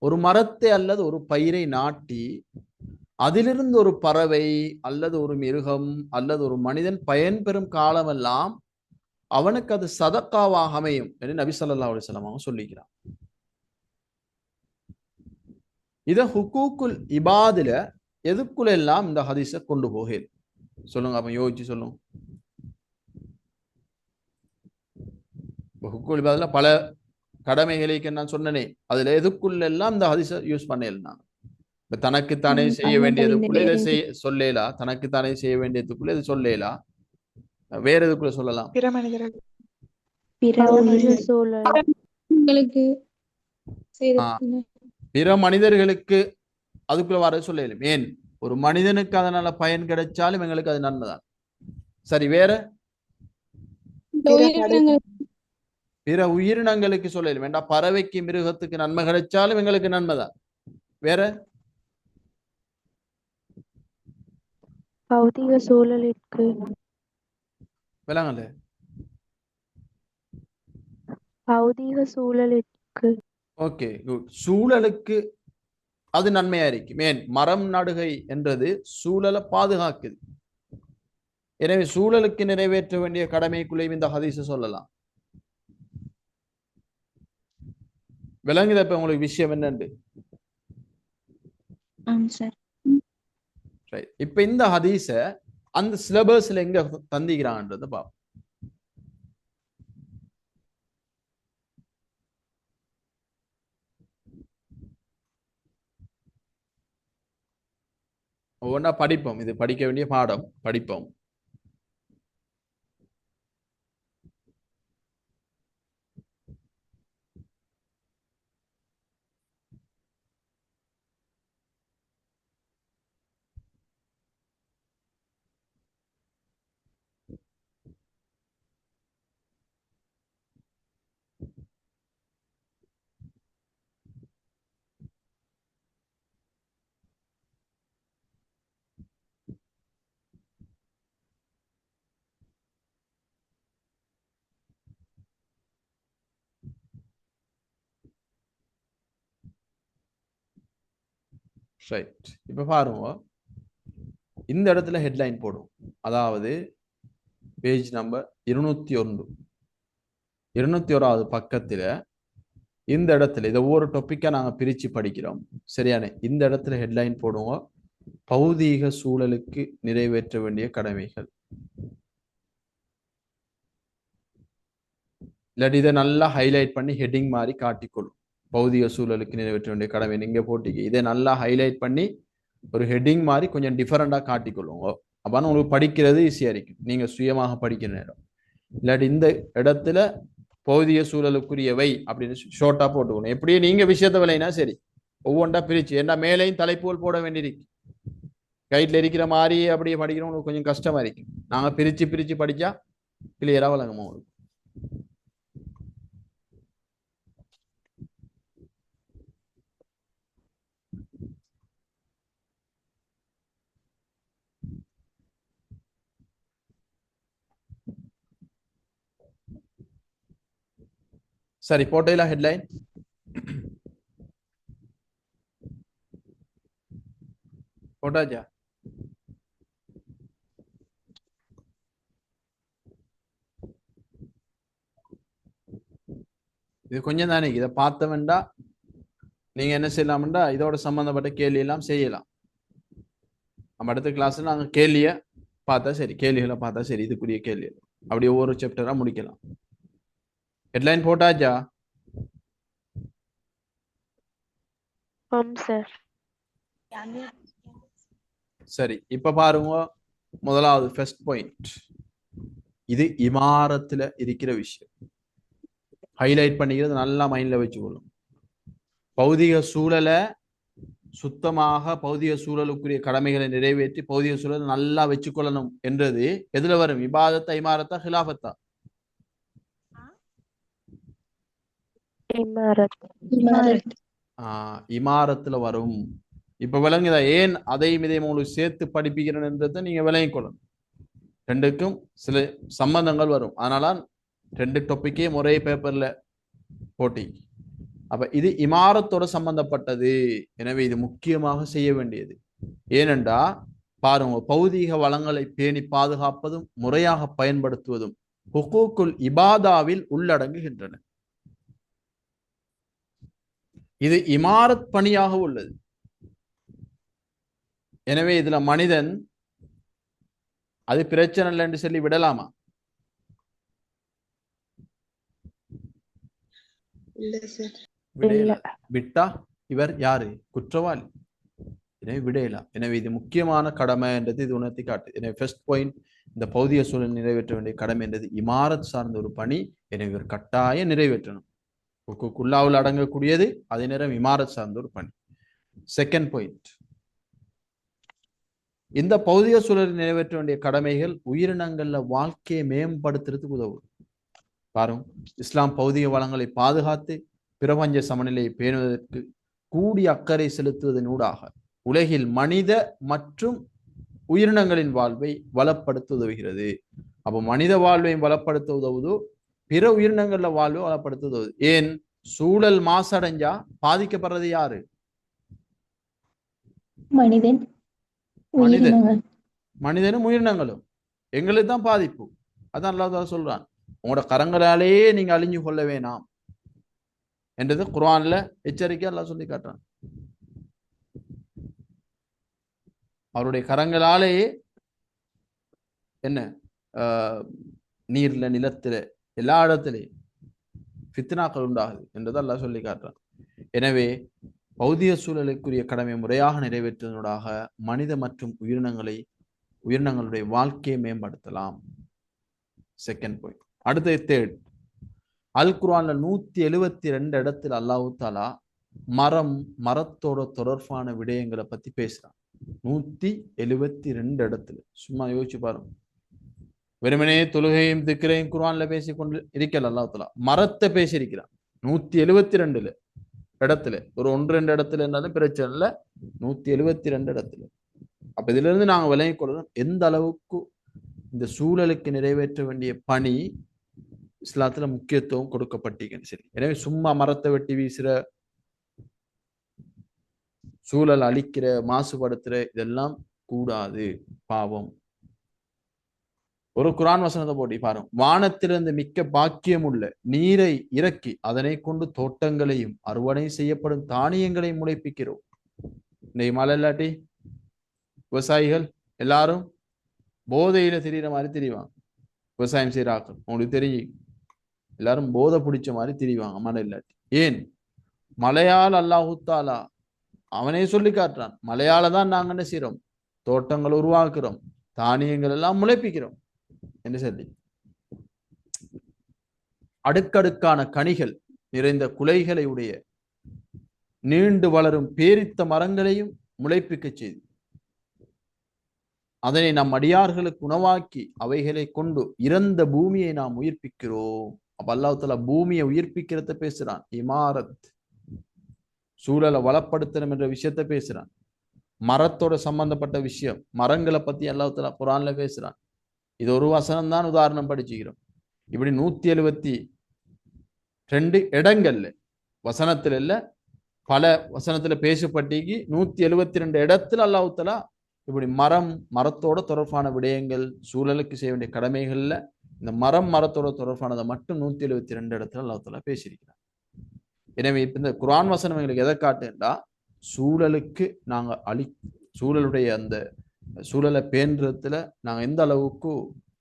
ஒரு மரத்தை அல்லது ஒரு பயிரை நாட்டி அதிலிருந்து ஒரு பறவை அல்லது ஒரு மிருகம் அல்லது ஒரு மனிதன் பயன்பெறும் காலமெல்லாம் அவனுக்கு அது சதக்காவாக அமையும் என்று நபி ஸல்லல்லாஹு அலைஹி வஸல்லம் அவங்க சொல்லிக்கிறான். இத ஹுக்கூக்குல் இபாதுல எதுக்குள்ள எல்லாம் இந்த ஹதீஸை கொண்டு போகேன் சொல்லுங்க. அப்ப யோசிச்சு சொல்லுங்க. ஹுக்கூக்குல் இபாதுல பல கடமைகளுக்கு நான் சொன்னனே, அதுல எதுக்குள்ள எல்லாம் இந்த ஹதீஸை யூஸ் பண்ணலாம். இப்ப தனக்குத்தானே செய்ய வேண்டியதுக்குள்ள இதை சொல்லலாம். தனக்குத்தானே செய்ய வேண்டியதுக்குள்ள இது சொல்லலாம். வேற எதுக்குள்ள சொல்லலாம்? பிற மனிதர்கள் உங்களுக்கு பிற மனிதர்களுக்கு அதுக்குள்ள வர சொல்லலாம். ஏன் ஒரு மனிதனுக்கு அதனால பயன் கிடைச்சாலும் எங்களுக்கு அது நன்மைதான். சரி, வேற பிற உயிரினங்களுக்கு சொல்லலாம். வேண்டாம், பறவைக்கு மிருகத்துக்கு நன்மை கிடைச்சாலும் எங்களுக்கு நன்மைதான். வேற பௌதிக சூழலிற்கு விளங்கல. பௌதிக சூழலிற்கு ஓகே, குட். சூழலுக்கு அது நன்மையா இருக்கும். ஏன் மரம் நடுகை என்றது சூழலை பாதுகாக்குது. எனவே சூழலுக்கு நிறைவேற்ற வேண்டிய கடமைக்குள்ளேயும் இந்த ஹதீஸை சொல்லலாம். விளங்குத இப்ப உங்களுக்கு விஷயம் என்னண்டு? இப்ப இந்த ஹதீஸ அந்த சிலபஸ்ல எங்க தந்திக்கிறான்றது பாப்போம். ஒவ்வொன்றா படிப்போம். இது படிக்க வேண்டிய பாடம், படிப்போம். ரைட். இப்ப பாருங்க, இந்த இடத்துல ஹெட்லைன் போடும். அதாவது பேஜ் நம்பர் 201, 201வது பக்கத்துல இந்த இடத்துல இதை ஒவ்வொரு டாபிக்கா நாங்க பிரிச்சு படிக்கிறோம். சரியான? இந்த இடத்துல ஹெட்லைன் போடுவோம், பௌதீக சூழலுக்கு நிறைவேற்ற வேண்டிய கடமைகள். இல்லாட்டி இதை நல்லா ஹைலைட் பண்ணி ஹெட்டிங் மாதிரி காட்டிக்கொள்ளும். பௌதிக சூழலுக்கு நிறைவேற்ற வேண்டிய கடமை நீங்க போட்டிக்கு இதை நல்லா ஹைலைட் பண்ணி ஒரு ஹெட்டிங் மாதிரி கொஞ்சம் டிஃபரெண்டா காட்டிக்கொள்ளுங்க. அப்பனா உங்களுக்கு படிக்கிறது ஈஸியா இருக்கும், நீங்க சுயமாக படிக்கிற நேரம். இல்லாட்டி இந்த இடத்துல பௌதிக சூழலுக்குரியவை அப்படின்னு ஷோர்ட்டா போட்டுக்கணும். எப்படியே நீங்க விஷயத்த விளையினா சரி, ஒவ்வொன்றா பிரிச்சு. ஏன்னா மேலையும் தலைப்புகள் போட வேண்டியிருக்கு. கைட்ல இருக்கிற மாதிரி அப்படியே படிக்கணும், உங்களுக்கு கொஞ்சம் கஷ்டமா இருக்கு. நாங்க பிரிச்சு பிரிச்சு படிச்சா கிளியரா வழங்குமா உங்களுக்கு. சரி, போட்டேல ஹெட்லைன். போட்டாச்சா? இது கொஞ்சம் தானே. இதை பார்த்த வேண்டா நீங்க என்ன செய்யலாம்டா, இதோட சம்பந்தப்பட்ட கேள்வி எல்லாம் செய்யலாம். நம்ம அடுத்த கிளாஸ்ல நாங்க கேள்விய பார்த்தா சரி, கேள்விகளை பார்த்தா சரி, இதுக்குரிய கேள்வி அப்படி ஒவ்வொரு சாப்டரா முடிக்கலாம். ஹெட்லைன் போட்டாச்சா? சார். சரி, இப்ப பாருங்க, முதலாவது ஃபர்ஸ்ட் பாயிண்ட். இது இமாரத்துல இருக்கிற விஷயம். ஹைலைட் பண்ணிக்கிறது நல்லா மைண்ட்ல வச்சுக்கொள்ளும். பௌதிக சூழலை சுத்தமாக, பௌதிக சூழலுக்குரிய கடமைகளை நிறைவேற்றி பௌதிக சூழலை நல்லா வச்சுக்கொள்ளணும் என்றது எதுல வரும்? இபாதத்தா, இமாரத்தா, ஹிலாஃபத்தா? இமாரத்துல வரும். இப்ப விளங்குதா ஏன் அதையும் இதையும் உங்களுக்கு சேர்த்து படிப்பிக்கிறேன்றதை நீங்க விளங்கிக் கொள்ளணும். ரெண்டுக்கும் சில சம்பந்தங்கள் வரும். அதனால 2 டாபிக்கே ஒரே பேப்பர்ல போட்டி. அப்ப இது இமாரத்தோட சம்பந்தப்பட்டது. எனவே இது முக்கியமாக செய்ய வேண்டியது. ஏனென்றா பாருங்க, பௌதீக வளங்களை பேணி பாதுகாப்பதும் முறையாக பயன்படுத்துவதும் ஹுகூக்குல் இபாதாவில் உள்ளடங்குகின்றன. இது இமாரத் பணியாக உள்ளது. எனவே இதுல மனிதன் அது பிரச்சனை இல்லை என்று சொல்லி விடலாமா? விடையில விட்டா இவர் யாரு? குற்றவாளி. எனவே விடையில. எனவே இது முக்கியமான கடமை என்றது இது உணர்த்தி காட்டு. எனவே ஃபர்ஸ்ட் பாயிண்ட், இந்த பௌதிக சூழல் நிறைவேற்ற வேண்டிய கடமை என்றது இமாரத் சார்ந்த ஒரு பணி. எனவே இவர் கட்டாயம் நிறைவேற்றணும். குல்லாவில் அடங்கக்கூடியது, அதே நேரம் இமாரத் சார்ந்த ஒரு பணி. செகண்ட் பாயிண்ட், இந்த பௌதிக சூழலில் நிறைவேற்ற வேண்டிய கடமைகள் உயிரினங்கள்ல வாழ்க்கையை மேம்படுத்துறதுக்கு உதவும். பாருங்க, இஸ்லாம் பௌதிக வளங்களை பாதுகாத்து பிரபஞ்ச சமநிலையை பேணுவதற்கு கூடிய அக்கறை செலுத்துவதனூடாக உலகில் மனித மற்றும் உயிரினங்களின் வாழ்வை வளப்படுத்த உதவுகிறது. அப்போ மனித வாழ்வையும் வளப்படுத்த உதவுதோ, பிற உயிரினங்கள்ல வாழ்வை வளப்படுத்த உதவுது. ஏன்? சூழல் மாசடைஞ்சா பாதிக்கப்படுறது யாரு? மனிதன், மனிதனும் உயிரினங்களும். எங்களுக்கு தான் பாதிப்பு. அதான் அல்லாஹ் சொல்றான், உங்களோட கரங்களாலேயே நீங்க அழிஞ்சு கொள்ள வேணாம் என்றது குர்ஆன்ல எச்சரிக்கை அல்லாஹ் சொல்லி காட்டுறான். அவருடைய கரங்களாலேயே என்ன நீர்ல, நிலத்துல, எல்லா இடத்திலையும் ஃபித்னாக்கள் உண்டாகுது என்றதை அல்லாஹ் சொல்லி காட்டுறான். எனவே பௌதிக சூழலுக்குரிய கடமை முறையாக நிறைவேற்றுவதனூடாக மனித மற்றும் உயிரினங்களுடைய வாழ்க்கையை மேம்படுத்தலாம். Second point. அடுத்த தேர்ட், அல் குர்ஆன்ல 172 இடத்துல அல்லாஹ் தாலா மரத்தோட தொடர்பான விடயங்களை பத்தி பேசுறான். 172 இடத்துல. சும்மா யோசிச்சு பாருங்க. வெறுமனே தொழுகையும் திக்ரையும் குர்ஆன்ல பேசிக்கொண்டு இருக்கல, அல்லாஹ் தாலா மரத்தை பேசியிருக்கிறான் 172 இடத்துல. ஒரு 1-2 இடத்துல இருந்தாலும் பிரச்சனை இல்லை, 172 இடத்துல. அப்ப இதுல இருந்து நாங்க விளங்கிக் கொள்ளணும் எந்த அளவுக்கு இந்த சூழலுக்கு நிறைவேற்ற வேண்டிய பணி இஸ்லாத்துல முக்கியத்துவம் கொடுக்கப்பட்டீங்கன்னு சரி. எனவே சும்மா மரத்தை வெட்டி வீசுற, சூழல் அழிக்கிற, மாசுபடுத்துற இதெல்லாம் கூடாது, பாவம். ஒரு குர்ஆன் வசனத்தை போட்டி பாருங்க. வானத்திலிருந்து மிக்க பாக்கியம் உள்ள நீரை இறக்கி அதனை கொண்டு தோட்டங்களையும் அறுவடை செய்யப்படும் தானியங்களையும் முளைப்பிக்கிறோம். இன்னைக்கு மழை இல்லாட்டி விவசாயிகள் எல்லாரும் போதையில திரிகிற மாதிரி திரிவாங்க. விவசாயம் செய்யறாக்கள் உங்களுக்கு தெரியும், எல்லாரும் போதை பிடிச்ச மாதிரி திரிவாங்க மழை இல்லாட்டி. ஏன்? மழையால் அல்லாஹு தாலா அவனே சொல்லி காட்டுறான், மழையால தான் நாங்க என்ன செய்யறோம்? தோட்டங்கள் உருவாக்குறோம், தானியங்கள் எல்லாம் முளைப்பிக்கிறோம் என்று சொல்லி. அடுக்கடுக்கான கனிகள் நிறைந்த குலைகளை உடைய நீண்டு வளரும் பேரித்த மரங்களையும் முளைப்பிக்க செய்து அதனை நம் அடியார்களுக்கு உணவாக்கி அவைகளை கொண்டு இறந்த பூமியை நாம் உயிர்ப்பிக்கிறோம். அப்ப அல்லாஹ் தஆலா பூமியை உயிர்ப்பிக்கிறத பேசுறான். இமாரத், சூழலை வளப்படுத்தணும் என்ற விஷயத்த பேசுறான். மரத்தோட சம்பந்தப்பட்ட விஷயம், மரங்களை பத்தி அல்லாஹ் தஆலா குர்ஆன்ல பேசுறான். இது ஒரு வசனம் தான் உதாரணம் படிச்சுக்கிறோம். இப்படி 172 இடங்கள்ல, வசனத்துல இல்ல பல வசனத்துல பேசப்பட்டிக்கு 172 இடத்துல அல்லாஹ் தஆலா இப்படி மரத்தோட தொடர்பான விடயங்கள், சூழலுக்கு செய்ய வேண்டிய கடமைகள்ல இந்த மரத்தோட தொடர்பானதை மட்டும் 172 இடத்துல அல்லாஹ் தஆலா பேசியிருக்கிறார். எனவே இப்ப இந்த குர்ஆன் வசனம் எங்களுக்கு எதை காட்டுன்னா, சூழலுக்கு நாங்க சூழலுடைய அந்த சூழலை பேணுறதுல நாங்க எந்த அளவுக்கு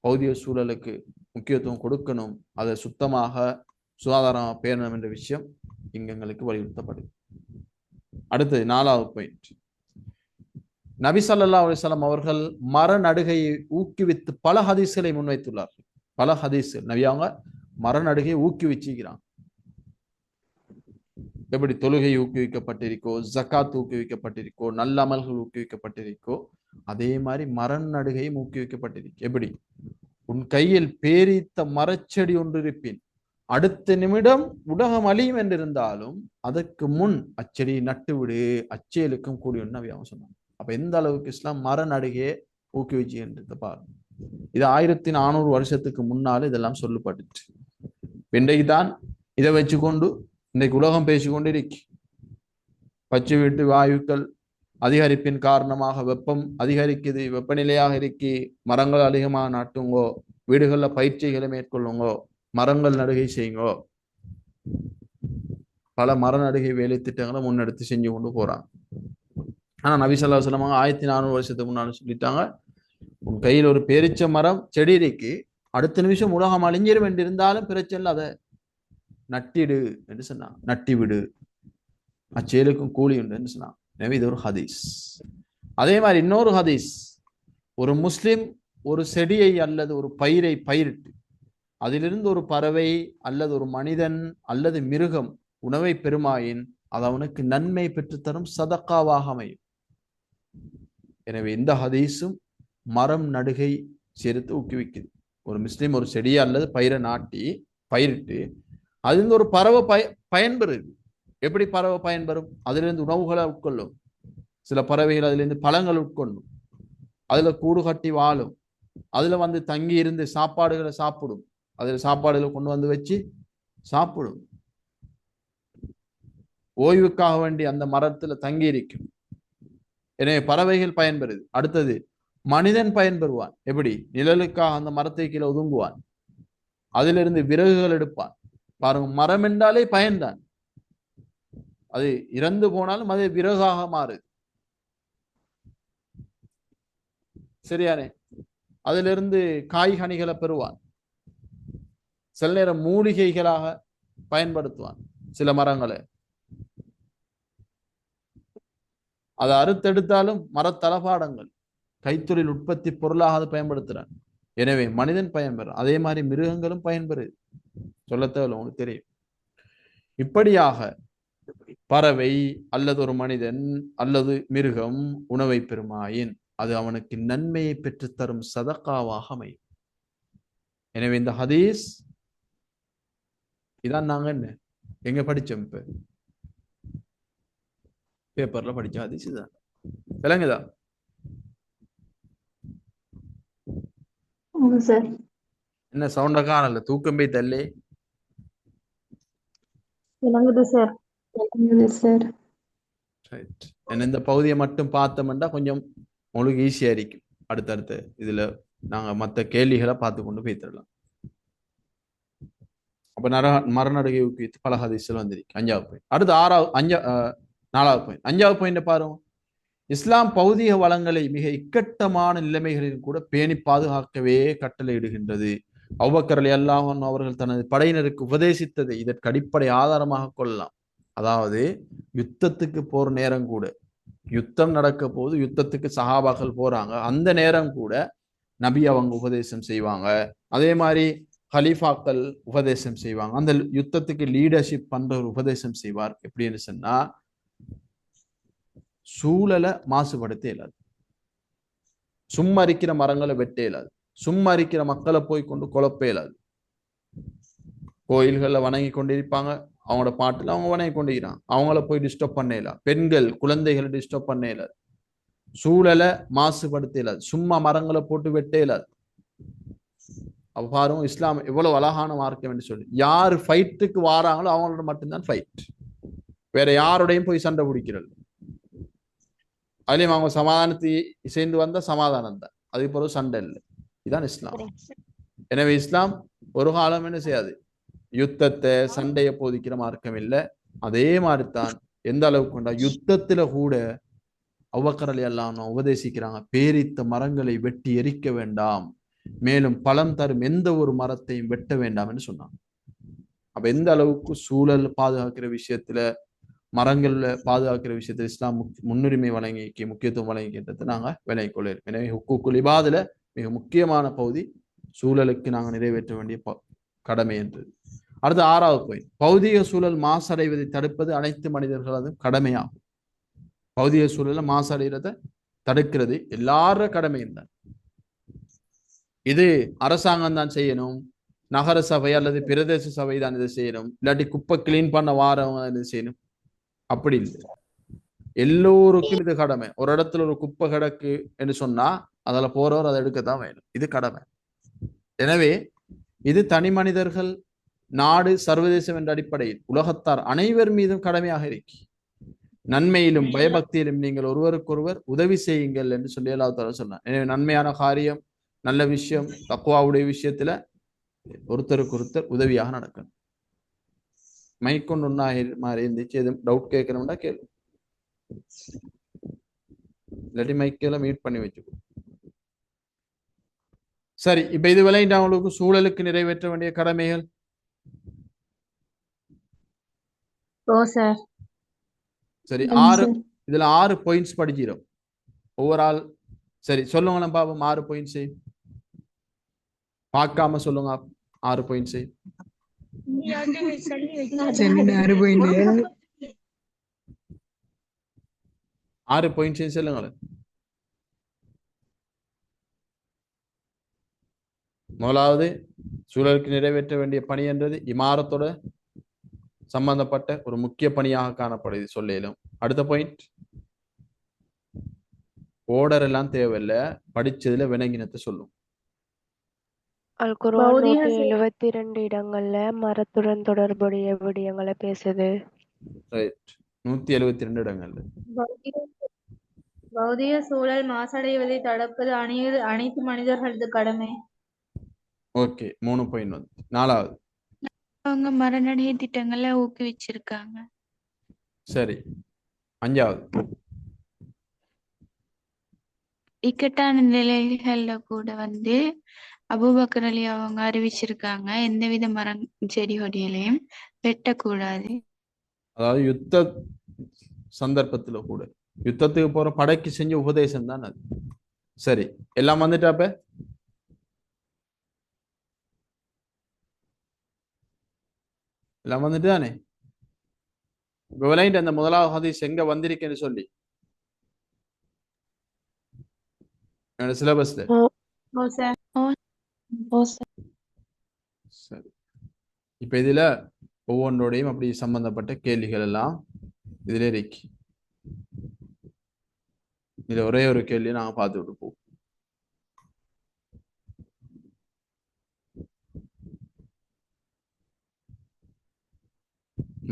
பௌதிக சூழலுக்கு முக்கியத்துவம் கொடுக்கணும், அதை சுத்தமாக சுகாதாரமாக பேணணும் என்ற விஷயம் இங்க எங்களுக்கு வலியுறுத்தப்படுது. அடுத்தது 4வது பாயிண்ட், நபி ஸல்லல்லாஹு அலைஹி வஸல்லம் அவர்கள் மர நடுகையை ஊக்குவித்து பல ஹதீஸ்களை முன்வைத்துள்ளார்கள். பல ஹதீஸ் நபி அவங்க மர நடுகையை ஊக்குவிச்சுக்கிறாங்க. எப்படி தொழுகை ஊக்குவிக்கப்பட்டிருக்கோ, ஜக்காத் ஊக்குவிக்கப்பட்டிருக்கோ, நல்ல அமல்கள் ஊக்குவிக்கப்பட்டிருக்கோ, அதே மாதிரி மர நடுகையும் ஊக்குவிக்கப்பட்டிருக்கு. எப்படி? உன் கையில் பேரித்த மரச்செடி ஒன்று இருப்பின் அடுத்த நிமிடம் உலகம் அழியும் என்றிருந்தாலும் அதற்கு முன் அச்செடியை நட்டுவிடு, அச்செயலுக்கும் கூடிய நபி அவங்க சொன்னாங்க. அப்ப எந்த அளவுக்கு இஸ்லாம் மர நடுகையை ஊக்குவிச்சு என்றதை பாருங்க. இது 1400 வருஷத்துக்கு முன்னால இதெல்லாம் சொல்லப்பட்டுச்சு. இன்றைக்கு தான் இதை வச்சுக்கொண்டு இன்றைக்கு உலகம் பேசிக்கொண்டு இருக்கு. பச்சை வீட்டு வாயுக்கள் அதிகரிப்பின் காரணமாக வெப்பம் அதிகரிக்குது, வெப்பநிலையாக இருக்கி, மரங்கள் அதிகமாக நாட்டுங்கோ, வீடுகளில் பயிற்சிகளை மேற்கொள்ளுங்கோ, மரங்கள் நடுகை செய்யுங்கோ. பல மர நடுகை வேலை திட்டங்களை முன்னெடுத்து செஞ்சு கொண்டு போறாங்க. ஆனா நபி ஸல்லல்லாஹு அலைஹி வஸல்லம் 1400 வருஷத்துக்கு முன்னாடி சொல்லிட்டாங்க, உன் கையில் ஒரு பேரிச்ச மரம் செடி இருக்கு, அடுத்த நிமிஷம் உலகம் அழிஞ்சிரும் என்று இருந்தாலும் பிரச்சனை அதை நட்டிடு என்று சொன்னான். நட்டி விடு, அச்செயலுக்கும் கூலி உண்டு என்று சொன்னான். எனவே இது ஒரு ஹதீஸ். அதே மாதிரி இன்னொரு ஹதீஸ், ஒரு முஸ்லிம் ஒரு செடியை அல்லது ஒரு பயிரை பயிரிட்டு அதிலிருந்து ஒரு பறவை அல்லது ஒரு மனிதன் அல்லது மிருகம் உணவை பெறுமாயின் அது அவனுக்கு நன்மை பெற்றுத்தரும் சதக்காவாக அமையும். எனவே இந்த ஹதீஸும் மரம் நடுகை சேர்த்து ஊக்குவிக்குது. ஒரு முஸ்லிம் ஒரு செடியை அல்லது பயிரை நாட்டி பயிரிட்டு அதிலிருந்து ஒரு பறவை பயன்பெறுது. எப்படி பறவை பயன்பெறும்? அதிலிருந்து உணவுகளை உட்கொள்ளும். சில பறவைகள் அதிலிருந்து பழங்கள் உட்கொள்ளும், அதுல கூடு கட்டி வாழும், அதுல வந்து தங்கி இருந்து சாப்பாடுகளை சாப்பிடும், அதுல சாப்பாடுகளை கொண்டு வந்து வச்சு சாப்பிடும். ஓய்வுக்காக வேண்டி அந்த மரத்துல தங்கி இருக்கும். எனவே பறவைகள் பயன்பெறுது. அடுத்தது மனிதன் பயன்பெறுவான். எப்படி? நிழலுக்காக அந்த மரத்தை கீழே ஒதுங்குவான், அதிலிருந்து விறகுகள் எடுப்பான். பாருங்க, மரம் என்றாலே பயன்தான். அது இறந்து போனாலும் அது விறகாக மாறுது. சரியானே? அதிலிருந்து காய்கனிகளை பெறுவான். சில நேரம் மூலிகைகளாக பயன்படுத்துவான். சில மரங்களை அதை அறுத்தெடுத்தாலும் மரத்தளபாடங்கள் கைத்தொழில் உற்பத்தி பொருளாக அதை பயன்படுத்துறான். எனவே மனிதன் பயன்பெறும். அதே மாதிரி மிருகங்களும் பயன்பெறுது. சொல்ல தேவையில்லை, உங்களுக்கு தெரியும். இப்படியாக பறவை அல்லது ஒரு மனிதன் அல்லது மிருகம் உணவை பெறுமாயின் அது அவனுக்கு நன்மையை பெற்றுத்தரும் சதக்காவாக அமையும். எனவே இந்த ஹதீஸ் இதான் நாங்க எங்க படிச்சோம், இப்ப பேப்பர்ல படிச்ச ஹதீஸ் இதான். விளங்குதா? என்ன சவுண்ட காணல? தூக்கம் போய் தள்ளி இந்த பகுதியை மட்டும் பார்த்தோம்னா கொஞ்சம் உங்களுக்கு ஈஸியா இருக்கும். அடுத்தடுத்து இதுல நாங்க மற்ற கேள்விகளை பார்த்து கொண்டு போய்த்திடலாம். அப்ப மரநடுகை ஊக்குவித்து பல ஹதீஸ்ல வந்திருக்கு. 5வது பாயிண்ட். அடுத்து 4வது பாயிண்ட். 5வது பாயிண்ட் பாருங்க. இஸ்லாம் பௌதிக வளங்களை மிக இக்கட்டமான நிலைமைகளில் கூட பேணி பாதுகாக்கவே கட்டளையிடுகின்றது. அபூபக்கர் ரலியல்லாஹு அன்ஹு அவர்கள் தனது படையினருக்கு உபதேசித்ததை இதற்கு அடிப்படை ஆதாரமாக கொள்ளலாம். அதாவது யுத்தத்துக்கு போற நேரம் கூட, யுத்தம் நடக்க போது யுத்தத்துக்கு சஹாபாக்கள் போறாங்க, அந்த நேரம் கூட நபி அவங்க உபதேசம் செய்வாங்க. அதே மாதிரி ஹலீஃபாக்கள் உபதேசம் செய்வாங்க. அந்த யுத்தத்துக்கு லீடர்ஷிப் பண்றவர் உபதேசம் செய்வார். எப்படின்னு சொன்னா, சூழலை மாசுபடுத்த இயலாது, சும்மா இருக்கிற மரங்களை வெட்ட இயலாது, சும்மா இருக்கிற மக்களை போய் கொண்டு குழப்ப இயலாது. கோயில்கள்ல வணங்கி கொண்டிருப்பாங்க, அவங்களோட பாட்டுல அவங்க வணங்கி கொண்டிருக்கிறாங்க, அவங்கள போய் டிஸ்டர்ப் பண்ண இயலாது. பெண்கள் குழந்தைகளை டிஸ்டர்ப் பண்ண இயலாது. சூழலை மாசுபடுத்த இயலாது, சும்மா மரங்களை போட்டு வெட்ட இயலாது. அப்ப பாருங்க, இஸ்லாம் எவ்வளவு அழகான மார்க்கம் என்று சொல்லி, யார் ஃபைட்டுக்கு வாராங்களோ அவங்களோட மட்டும்தான் ஃபைட், வேற யாரோடையும் போய் சண்டை பிடிக்கிறது. அதுலயும் அவங்க சமாதானத்தை சேர்ந்து வந்த சமாதானம் தான், அதுக்கு பிறகு சண்டை இல்லை. இதுதான் இஸ்லாம். எனவே இஸ்லாம் ஒரு காலம் என்ன செய்யாது, யுத்தத்தை சண்டையை போதிக்கிற மார்க்கம் இல்லை. அதே மாதிரிதான் எந்த அளவுக்கு கொண்டா யுத்தத்துல கூட அபூபக்கர் ரலியல்லாஹு அன்ஹு உபதேசிக்கிறாங்க, பேரித்த மரங்களை வெட்டி எரிக்க வேண்டாம், மேலும் பழம் தரும் எந்த ஒரு மரத்தையும் வெட்ட வேண்டாம் என்று சொன்னாங்க. அப்ப எந்த அளவுக்கு சூழல் பாதுகாக்கிற விஷயத்துல, மரங்கள்ல பாதுகாக்கிற விஷயத்துல இஸ்லாம் முன்னுரிமை வழங்கி முக்கியத்துவம் வழங்கின்றது நாங்க விளங்கிக் கொள்ள. எனவே ஹுக்கூக்குல் இபாதுல மிக முக்கியமான பகுதி சூழலுக்கு நாங்கள் நிறைவேற்ற வேண்டிய கடமை என்று. அடுத்து 6வது பாயிண்ட். பௌதிக சூழல் மாசடைவதை தடுப்பது அனைத்து மனிதர்களதும் கடமையாகும். பௌதிக சூழல மாசடைகிறத தடுக்கிறது எல்லார கடமையும் தான். இது அரசாங்கம் தான் செய்யணும், நகர சபை அல்லது பிரதேச சபை தான் இதை செய்யணும், இல்லாட்டி குப்பை கிளீன் பண்ண வாரவங்க தான் இதை செய்யணும். அப்படி இல்லை, எல்லோருக்கும் இது கடமை. ஒரு இடத்துல ஒரு குப்பை கிடக்கு என்று சொன்னா அதில் போறவர் அதை எடுக்கத்தான் வேணும், இது கடமை. எனவே இது தனி மனிதர்கள், நாடு, சர்வதேசம் என்ற அடிப்படையில் உலகத்தார் அனைவர் மீதும் கடமையாக இருக்கு. நன்மையிலும் பயபக்தியிலும் நீங்கள் ஒருவருக்கொருவர் உதவி செய்யுங்கள் என்று சொல்லி அல்லாஹ் சொன்னார். எனவே நன்மையான காரியம், நல்ல விஷயம், தக்வாவுடைய விஷயத்துல ஒருத்தருக்கு ஒருத்தர் உதவியாக நடக்கணும். மைக்கொண்டு ஒன்னா மாதிரி இருந்துச்சு, எதுவும் டவுட் கேட்கணும்னா கேளு, இல்லாட்டி மைக்கெல்லாம் மியூட் பண்ணி வச்சுக்கோ. சரி, இப்ப இது விளையாண்டு அவங்களுக்கு சூழலுக்கு நிறைவேற்ற வேண்டிய கடமைகள். சரி, இதுல 6 பாயிண்ட்ஸ் படிக்கிறோம் ஓவரால். சரி சொல்லுங்களேன் பாப்போம், 6 பாயிண்ட்ஸ் பார்க்காம சொல்லுங்க. 6 பாயிண்ட்ஸ் 6 பாயிண்ட்ஸ் சொல்லுங்களேன். முதலாவது, சூழலுக்கு நிறைவேற்ற வேண்டிய பணி என்றது இமாரத்தோட சம்பந்தப்பட்ட ஒரு முக்கிய பணியாக காணப்படுது சொல்லும். அடுத்த பாயிண்ட், ஓர்டர் எல்லாம் தேவையில்லை, படிச்சதுல விளங்கினத்தை சொல்லும். அல் குர்ஆன் 172 இடங்கள்ல மரத்துடன் தொடர்புடைய விடயங்களை பேசுது. ரைட், 172 இடங்கள்ல. பௌதிக சூழல் மாசடைவதை தடுப்பது அனைத்து மனிதர்களது கடமை. ஓகே, 3 பாயிண்ட் வந்து. 4வது, அவங்க மரநடைய திட்டங்களை ஊக்குவிச்சிருக்காங்க. சரி. 5வது, இக்கட்டான நிலைகள்ல கூட அபூபக்கர் அலி அவங்க அறிவிச்சிருக்காங்க, எந்தவித மரம் செடி கொடிகளையும் வெட்டக்கூடாது. அதாவது யுத்த சந்தர்ப்பத்துல கூட, யுத்தத்துக்கு போற படைக்கு செஞ்ச உபதேசம் தான் அது. சரி, எல்லாம் வந்துட்டாப்ப. எல்லாம் வந்துட்டு தானே விளையாண்டு அந்த முதலாவது ஹதீஸ் எங்க வந்திருக்கேன்னு சொல்லி சிலபஸ்ல. சரி, இப்ப இதுல ஒவ்வொன்றோடையும் அப்படி சம்பந்தப்பட்ட கேள்விகள் எல்லாம் இதுல இருக்கு. இதுல ஒரே ஒரு கேள்வி நாங்க பார்த்துட்டு போவோம்.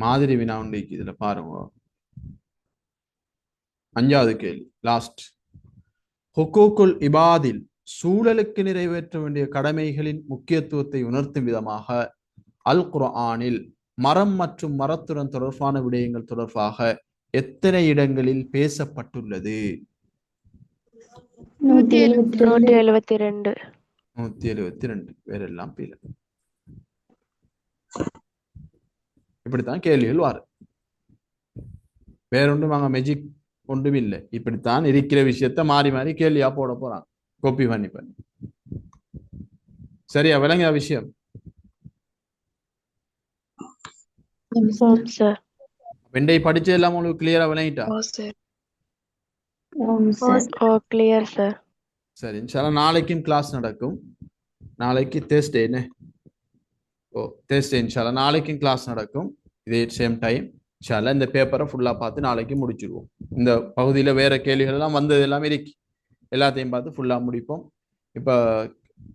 மாதிரி வினா உண்டு இதுல பாருங்க. 5வது கேள்வி, லாஸ்ட். ஹுகூக்குல் இபாதில் சூழலுக்கு நிறைவேற்ற வேண்டிய கடமைகளின் முக்கியத்துவத்தை உணர்த்தும் விதமாக அல் குர்ஆனில் மரம் மற்றும் மரத்துடன் தொடர்பான விடயங்கள் தொடர்பாக எத்தனை இடங்களில் பேசப்பட்டுள்ளது? 172. 172. வேறெல்லாம் பீல. இப்படித்தான் கேள்விகள் வாரு. வேறொன்றும் அங்க மெஜிக் ஒன்றும் இல்லை. இப்படித்தான் இருக்கிற விஷயத்த மாறி மாறி கேள்வியா போட போறாங்க, காப்பி பண்ணி பண்ணி. சரியா விளங்கிய விஷயம்? வெண்டை படிச்சு எல்லாம் உங்களுக்கு கிளியரா விளங்கிட்டா? Clear sir. சரி, இன்ஷால்லா நாளைக்கும் கிளாஸ் நடக்கும். நாளைக்கு தேர்ஸ்டே என்ன? தேர்ஸ்டே இன்ஷால்லா நாளைக்கும் கிளாஸ் நடக்கும் இதே சேம் டைம். இன்ஷால்லா இந்த பேப்பரை ஃபுல்லா பார்த்து நாளைக்கு முடிச்சிடுவோம். இந்த பகுதியில வேற கேள்விகள் எல்லாம் வந்தது எல்லாமே இருக்கு, எல்லாத்தையும் பார்த்து ஃபுல்லா முடிப்போம். இப்ப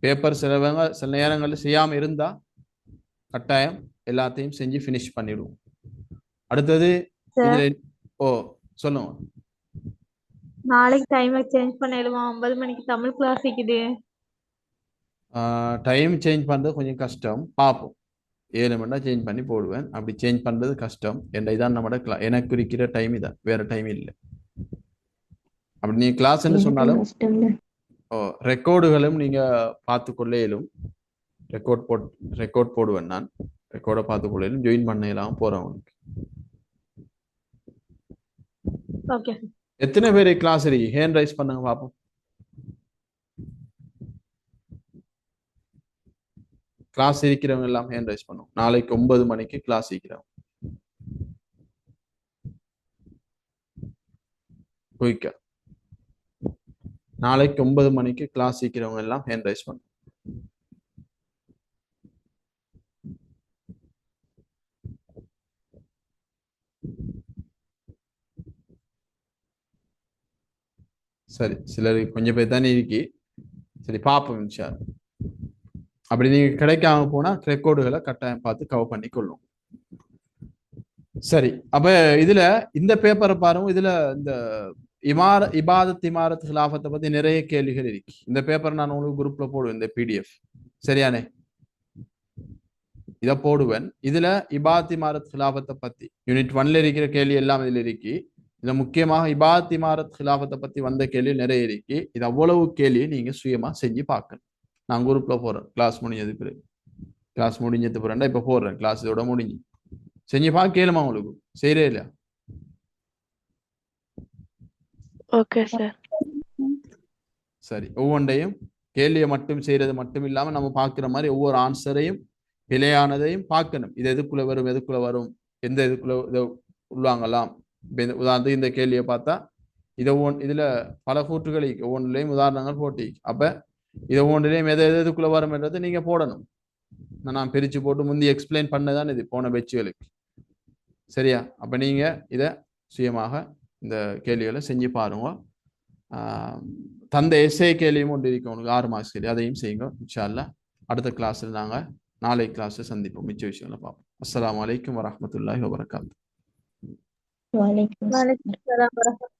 பேப்பர் சில நேரங்கள்ல செய்யாம இருந்தா கட்டாயம் எல்லாத்தையும் செஞ்சு ஃபினிஷ் பண்ணிடுவோம். அடுத்தது சொல்லுங்க. நாளைக்கு டைம் சேஞ்ச் பண்ணிடுவோம். 9 மணிக்கு தமிழ் கிளாஸ் இருக்குது. டைம் சேஞ்ச் பண்றது கொஞ்சம் கஷ்டம், பார்ப்போம். 7 மணி நேரம் சேஞ்ச் பண்ணி போடுவேன். அப்படி சேஞ்ச் பண்றது கஷ்டம். இதான் நம்ம எனக்கு இருக்கிற டைம் இதான், வேற டைம் இல்லை. அப்படி நீங்க கிளாஸ் என்ன சொன்னாலும் ரெக்கார்டுகளும் நீங்க பார்த்து கொள்ளையிலும் ரெக்கார்ட் போடுவேன். நான் ரெக்கார்டை பார்த்து கொள்ளையிலும் ஜாயின் பண்ணலாம் போறவங்களுக்கு. எத்தனை பேர் கிளாஸ் இருக்கு? ஹேண்ட் ரைஸ் பண்ணுங்க பார்ப்போம். கிளாஸ் இருக்கிறவங்க எல்லாம் ஹேண்ட் ரைஸ் பண்ணுவோம். நாளைக்கு 9 மணிக்கு கிளாஸ் இருக்கிறோம். குயிக்கா நாளைக்கு 9 மணிக்கு கிளாஸ் இருக்கிறவங்க எல்லாம் ஹேண்ட் ரைஸ் பண்ணுவோம். சரி, சிலருக்கு கொஞ்சம் பேர் தானே இருக்கி. சரி, பார்ப்போம் இன்ஷா அல்லாஹ். அப்படி நீங்க கிடைக்காம போனா ரெக்கார்டுகளை கட்டாயம் பார்த்து கவர் பண்ணி கொள்ளும். சரி, அப்ப இதுல இந்த பேப்பரை பாருங்க. இதுல இந்த இபாதத் இமாரத் ஹிலாஃபத்தை பத்தி நிறைய கேள்விகள் இருக்கு. இந்த பேப்பர் நான் உங்களுக்கு குரூப்ல போடுவேன், இந்த பிடிஎஃப். சரியானே? இதை போடுவேன். இதுல இபாத் இமாரத் ஹிலாஃபத்தை பத்தி யூனிட் 1ல இருக்கிற கேள்வி எல்லாம் இதுல இருக்கு. இதுல முக்கியமாக இபாத் இமாரத் ஹிலாஃபத்தை பத்தி வந்த கேள்வி நிறைய இருக்கு. இது அவ்வளவு கேள்வி நீங்க சுயமா செஞ்சு பார்க்கணும். நான் குரூப்ல போறேன், கிளாஸ் முடிஞ்சது பிறகு. கிளாஸ் முடிஞ்சது பிறண்டா இப்ப போடுறேன், கிளாஸ் இதோட முடிஞ்சு. செஞ்சு பார்க்கலுமா உங்களுக்கு? செய்யறே இல்லையா? Okay sir. சரி, ஒவ்வொன்றையும் கேள்வியை மட்டும் செய்யறது மட்டும் இல்லாம நம்ம பார்க்குற மாதிரி ஒவ்வொரு ஆன்சரையும் பிழையானதையும் பார்க்கணும். இது எதுக்குள்ள வரும், எதுக்குள்ள வரும், எந்த இதுக்குள்ள இதை உள்வாங்கலாம். உதாரணத்துக்கு இந்த கேள்வியை பார்த்தா இதை இதுல பல கூற்றுகள் ஒவ்வொன்றிலையும் உதாரணங்கள் போட்டி. அப்ப இதை ஒவ்வொன்றிலையும் எது எதுக்குள்ள வரும்ன்றதை நீங்க போடணும். நான் பிரிச்சு போட்டு முந்தி எக்ஸ்பிளைன் பண்ணதான் இது போன பெச்சுகளுக்கு. சரியா? அப்ப நீங்க இதை சுயமாக இந்த கேள்விகளை செஞ்சு பாருங்க. தந்த எஸ்ஏ கேள்வியும் ஒன்று இருக்கு உங்களுக்கு, 6 மார்க்ஸ் கேள்வி, அதையும் செய்யுங்க இன்ஷா அல்லாஹ். அடுத்த கிளாஸ்ல நாங்க நாளை கிளாஸ்ல சந்திப்போம், மிச்ச விஷயங்களை பார்ப்போம். அஸ்ஸலாமு அலைக்கும் வரஹ்மத்துல்லாஹி வபரகாத்துஹு. வலைக்கும் வலைக்கும் சலாம் வரஹ்மத்துல்லாஹி